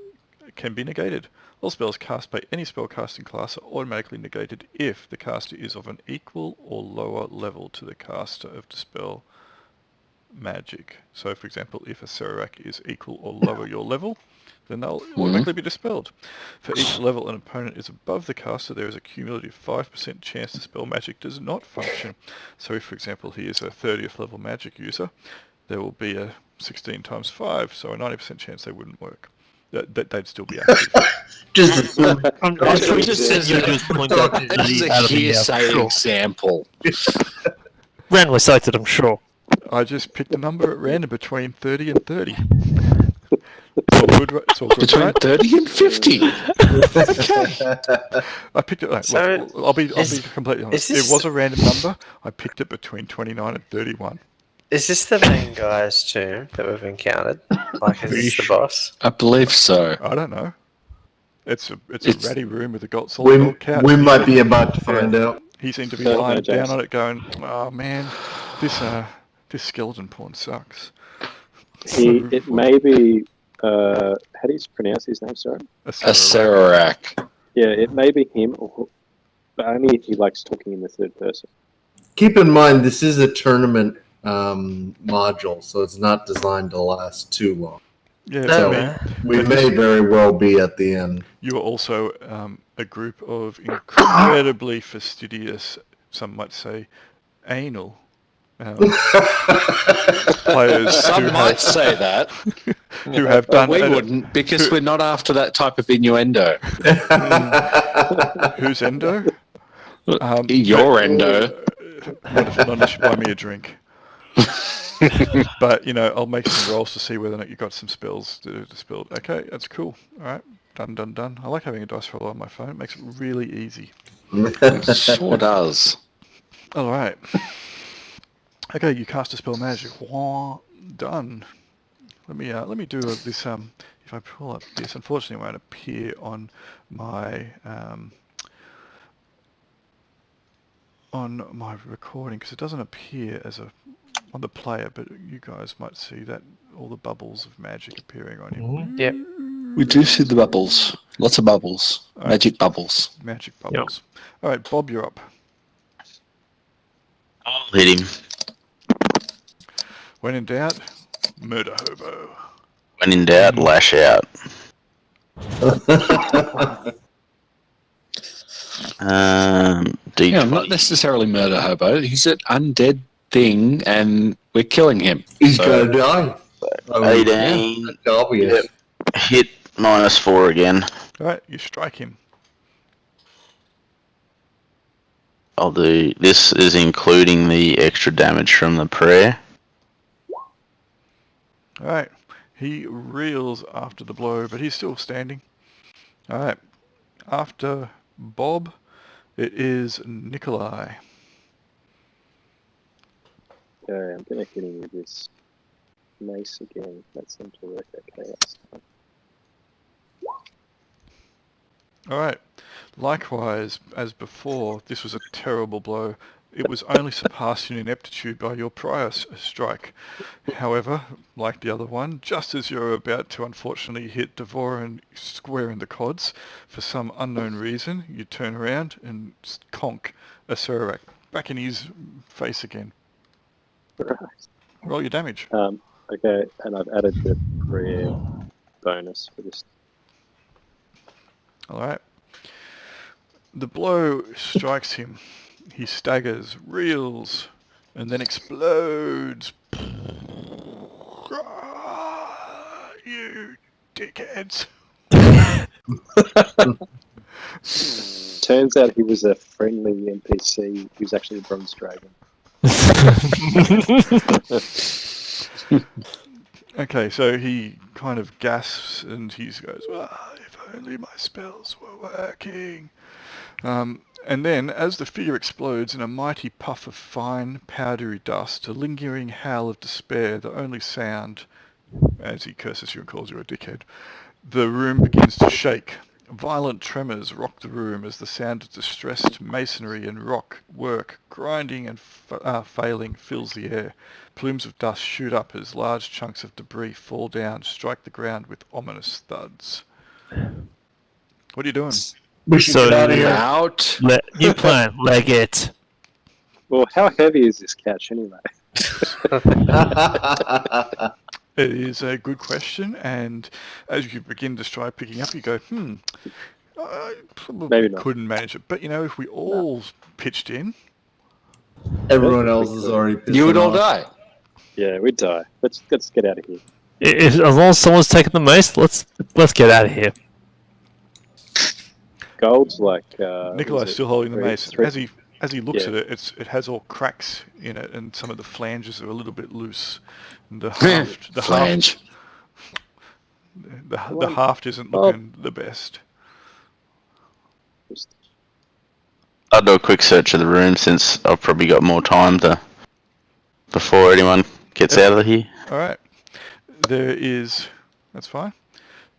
can be negated. All spells cast by any spellcasting class are automatically negated if the caster is of an equal or lower level to the caster of Dispel Magic. So, for example, if a Serac is equal or lower your level, then they'll automatically be dispelled. For each level an opponent is above the caster, there is a cumulative 5% chance the spell magic does not function. So if, for example, he is a 30th level magic user, there will be a 16 times 5, so a 90% chance they wouldn't work. They'd still be active. Just I'm sure you just point out This is a hearsay example. randomly selected, I'm sure. I just picked a number at random between 30 and 30. It's all good, right? It's all good, Between right? 30 and 50. Okay. I picked it. So, Look, I'll be completely honest. is It was a random number. I picked it between 29 and 31. Is this the main guy's tomb that we've encountered? Like, is this the boss? I believe so. I don't know. It's a It's- ratty room with a solid gold couch. we might be about to find out. He seemed to be No, no, lying down James. on it, going, "Oh man, this skeleton porn sucks." It may be. How do you pronounce his name? Sorry. A Serac. Yeah, it may be him, but only if he likes talking in the third person. Keep in mind, this is a tournament module, so it's not designed to last too long. Yeah, No, I mean, We may very well be at the end. you are also a group of incredibly fastidious, some might say, anal players Some might say that, who have but done we wouldn't because we're not after that type of innuendo. whose endo? Your endo. Not unless you buy me a drink. But, I'll make some rolls to see whether or not you got some spells that are dispelled. Okay, that's cool. All right, done. I like having a dice roller on my phone. It makes it really easy. Sure does. All right. Okay, you cast a spell magic. Wah, done. Let me do this. If I pull up this, unfortunately, it won't appear on my recording because it doesn't appear as on the player, but you guys might see that all the bubbles of magic appearing on him. Yep. We do see the bubbles. Lots of bubbles. Alright. Magic bubbles. Magic bubbles. All right, Bob, you're up. I'll hit him. When in doubt, murder hobo. When in doubt, lash out. Yeah, not necessarily murder hobo. He's an undead thing, and we're killing him. He's So- gonna die. 18. That's obvious. Hit -4 again. All right, you strike him. I'll do. This is including the extra damage from the prayer. All right, he reels after the blow, but he's still standing. All right, after Bob, it is Nikolai. Okay, I'm going to hit him with this mace again. That seems to work okay. All right. Likewise, as before, this was a terrible blow. It was only surpassed in ineptitude by your prior strike. However, like the other one, just as you're about to unfortunately hit Devoran square in the cods, for some unknown reason, you turn around and conk a Serac back in his face again. Roll your damage. Okay, and I've added the prayer bonus for this. All right. The blow strikes him. He staggers, reels, and then explodes. You dickheads. Turns out he was a friendly NPC. He was actually a bronze dragon. Okay, so he kind of gasps and he goes, if only my spells were working. And then, as the figure explodes in a mighty puff of fine, powdery dust, a lingering howl of despair, the only sound, as he curses you and calls you a dickhead, the room begins to shake. Violent tremors rock the room as the sound of distressed masonry and rock work, grinding and failing, fills the air. Plumes of dust shoot up as large chunks of debris fall down, strike the ground with ominous thuds. What are you doing? We should So get out of here. Out. New plan, leg it. Well, how heavy is this couch anyway? It is a good question, and as you begin to try picking up, you go, I probably Maybe not. couldn't manage it. But, if we all pitched in, Everyone else is already pissing You would all off. die. Yeah, we'd die. Let's get out of here. As long as someone's taking the mace, let's get out of here. Gold's like. Nikolai's still holding the mace. Three. As he looks Yeah. at it, it has all cracks in it, and some of the flanges are a little bit loose. And the haft, Flange. the haft isn't looking the best. I'll do a quick search of the room since I've probably got more time before anyone gets out of here. All right. That's fine.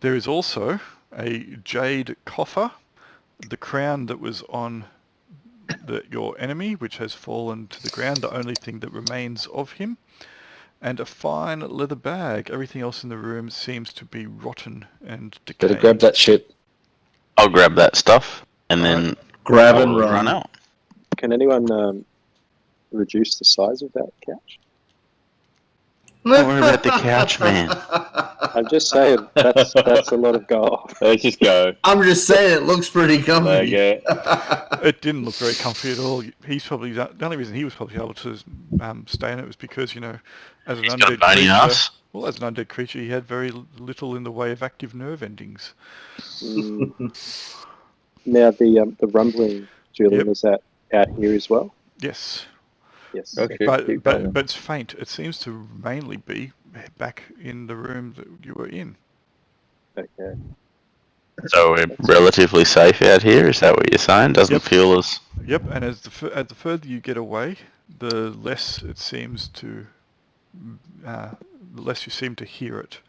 There is also a jade coffer, the crown that was on your enemy, which has fallen to the ground, the only thing that remains of him, and a fine leather bag. Everything else in the room seems to be rotten and decayed. Better grab that shit. I'll grab that stuff and then Grab I'll and run. out. Can anyone reduce the size of that couch? Don't worry about the couch, man. I'm just saying that's a lot of gold. Let's just go. I'm just saying it looks pretty comfy. Okay. It didn't look very comfy at all. He's probably the only reason he was probably able to stay in it was because as an He's got a undead bony creature. ass. Well, as an undead creature, he had very little in the way of active nerve endings. Now the rumbling, Julian, Yep. is that out here as well? Yes, Yes. Okay. but keep but going. but it's faint. It seems to mainly be back in the room that you were in. Okay. So we're relatively safe out here. Is that what you're saying? Doesn't Yep. feel as Yep, and as the further you get away, the less it seems to, the less you seem to hear it.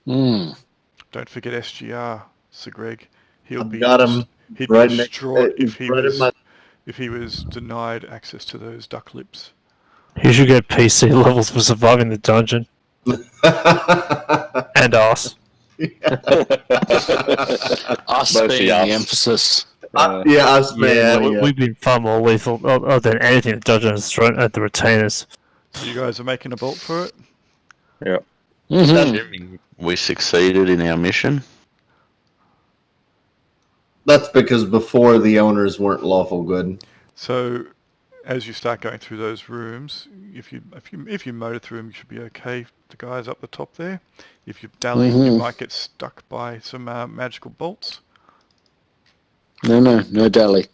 Don't forget SGR, Sir Greg. He'll I've be got him he'd right be next- distraught if he right in was my- if he was denied access to those duck lips. You should get PC levels for surviving the dungeon. And us. Us Mostly being us. the emphasis. Yeah, us, man. Yeah. We've been far more lethal than anything the dungeon has thrown at the retainers. So you guys are making a bolt for it? Mhm. we succeeded in our mission. That's because before the owners weren't lawful good. So as you start going through those rooms, if you motor through them, you should be okay. The guys up the top there. If you dally, you might get stuck by some magical bolts. No dally.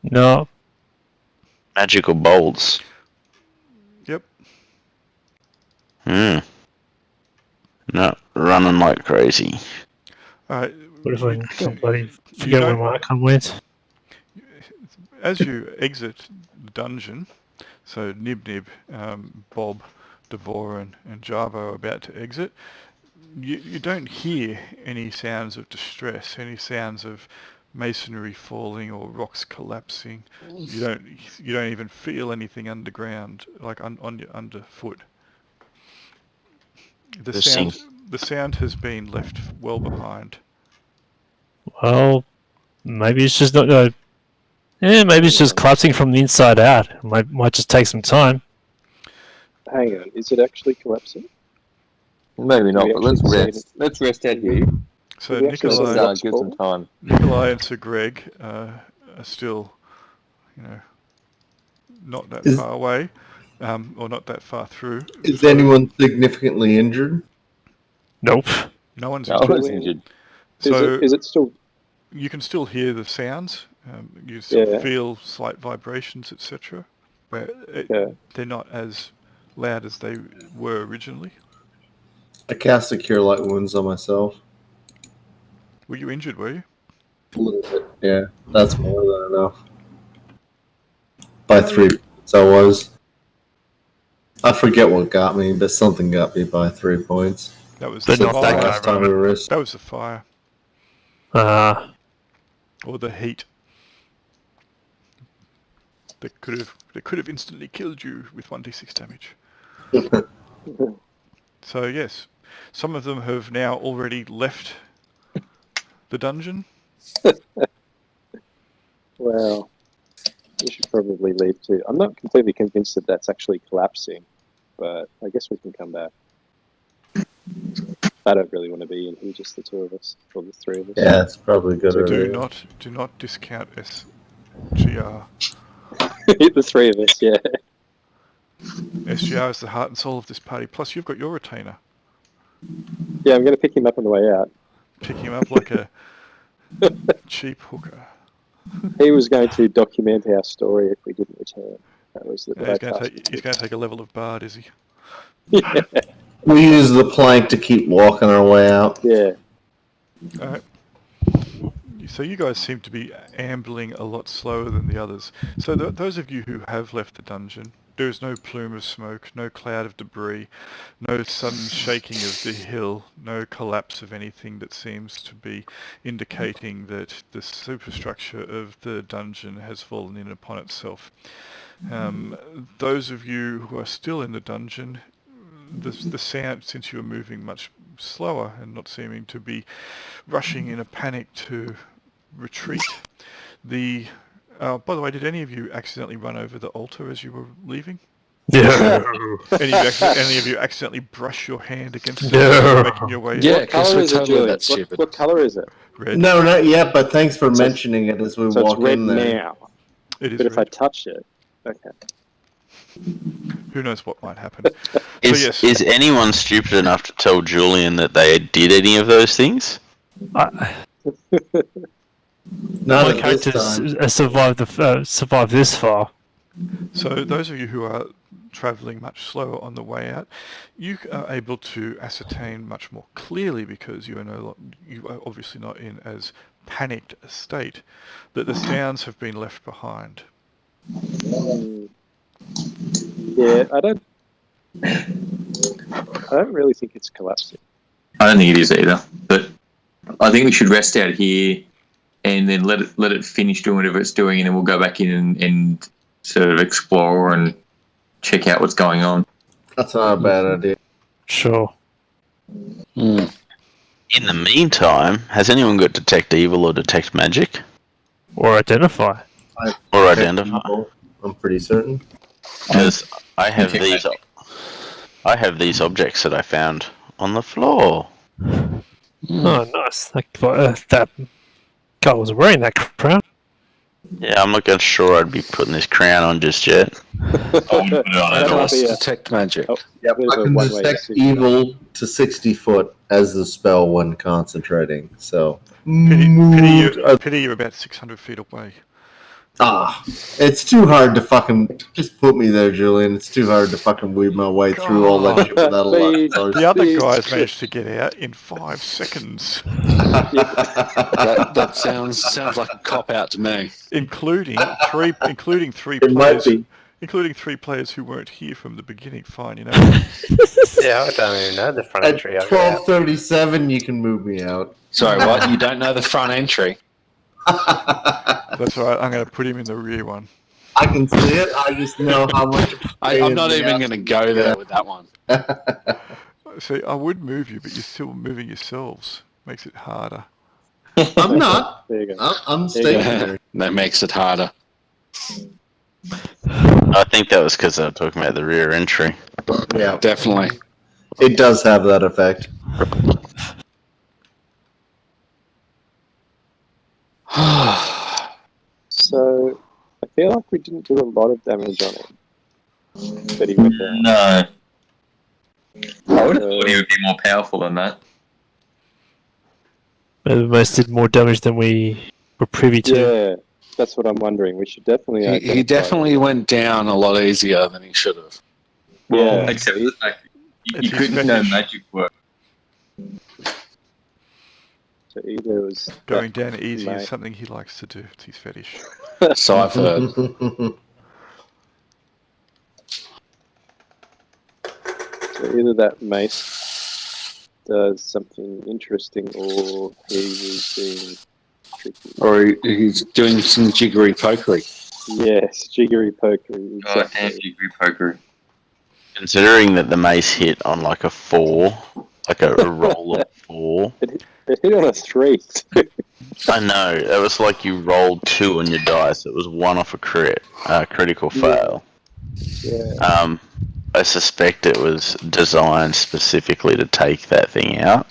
No, Magical bolts. Yep. No, running like crazy. All right. what if I can somebody forget where my icon went? As you exit the dungeon, so Nib, Bob, Devoran, and Jarbo are about to exit, you don't hear any sounds of distress, any sounds of masonry falling or rocks collapsing. You don't even feel anything underground, like on your underfoot. The sound has been left well behind. Well, maybe it's just not. Maybe it's just collapsing from the inside out. It might just take some time. Hang on, is it actually collapsing? Maybe not, We but let's actually rest. Let's rest out here. So We actually Let's saw Nikolai, give some time. Nikolai and Sir Greg are still, not that Is- far away, or not that far through. Is anyone significantly injured? Nope. No one's No, injured. it's injured. So Is it still? you can still hear the sounds. You still Yeah. feel slight vibrations, etc. But Yeah. they're not as loud as they were originally. I cast a Cure Light Wounds on myself. Were you injured, were you? A little bit, yeah. That's more than enough. By 3 points, I was. I forget what got me, but something got me by 3 points. That was But the not that fire. guy, Last time we risked. That was the fire. Or the heat. That could have instantly killed you with 1d6 damage. So yes, some of them have now already left the dungeon. Well, we should probably leave too. I'm not completely convinced that that's actually collapsing, but I guess we can come back. I don't really want to be in here, just the two of us, or the three of us. Yeah, it's probably good. So idea. do not discount SGR. The three of us, yeah. SGR is the heart and soul of this party. Plus, you've got your retainer. Yeah, I'm going to pick him up on the way out. Pick him up like a cheap hooker. He was going to document our story if we didn't return. That was the Yeah, he's going to take a level of bard, is he? Yeah. We use the plank to keep walking our way out. Yeah. Alright. So you guys seem to be ambling a lot slower than the others. So those of you who have left the dungeon, there is no plume of smoke, no cloud of debris, no sudden shaking of the hill, no collapse of anything that seems to be indicating that the superstructure of the dungeon has fallen in upon itself. Those of you who are still in the dungeon, the sound, since you are moving much slower and not seeming to be rushing in a panic to retreat, by the way, did any of you accidentally run over the altar as you were leaving? Yeah. Any of you accidentally brush your hand against it No. making your way Yeah, out? What colour is it, totally Julian? that stupid. What colour is it? Red. No, not yet, but thanks for So- mentioning it as we So walk it's red in there. now. It is But if I red. touch it, okay. Who knows what might happen? Is, yes. is anyone stupid enough to tell Julian that they did any of those things? Not My at this characters time. survived this far. So those of you who are travelling much slower on the way out, you are able to ascertain much more clearly, because you are obviously not in as panicked a state, that the sounds have been left behind. Yeah, I don't really think it's collapsing. I don't think it is either. But I think we should rest out here and then let it finish doing whatever it's doing, and then we'll go back in and sort of explore and check out what's going on. That's not a bad idea. Sure. Mm. In the meantime, has anyone got detect evil or detect magic? Or identify. Or identify? I'm pretty certain. Because I have Detect these. magic. I have these objects that I found on the floor. Mm. Oh, nice. That guy was wearing that crown. Yeah, I'm not sure I'd be putting this crown on just yet. I wouldn't put it on That at might all. be a- Detect magic. Oh, Yep, bit of I a can one-way detect decision. evil to 60 foot as the spell when concentrating. So Pity you're about 600 feet away. it's too hard to fucking just put me there, Julian. It's too hard to fucking weave my way through all that shit without a lot of stars. The other Please. guys managed to get out in 5 seconds, That sounds like a cop out to me. including three It might players. be. Including 3 players who weren't here from the beginning. Fine, you know. Yeah, I don't even know the front At entry. I'll get out. 12:37, you can move me out. Sorry, what? You don't know the front entry? That's all right. I'm going to put him in the rear one. I can see it. I just know how much. I'm not even going to go there with that one. See, I would move you, but you're still moving yourselves. Makes it harder. I'm not. There you go. I'm stationary. That makes it harder. I think that was because I was talking about the rear entry. Yeah, Definitely. it does have that effect. So, I feel like we didn't do a lot of damage on him. But he went down. No. I would have thought he would be more powerful than that. Maybe most did more damage than we were privy to. Yeah, that's what I'm wondering. We should definitely. He identify definitely went down a lot easier than he should have. Yeah. Except for the fact you It's couldn't his know fetish. magic work. So either it was Going down easy Mate. is something he likes to do. It's his fetish. So I've heard. So either that mace does something interesting, or he was being tricky. Or he's doing some jiggery pokery. Yes, jiggery pokery. Oh, Exactly. damn you, poker. Considering that the mace hit on like a 4, like a roll of 4. It hit on a 3. I know, it was like you rolled 2 on your dice. It was 1 off a critical fail. Yeah. I suspect it was designed specifically to take that thing out.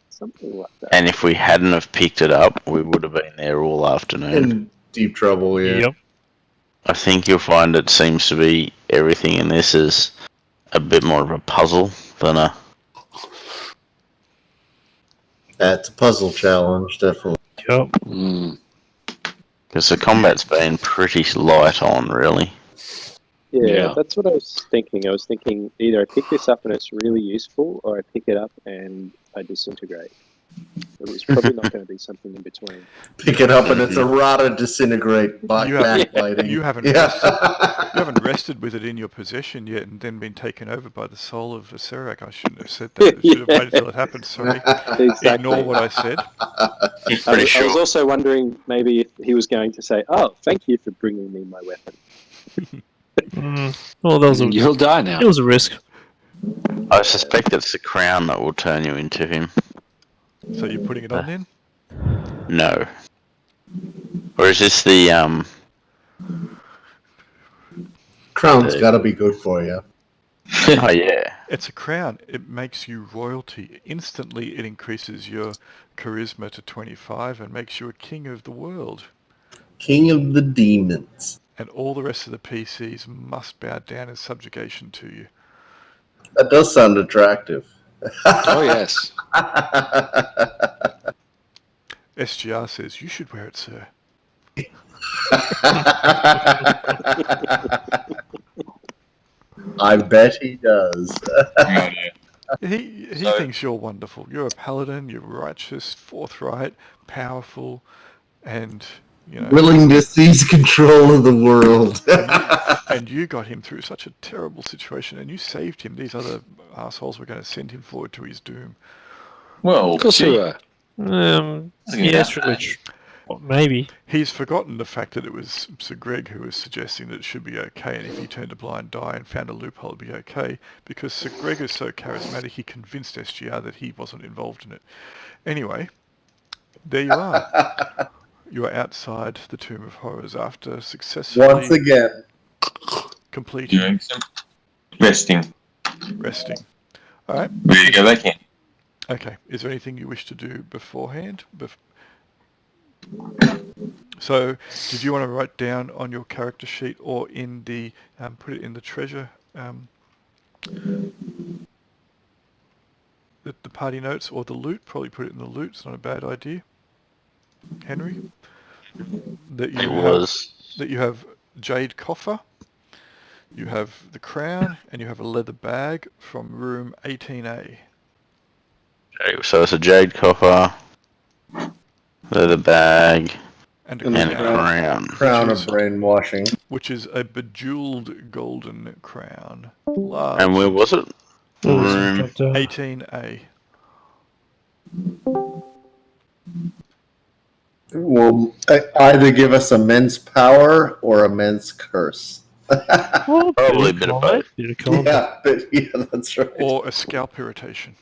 Something like that. And if we hadn't have picked it up, we would have been there all afternoon. In deep trouble, yeah. Yep. I think you'll find it seems to be everything in this is a bit more of a puzzle than a... That's a puzzle challenge, definitely. Yep. Because the combat's been pretty light on, really. Yeah, that's what I was thinking. I was thinking either I pick this up and it's really useful, or I pick it up and I disintegrate. It was probably not going to be something in between. Pick it up and it's a rata disintegrate backbiting. You haven't rested with it in your possession yet and then been taken over by the soul of Viserak. I shouldn't have said that. I should have waited till it happened. Sorry. Exactly. Ignore what I said. I was also wondering maybe if he was going to say, "Oh, thank you for bringing me my weapon." Well, that was a, You'll die now. it was a risk. I suspect it's the crown that will turn you into him. So you're putting it on then? No. Or is this the, Crown's got to be good for you. oh yeah. It's a crown. It makes you royalty. Instantly it increases your charisma to 25 and makes you a king of the world. King of the demons. And all the rest of the PCs must bow down in subjugation to you. That does sound attractive. Oh, yes. SGR says, you should wear it, sir. I bet he does. He thinks you're wonderful. You're a paladin, you're righteous, forthright, powerful, and, you know... willing to seize control of the world. And you got him through such a terrible situation, and you saved him. These other assholes were going to send him forward to his doom. Well, Of course you were. Yes, maybe. He's forgotten the fact that it was Sir Greg who was suggesting that it should be okay, and if he turned a blind eye and found a loophole, it'd be okay, because Sir Greg is so charismatic, he convinced SGR that he wasn't involved in it. Anyway, there you are. You are outside the Tomb of Horrors after successfully... Once again. Completing. doing some resting. Resting. All right. Ready to go back in. Okay. Is there anything you wish to do beforehand? So, did you want to write down on your character sheet or in the put it in the treasure, the party notes or the loot? Probably put it in the loot. It's not a bad idea. Henry, that you have jade coffer, you have the crown, and you have a leather bag from room 18A. Okay, so it's a jade coffer, leather bag, And And a the crown. Crown of brainwashing. Which is a bejeweled golden crown. and where was it? Room. 18A. Will either give us immense power or immense curse. Probably a bit of both. Yeah, that's right. Or a scalp irritation.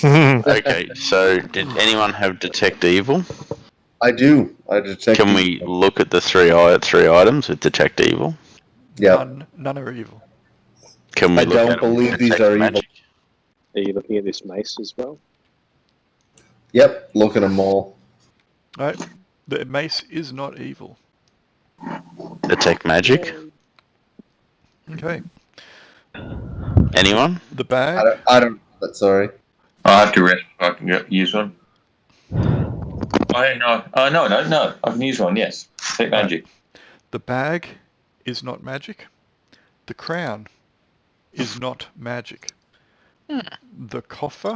Okay, so did anyone have detect evil? I do. I detect. Can we look at the three items with detect evil? Yeah. None are evil. Can we I look don't at them with believe these detect are evil. magic? Are you looking at this mace as well? Yep. Look at them all. Right? The mace is not evil. Detect magic? Okay. Anyone? The bag. I don't. But sorry. I'll have to rest if I can use one. I know. No. I can use one, yes. Take magic. The bag is not magic. The crown is not magic. The coffer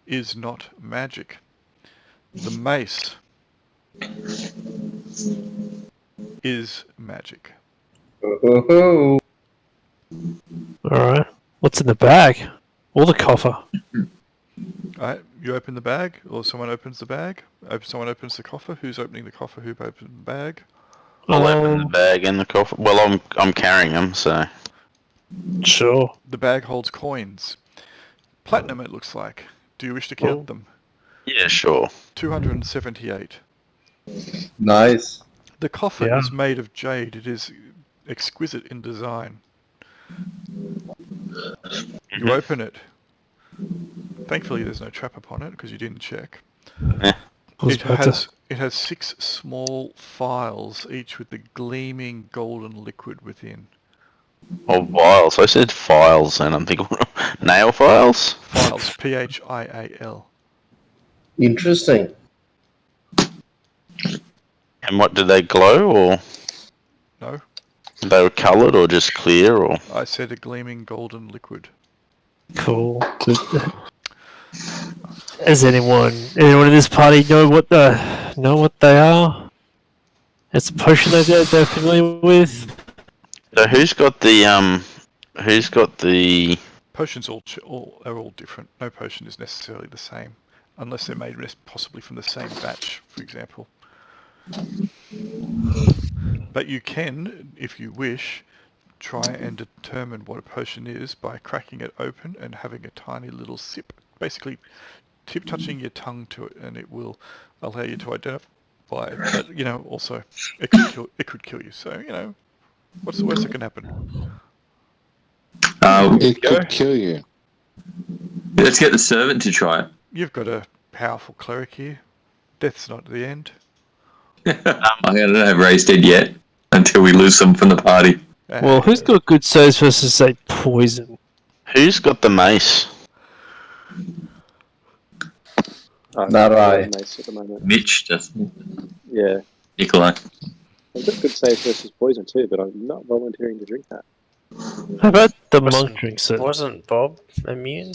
is not magic. The mace is magic. Oh, Alright. What's in the bag? Or the coffer? Alright, you open the bag, or someone opens the bag. Someone opens the coffer. Who's opening the coffer? Who opened the bag? I'll open the bag and the coffer. Well, I'm carrying them, so Sure. The bag holds coins. Platinum, it looks like. Do you wish to count them? yeah, sure. 278. nice. The coffer Yeah. is made of jade. It is exquisite in design. You open it. Thankfully, there's no trap upon it because you didn't check. Was It has 6 small phials, each with the gleaming golden liquid within. Oh, vials. I said files, and I'm thinking nail files. Phials, Phial. Interesting. And what do they glow, or No, they were coloured, or just clear, or? I said a gleaming golden liquid. cool. Does anyone in this party know what they are? It's a potion they're familiar with. So who's got the Potions are all different. No potion is necessarily the same, unless they're made possibly from the same batch, for example. But you can, if you wish, try and determine what a potion is by cracking it open and having a tiny little sip. Basically, touching your tongue to it, and it will allow you to identify it. But also it could kill you. So what's the worst that can happen? It could kill you. Let's get the servant to try it. You've got a powerful cleric here. Death's not the end. I don't have Ray's dead yet until we lose some from the party. Well, who's got good saves versus say poison? who's got the mace? Not I. Mace at the moment. Mitch doesn't. Yeah. Nikolai. I've got good save versus poison too, but I'm not volunteering to drink that. How about the monk drinks it? Wasn't Bob immune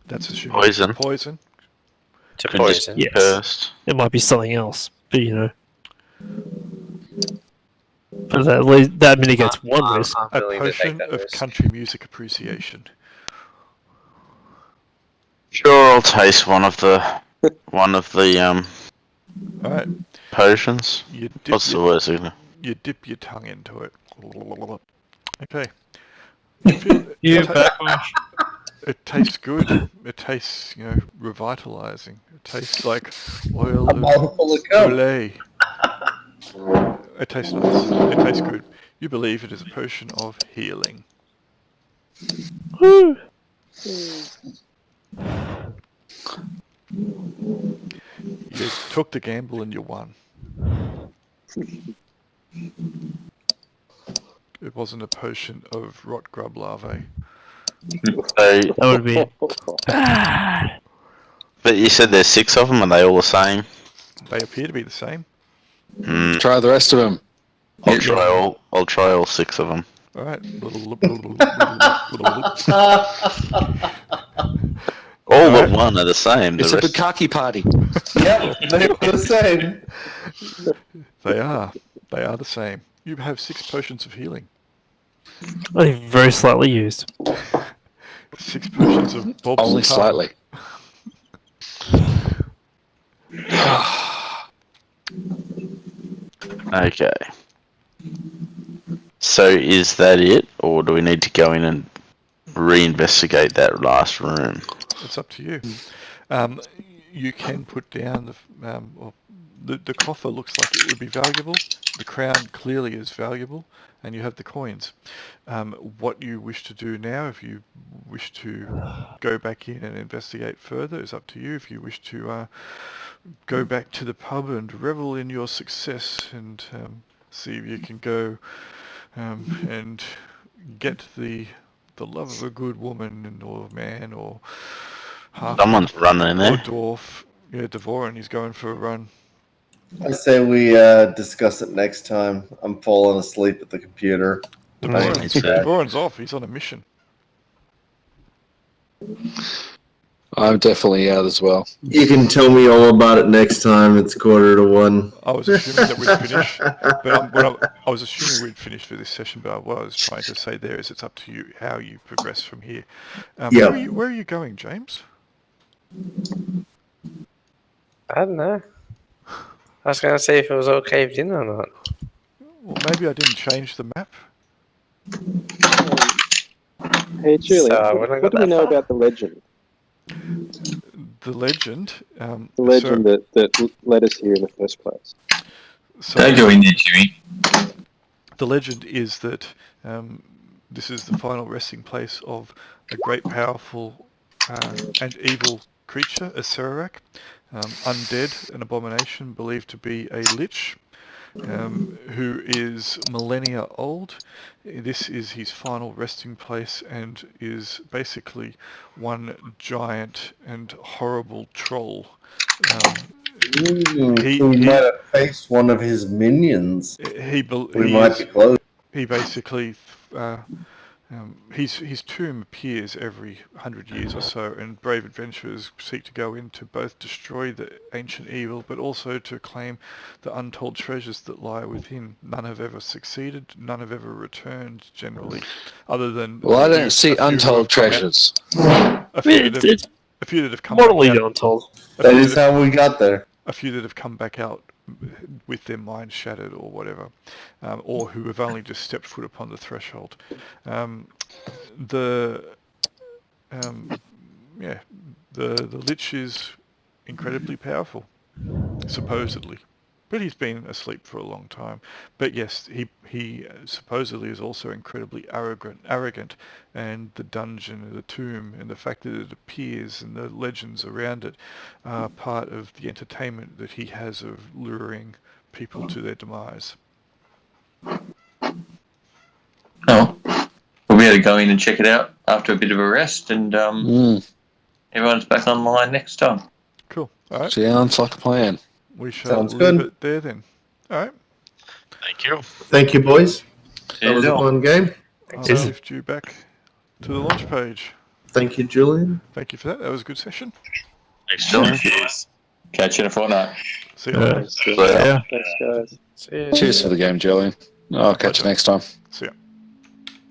That's assuming Poison. Poison. to Could just poison? be Yes. cursed. It might be something else, but But at least that mitigates one risk. I'm A willing to take potion that of risk. country music appreciation. Sure, I'll taste one of the Alright, potions. you dip What's the worst? you dip your tongue into it. Okay. You It tastes good. It tastes, revitalizing. It tastes like oil A mouthful of cum. Olay. It tastes nice. It tastes good. You believe it is a potion of healing. Woo. You took the gamble and you won. It wasn't a potion of rot grub larvae. So, That would be. but you said there's 6 of them. Are they all the same? They appear to be the same. Try the rest of them. I'll try all 6 of them. Alright. All but one are the same. It's The a rest- bukkake party. Yep, they're the same. They are. They are the same. You have 6 potions of healing. I think very slightly used. 6 potions of Bob's Only tongue. slightly. Okay. So is that it, or do we need to go in and reinvestigate that last room? It's up to you. You can put down the coffer looks like it would be valuable. The crown clearly is valuable, and you have the coins. What you wish to do now, if you wish to go back in and investigate further, is up to you. If you wish to go back to the pub and revel in your success and see if you can go and get the love of a good woman or man or half Someone's running in or there. dwarf. Yeah, Devoran, he's going for a run. I say we discuss it next time. I'm falling asleep at the computer. It's fair. Devoran's off. He's on a mission. I'm definitely out as well. You can tell me all about it next time. It's 1:45. I was assuming that we'd finish, but I was assuming we'd finish for this session. But what I was trying to say there is, it's up to you how you progress from here. Yeah. Where are you going, James? I don't know. I was going to see if it was all caved in or not. Well, maybe I didn't change the map. Hey, Julian, So, what do we know about the legend? The legend. The legend that led us here in the first place. So Don't go in there, Jimmy. the legend is that this is the final resting place of a great, powerful, and evil creature, a Serak, undead, an abomination, believed to be a lich, who is millennia old. This is his final resting place and is basically one giant and horrible troll. He might have faced one of his minions. Might be close. He basically, his tomb appears every 100 years or so, and brave adventurers seek to go in to both destroy the ancient evil, but also to claim the untold treasures that lie within. None have ever succeeded. None have ever returned, generally, other than. Well, I don't see untold treasures. A few that have come Mortally back out. untold. That is how we got there. A few that have come back out with their minds shattered or whatever, or who have only just stepped foot upon the threshold. The Lich is incredibly powerful, supposedly. But he's been asleep for a long time. But yes, he supposedly is also incredibly arrogant, and the dungeon, the tomb, and the fact that it appears and the legends around it are part of the entertainment that he has of luring people to their demise. Oh, we'll be able to go in and check it out after a bit of a rest, and everyone's back online next time. Cool. All right. Sounds like a plan. We shall Sounds leave good. it there then. All right. Thank you. Thank you, boys. That Cheers, was a all. fun game. I'll shift you back to the launch page. Thank you, Julian. Thank you for that. That was a good session. Thanks, John. Cheers. Catch you in a fortnight. See you later. Thanks, guys. See you. Cheers for the game, Julian. I'll catch you next time. See ya.